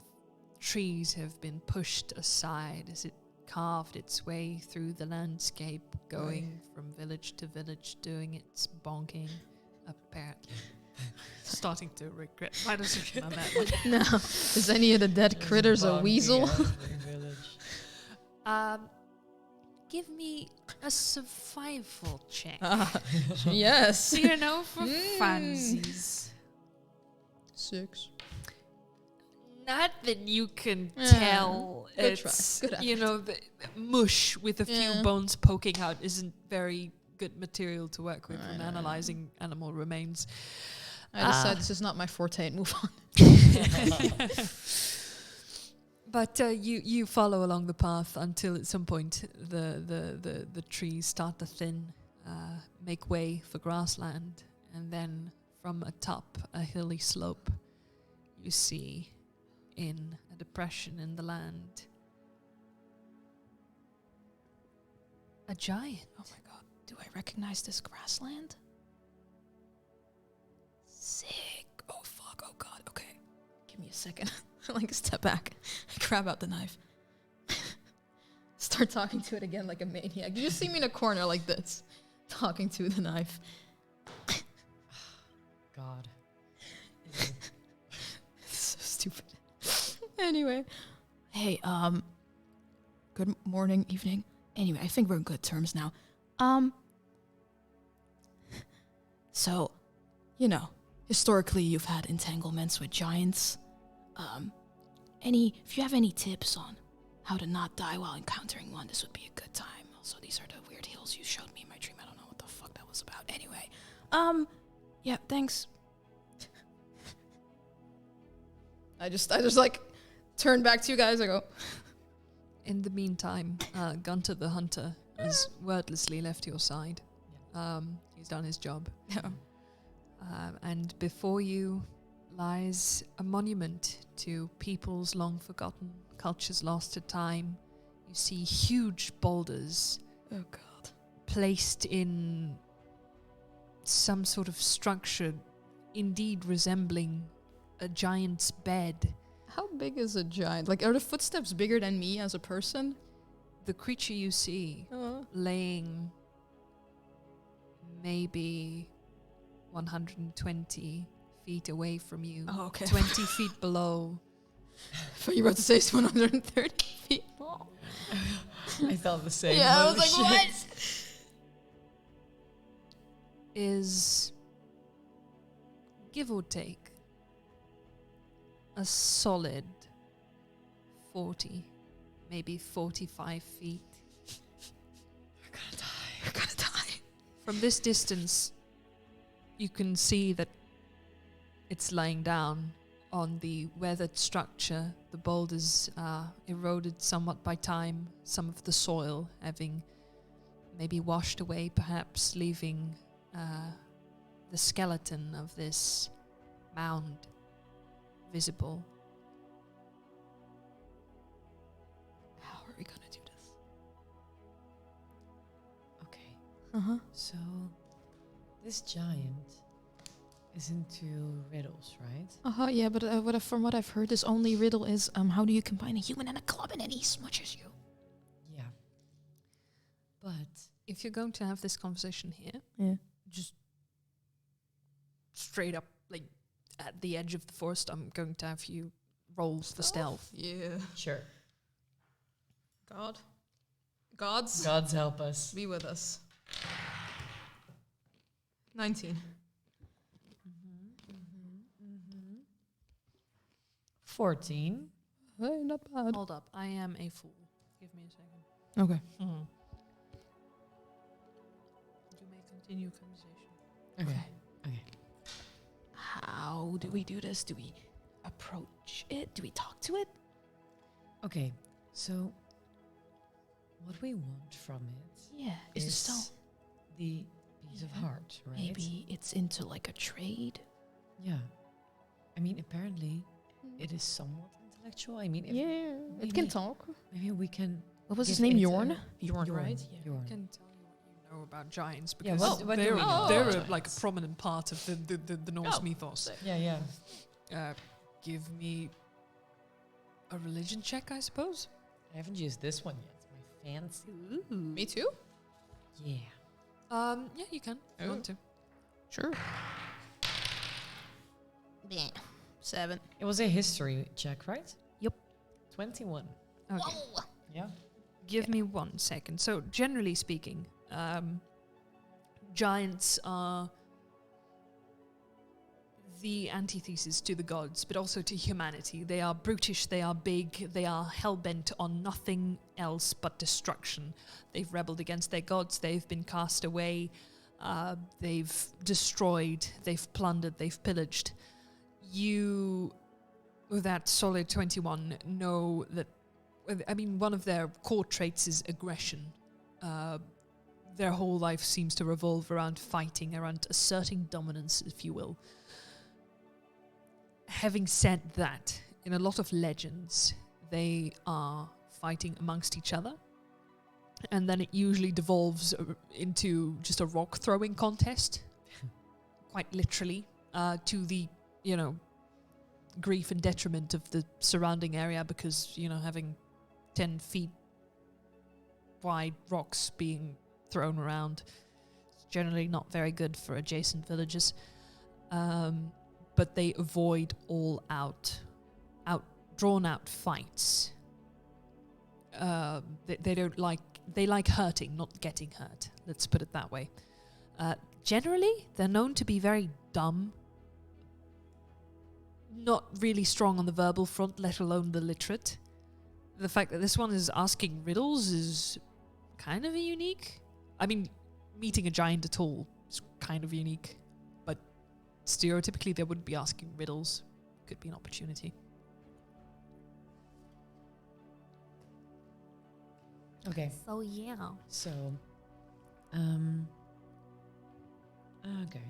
trees have been pushed aside as it carved its way through the landscape, going from village to village, doing its bonking, apparently. Starting to regret my decision on that one. No. Is any of the dead critters a weasel? Give me a survival check. Yes. You know, for funsies. 6. Not that you can Yeah. tell Good try. it's, Good you know, the mush with a few bones poking out isn't very good material to work with when analyzing animal remains. I decide this is not my forte and move on. But you follow along the path until at some point the trees start to thin, make way for grassland, and then from atop a hilly slope you see in a depression in the land a giant. Oh my god. Do I recognize this grassland? Sick. Oh fuck. Oh god. Okay. Give me a second. Like step back. Grab out the knife. Start talking to it again like a maniac. You just see me in a corner like this, talking to the knife. God. So stupid. Anyway. Hey, good morning, evening. Anyway, I think we're in good terms now. So, you know, historically you've had entanglements with giants. If you have any tips on how to not die while encountering one, this would be a good time. Also, these are the weird hills you showed me in my dream. I don't know what the fuck that was about. Anyway, yeah, thanks. I just like turn back to you guys. I go. In the meantime, Gunther the Hunter has wordlessly left your side. He's done his job. Yeah. And before you lies a monument to peoples long forgotten, cultures lost to time. You see huge boulders Oh god. placed in some sort of structure indeed resembling a giant's bed. How big is a giant? Like, are the footsteps bigger than me as a person? The creature you see laying maybe 120 feet away from you, Oh, okay. 20 feet below. But you were about to say it's 130 feet long. I felt the same. Yeah, I Holy was like, shit. what? Is, give or take, a solid 40, maybe 45 feet. We're gonna die. From this distance, you can see that it's lying down on the weathered structure. The boulders are eroded somewhat by time, some of the soil having maybe washed away, perhaps leaving the skeleton of this mound visible. How are we gonna do this? Okay, Uh-huh. so this giant is into riddles, right? Uh-huh, yeah, but from what I've heard, his only riddle is, how do you combine a human and a club and then he smushes you? Yeah. But If you're going to have this conversation here, Yeah. just straight up, like at the edge of the forest, I'm going to have you roll for stealth. Yeah. sure, Gods, gods help us. be with us. 19. 14. Hey, not bad. Hold up, I am a fool. Give me a second. Okay. You may continue conversation. Okay. How do we do this? Do we approach it? Do we talk to it? Okay. So, what we want from it Yeah. Is the stone? the piece of heart, right? Maybe it's into like a trade. Yeah. I mean, apparently, it is somewhat intellectual. I mean, if Yeah, maybe- it can talk. maybe we can. What was his give name? it Yorn? a- Yorn, Yorn, right? I Yorn. can tell you what you know about giants Yeah, because what do we know they're about like a giants? prominent part of the Norse mythos. Yeah. Give me a religion check, I suppose. I haven't used this one yet. My fancy. Me too? Yeah. Yeah, you can. If you want to. Sure. 7. It was a history check, right? Yep. 21. Okay. Yeah. Give me 1 second. So, generally speaking, giants are the antithesis to the gods, but also to humanity. They are brutish, they are big, they are hell-bent on nothing else but destruction. They've rebelled against their gods, they've been cast away, they've destroyed, they've plundered, they've pillaged. You, with that solid 21, know that, I mean, one of their core traits is aggression. Their whole life seems to revolve around fighting, around asserting dominance, if you will. Having said that, in a lot of legends, they are fighting amongst each other. And then it usually devolves into just a rock throwing contest, quite literally, to the, grief and detriment of the surrounding area because, having 10 feet wide rocks being thrown around is generally not very good for adjacent villages. But they avoid all drawn out fights. They like hurting, not getting hurt. Let's put it that way. Generally, they're known to be very dumb. Not really strong on the verbal front, let alone the literate. The fact that this one is asking riddles is kind of unique. I mean, meeting a giant at all is kind of unique. But stereotypically, they wouldn't be asking riddles. Could be an opportunity. Okay. So yeah. So, okay.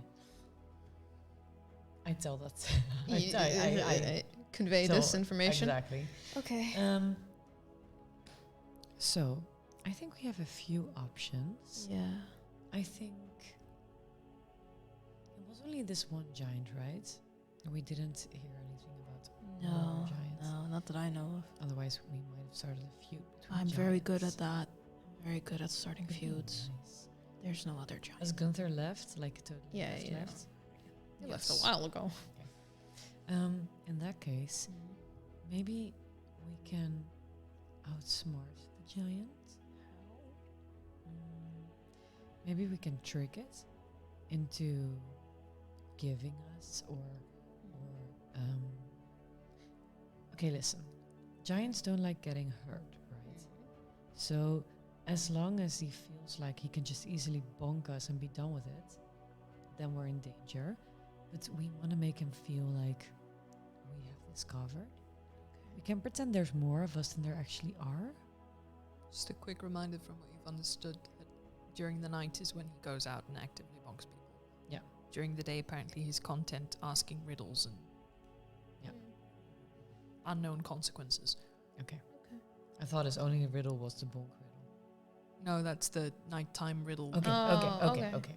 I tell that. I convey tell this information. Exactly. Okay. So, I think we have a few options. Yeah. I think it was only this one giant, right? We didn't hear anything about more No, giants. no, not that I know of. Otherwise, we might have started a feud between I'm very good giants. at that. I'm very good at starting feuds. Nice. There's no other giant. Has Gunther left? Like totally Yeah, left, yeah. left? He left a while ago. In that case, maybe we can outsmart the giant. Maybe we can trick it into giving us okay, listen. Giants don't like getting hurt, right? So as long as he feels like he can just easily bonk us and be done with it, then we're in danger. But we want to make him feel like we have this covered. We can pretend there's more of us than there actually are. Just a quick reminder from what you've understood that during the night is when he goes out and actively bonks people. Yeah. During the day, apparently, he's content asking riddles and Yeah. unknown consequences. Okay. I thought his only riddle was the bonk riddle. No, that's the nighttime riddle. Okay, Oh, okay.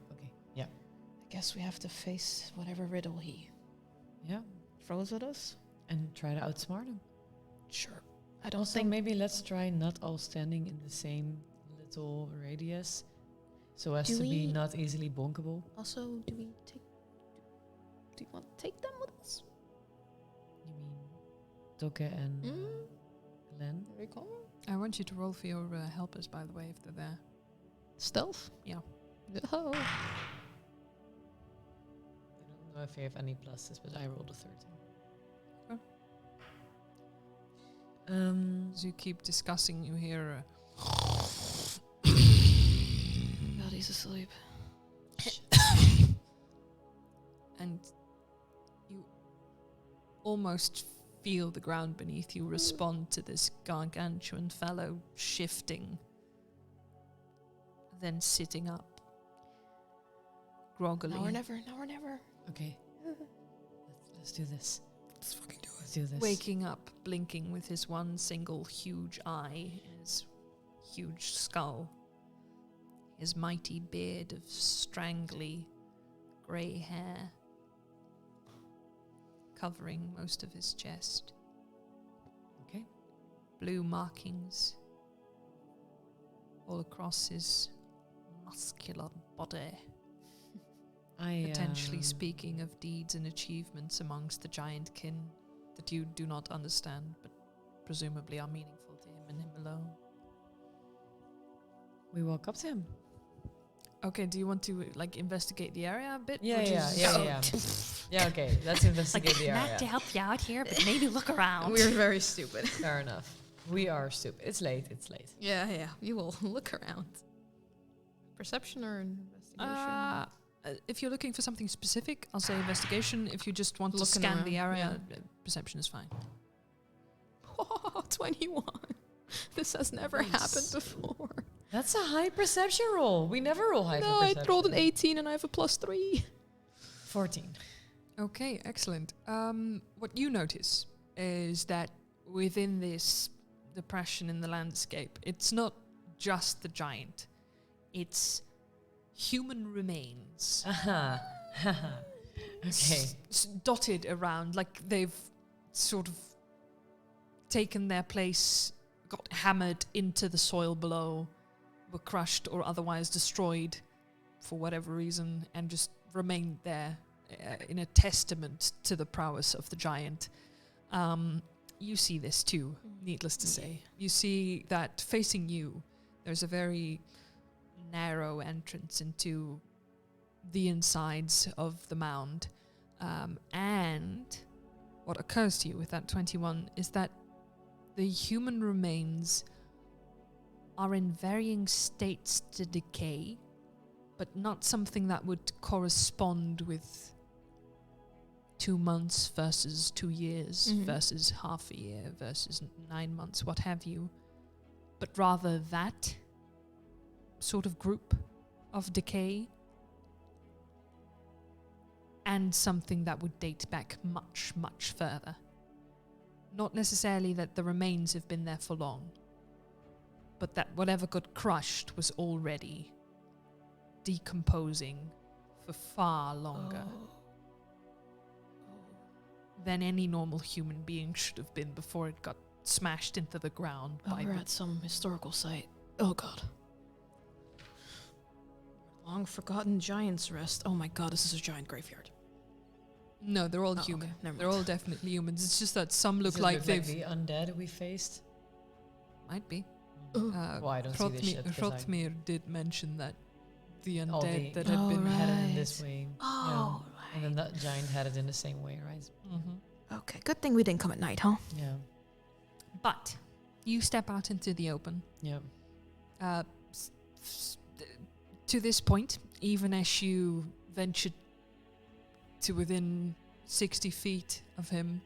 Yeah. I guess we have to face whatever riddle he Yeah. throws at us. And try to outsmart him. Sure. I don't Also, think maybe let's try not all standing in the same little radius, so as Do to be we- not easily bonkable. Also, do you want to take them with us? You mean Toke and Len? I want you to roll for your helpers, by the way, if they're there. Stealth? Yeah. Oh. I don't know if you have any pluses, but I rolled a 13. As you keep discussing, you hear God, he's asleep. and you almost feel the ground beneath you respond to this gargantuan fellow shifting, then sitting up, groggily. Now or never. Now or never. Okay, let's do this. Let's fucking do it. Let's do this. Waking up, blinking with his one single huge eye, his huge skull, his mighty beard of strangly grey hair covering most of his chest. Okay. Blue markings all across his muscular body. Potentially speaking of deeds and achievements amongst the giant kin that you do not understand, but presumably are meaningful to him and him alone. We walk up to him. Okay, do you want to investigate the area a bit? Yeah. Yeah, okay, let's Like, investigate the area. not to help you out here, but maybe look around. We're very stupid. Fair enough. We are stupid. It's late. Yeah. You will look around. Perception or investigation? If you're looking for something specific, I'll say investigation. If you just want to Looking scan the around, area, perception is fine. Oh, 21. This has never Nice. happened before. That's a high perception roll. We never roll high No, for I perception. rolled an 18 and I have a +3. 14. Okay, excellent. What you notice is that within this depression in the landscape, it's not just the giant. It's human remains. Aha. Okay. Dotted around, like they've sort of taken their place, got hammered into the soil below, were crushed or otherwise destroyed for whatever reason, and just remained there in a testament to the prowess of the giant. You see this too, needless to say. You see that facing you, there's a very narrow entrance into the insides of the mound. And what occurs to you with that 21 is that the human remains are in varying states to decay, but not something that would correspond with 2 months versus 2 years versus half a year versus 9 months, what have you, but rather that sort of group of decay and something that would date back much, much further. Not necessarily that the remains have been there for long, but that whatever got crushed was already decomposing for far longer than any normal human being should have been before it got smashed into the ground by We're the at some historical site. Oh god. Long forgotten giant's rest. Oh my god, this is a giant graveyard. No, they're all Oh, human. okay, never They're mind. all definitely humans. It's just that some look Does it like they've... the undead we faced. Might be. Well, I don't see this shit. 'cause I- Hrothmir did mention that the all undead the that had been... had it in this way. Oh, And then that giant had it in the same way, right? Mhm. Okay, good thing we didn't come at night, huh? Yeah. But you step out into the open. Yeah. To this point, even as you ventured to within 60 feet of him,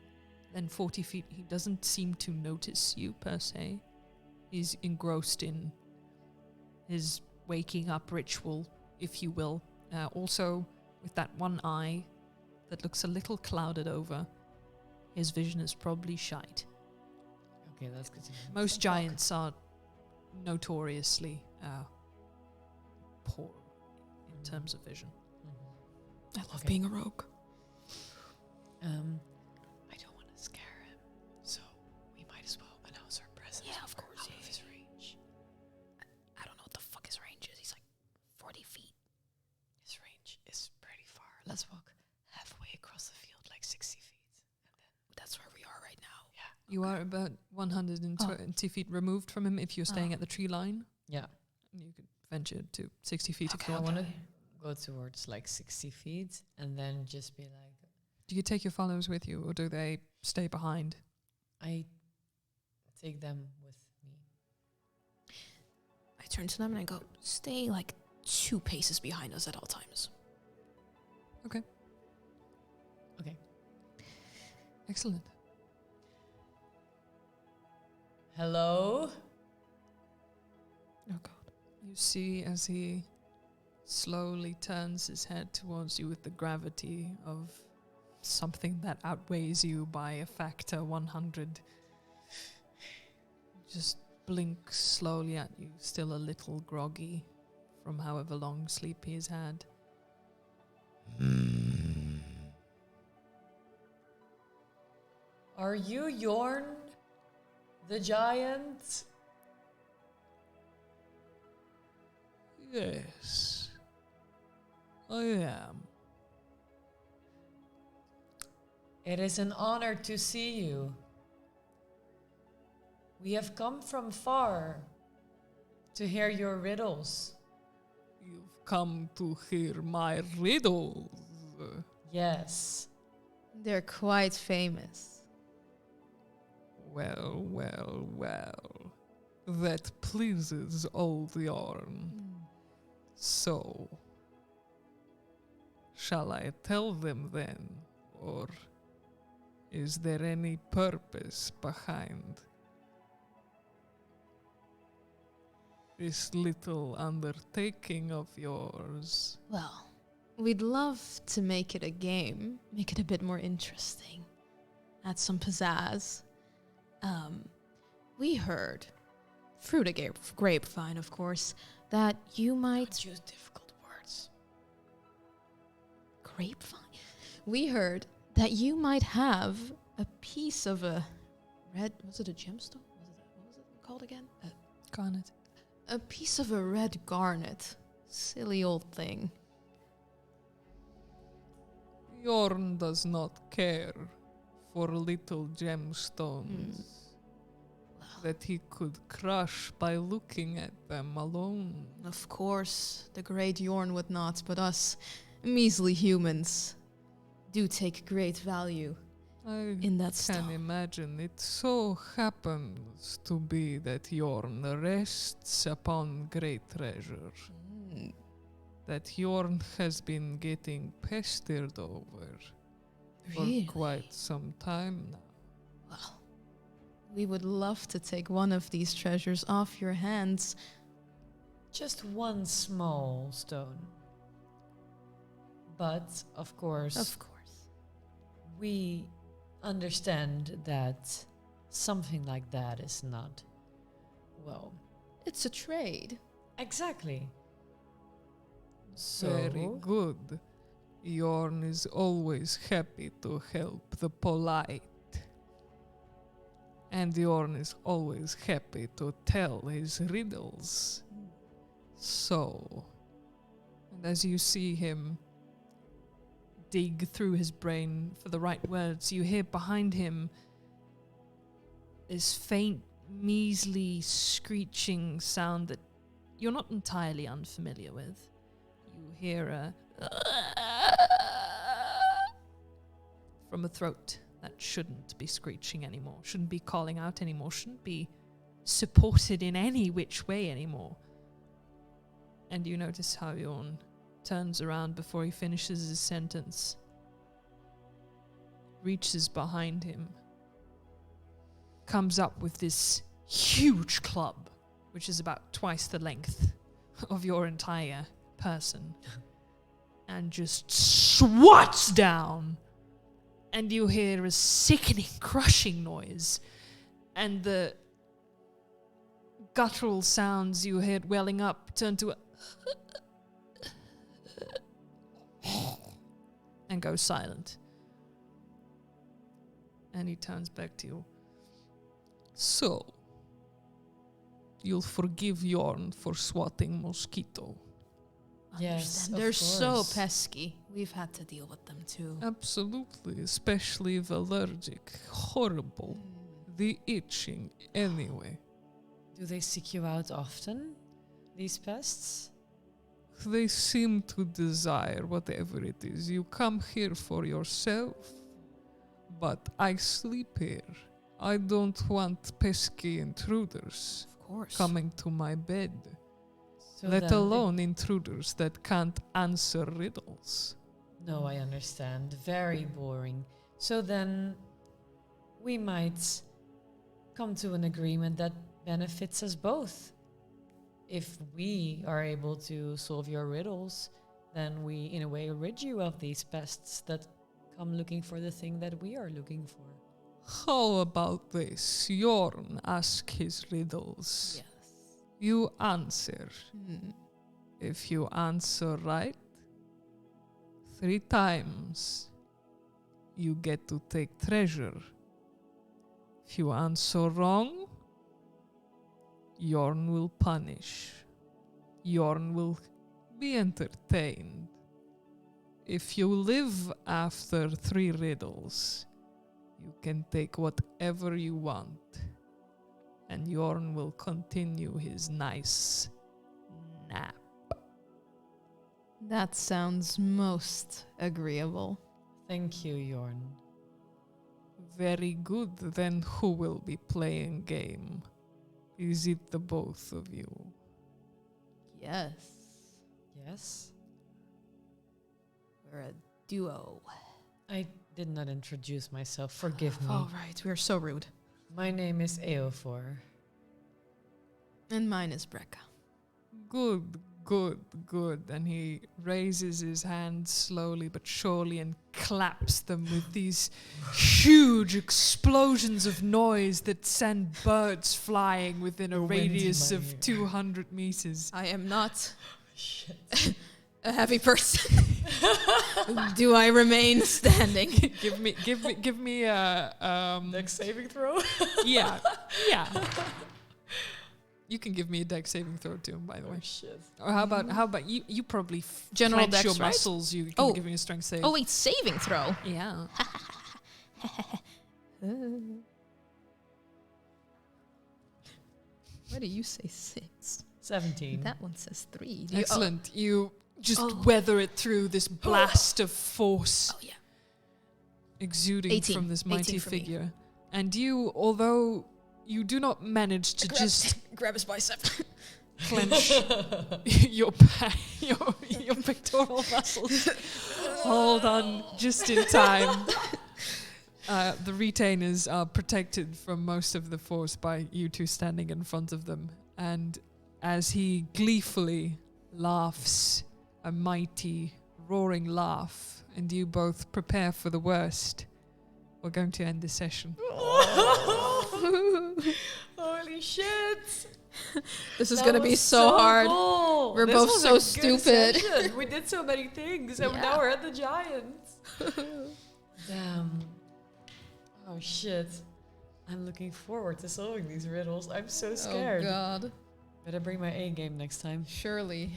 then 40 feet, he doesn't seem to notice you per se. He's engrossed in his waking up ritual, if you will. Also, with that one eye that looks a little clouded over, his vision is probably shite. Okay, that's good to know. Most giants are notoriously poor in terms of vision. Mhm. I love Okay. being a rogue. I don't want to scare him, so we might as well announce our presence. Yeah, of course. Out of his range. I don't know what the You are about 120 feet removed from him if you're staying at the tree line. Yeah. You could venture to 60 feet if I you want. want to go towards like 60 feet and then just be like, Do you take your followers with you, or do they stay behind? I take them with me. I turn to them and I go, stay like 2 paces behind us at all times. Okay. Excellent. Hello? Oh god. You see as he slowly turns his head towards you with the gravity of something that outweighs you by a factor 100. Just blinks slowly at you, still a little groggy from however long sleep he has had. Are you Yorn, the giant? Yes, I am. It is an honor to see you. We have come from far to hear your riddles. You've come to hear my riddles. Yes. They're quite famous. Well, well, well. That pleases old Yorn. So, shall I tell them then, or is there any purpose behind this little undertaking of yours? Well, we'd love to make it a game, make it a bit more interesting, add some pizzazz. We heard, through the grapevine, of course, that you might Use difficult words. grapevine. We heard that you might have a piece of a red. Was it a gemstone? What was it called again? Garnet. A piece of a red garnet. Silly old thing. Yorn does not care for little gemstones that he could crush by looking at them alone. Of course, the great Yorn would not, but us measly humans do take great value I in that can stone. imagine. It so happens to be that Yorn rests upon great treasure that Yorn has been getting pestered over Really? for quite some time now. Well, we would love to take one of these treasures off your hands. Just one small stone. But, of course, Of course. we understand that something like that is not, well, It's a trade. exactly. So, Very good. Yorn is always happy to help the polite. And Yorn is always happy to tell his riddles. So, and as you see him dig through his brain for the right words, you hear behind him this faint, measly, screeching sound that you're not entirely unfamiliar with. You hear a from a throat that shouldn't be screeching anymore, shouldn't be calling out anymore, shouldn't be supported in any which way anymore. And you notice how Yorn turns around before he finishes his sentence, reaches behind him, comes up with this huge club, which is about twice the length of your entire person, and just swats down. And you hear a sickening, crushing noise. And the guttural sounds you heard welling up turn to a and go silent. And he turns back to you. So, you'll forgive Yorn for swatting Mosquito. yes, Understand. of They're so course. pesky. We've had to deal with them too. Absolutely, especially if allergic. Horrible. the itching anyway. Do they seek you out often, these pests? They seem to desire whatever it is. You come here for yourself, but I sleep here. I don't want pesky intruders Of course. coming to my bed, So let then alone intruders that can't answer riddles. No, I understand. Very boring. So then we might come to an agreement that benefits us both. If we are able to solve your riddles, then we, in a way, rid you of these pests that come looking for the thing that we are looking for. How about this? Yorn ask his riddles. Yes. You answer. Hmm. If you answer right 3 times, you get to take treasure. If you answer wrong, Yorn will punish. Yorn will be entertained. If you live after 3 riddles, you can take whatever you want, and Yorn will continue his nice nap. That sounds most agreeable. Thank you, Yorn. Very good. Then who will be playing game? Is it the both of you? Yes. Yes? We're a duo. I did not introduce myself. Forgive me. All right, we are so rude. My name is Eofor. And mine is Brekka. Good, good, good. And he raises his hands slowly but surely and claps them with these huge explosions of noise that send birds flying within a The wind in radius my of ear. 200 meters. I am not Shit. a heavy person. Do I remain standing? give me a Next saving throw? yeah. You can give me a dex saving throw too, by the way. Shit. Or how about you? You probably General clench your dex, right? muscles. You can Oh. give me a strength save. Oh wait, saving throw. Yeah. Why do you say 6? 17. That one says 3. Excellent. You just weather it through this blast of force Oh yeah. exuding 18. from this 18 mighty for me. figure. And you, although you do not manage to just grab his bicep. clench your pectoral muscles, hold on just in time. The retainers are protected from most of the force by you two standing in front of them. And as he gleefully laughs a mighty, roaring laugh, and you both prepare for the worst, we're going to end this session. Holy shit! This is gonna be so hard. Cool. We're This both was so a good stupid. session. We did so many things, and Yeah. now we're at the Giants. Damn. Oh shit. I'm looking forward to solving these riddles. I'm so scared. Oh god. Better bring my A game next time. Surely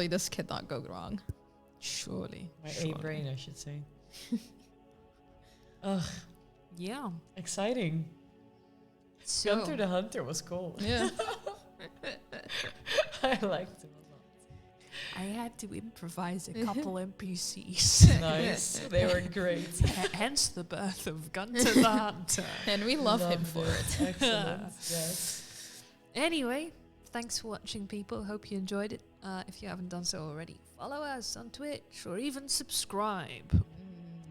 this cannot go wrong. Surely. My surely. A brain, I should say. Ugh, Yeah. exciting. So, Gunther the Hunter was cool. Yeah. I liked him a lot. I had to improvise a couple NPCs. Nice. They were great. Hence the birth of Gunther the Hunter. And we love him Loved for it. Excellent. Yes. Anyway, thanks for watching, people. Hope you enjoyed it. If you haven't done so already, follow us on Twitch or even subscribe.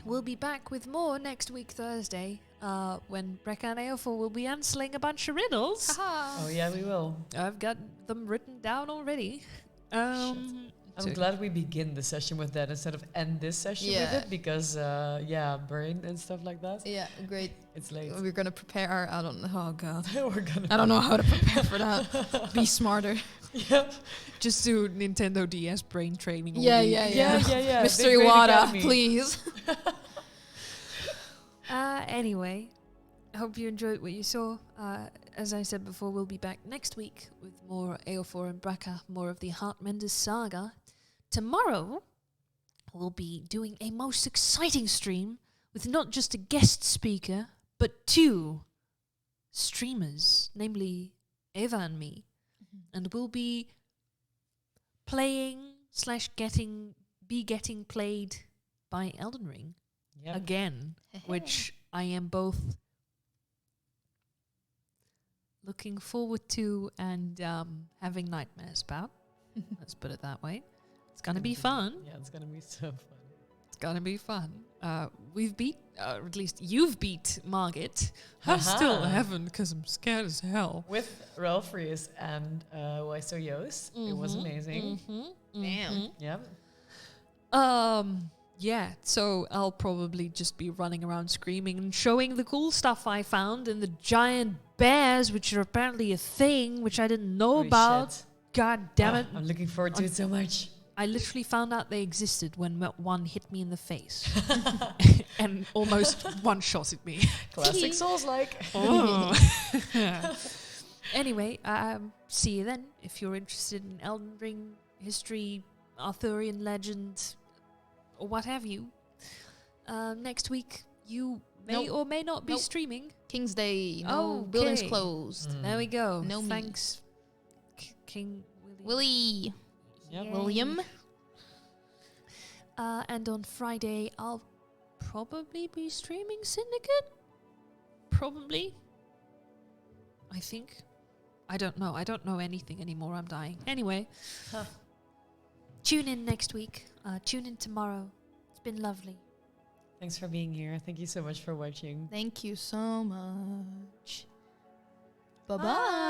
We'll be back with more next week, Thursday, when Brekka and Eofor will be answering a bunch of riddles. Oh yeah, we will. I've got them written down already. I'm glad we begin the session with that instead of end this session with Yeah. it because brain and stuff like that. Yeah, great. It's late. We're gonna prepare our oh god. We're gonna. I don't know how to prepare for that. Be smarter. Yep. Just do Nintendo DS brain training. all Yeah, week. Yeah. Mr. Big Brain Iwata, Academy. please. Anyway, I hope you enjoyed what you saw. As I said before, we'll be back next week with more Eofor and Brekka, more of the Heartmender Saga. Tomorrow, we'll be doing a most exciting stream with not just a guest speaker, but 2 streamers, namely Eva and me, and we'll be playing / getting played by Elden Ring again, which I am both looking forward to and having nightmares about. Let's put it that way. It's gonna be fun. Yeah, it's gonna be so fun. It's gonna be fun. We've beat, or at least you've beat Margit. I still haven't because I'm scared as hell. With Ralph Rees and Weister Joost. It was amazing. Damn. Yep. Yeah, so I'll probably just be running around screaming and showing the cool stuff I found and the giant bears, which are apparently a thing, which I didn't know Holy about. shit. God damn it. I'm looking forward to it so much. I literally found out they existed when one hit me in the face and almost one-shotted me. Classic Souls-like. Oh. Anyway, see you then. If you're interested in Elden Ring history, Arthurian legend, or what have you. Next week, you may or may not be streaming. King's Day. No Oh, buildings okay. closed. There we go. No me. Thanks, King Willie. Yep. William. And on Friday, I'll probably be streaming Syndicate. Probably. I think. I don't know. I don't know anything anymore. I'm dying. Anyway. Tune in next week. Tune in tomorrow. It's been lovely. Thanks for being here. Thank you so much for watching. Thank you so much. Bye-bye.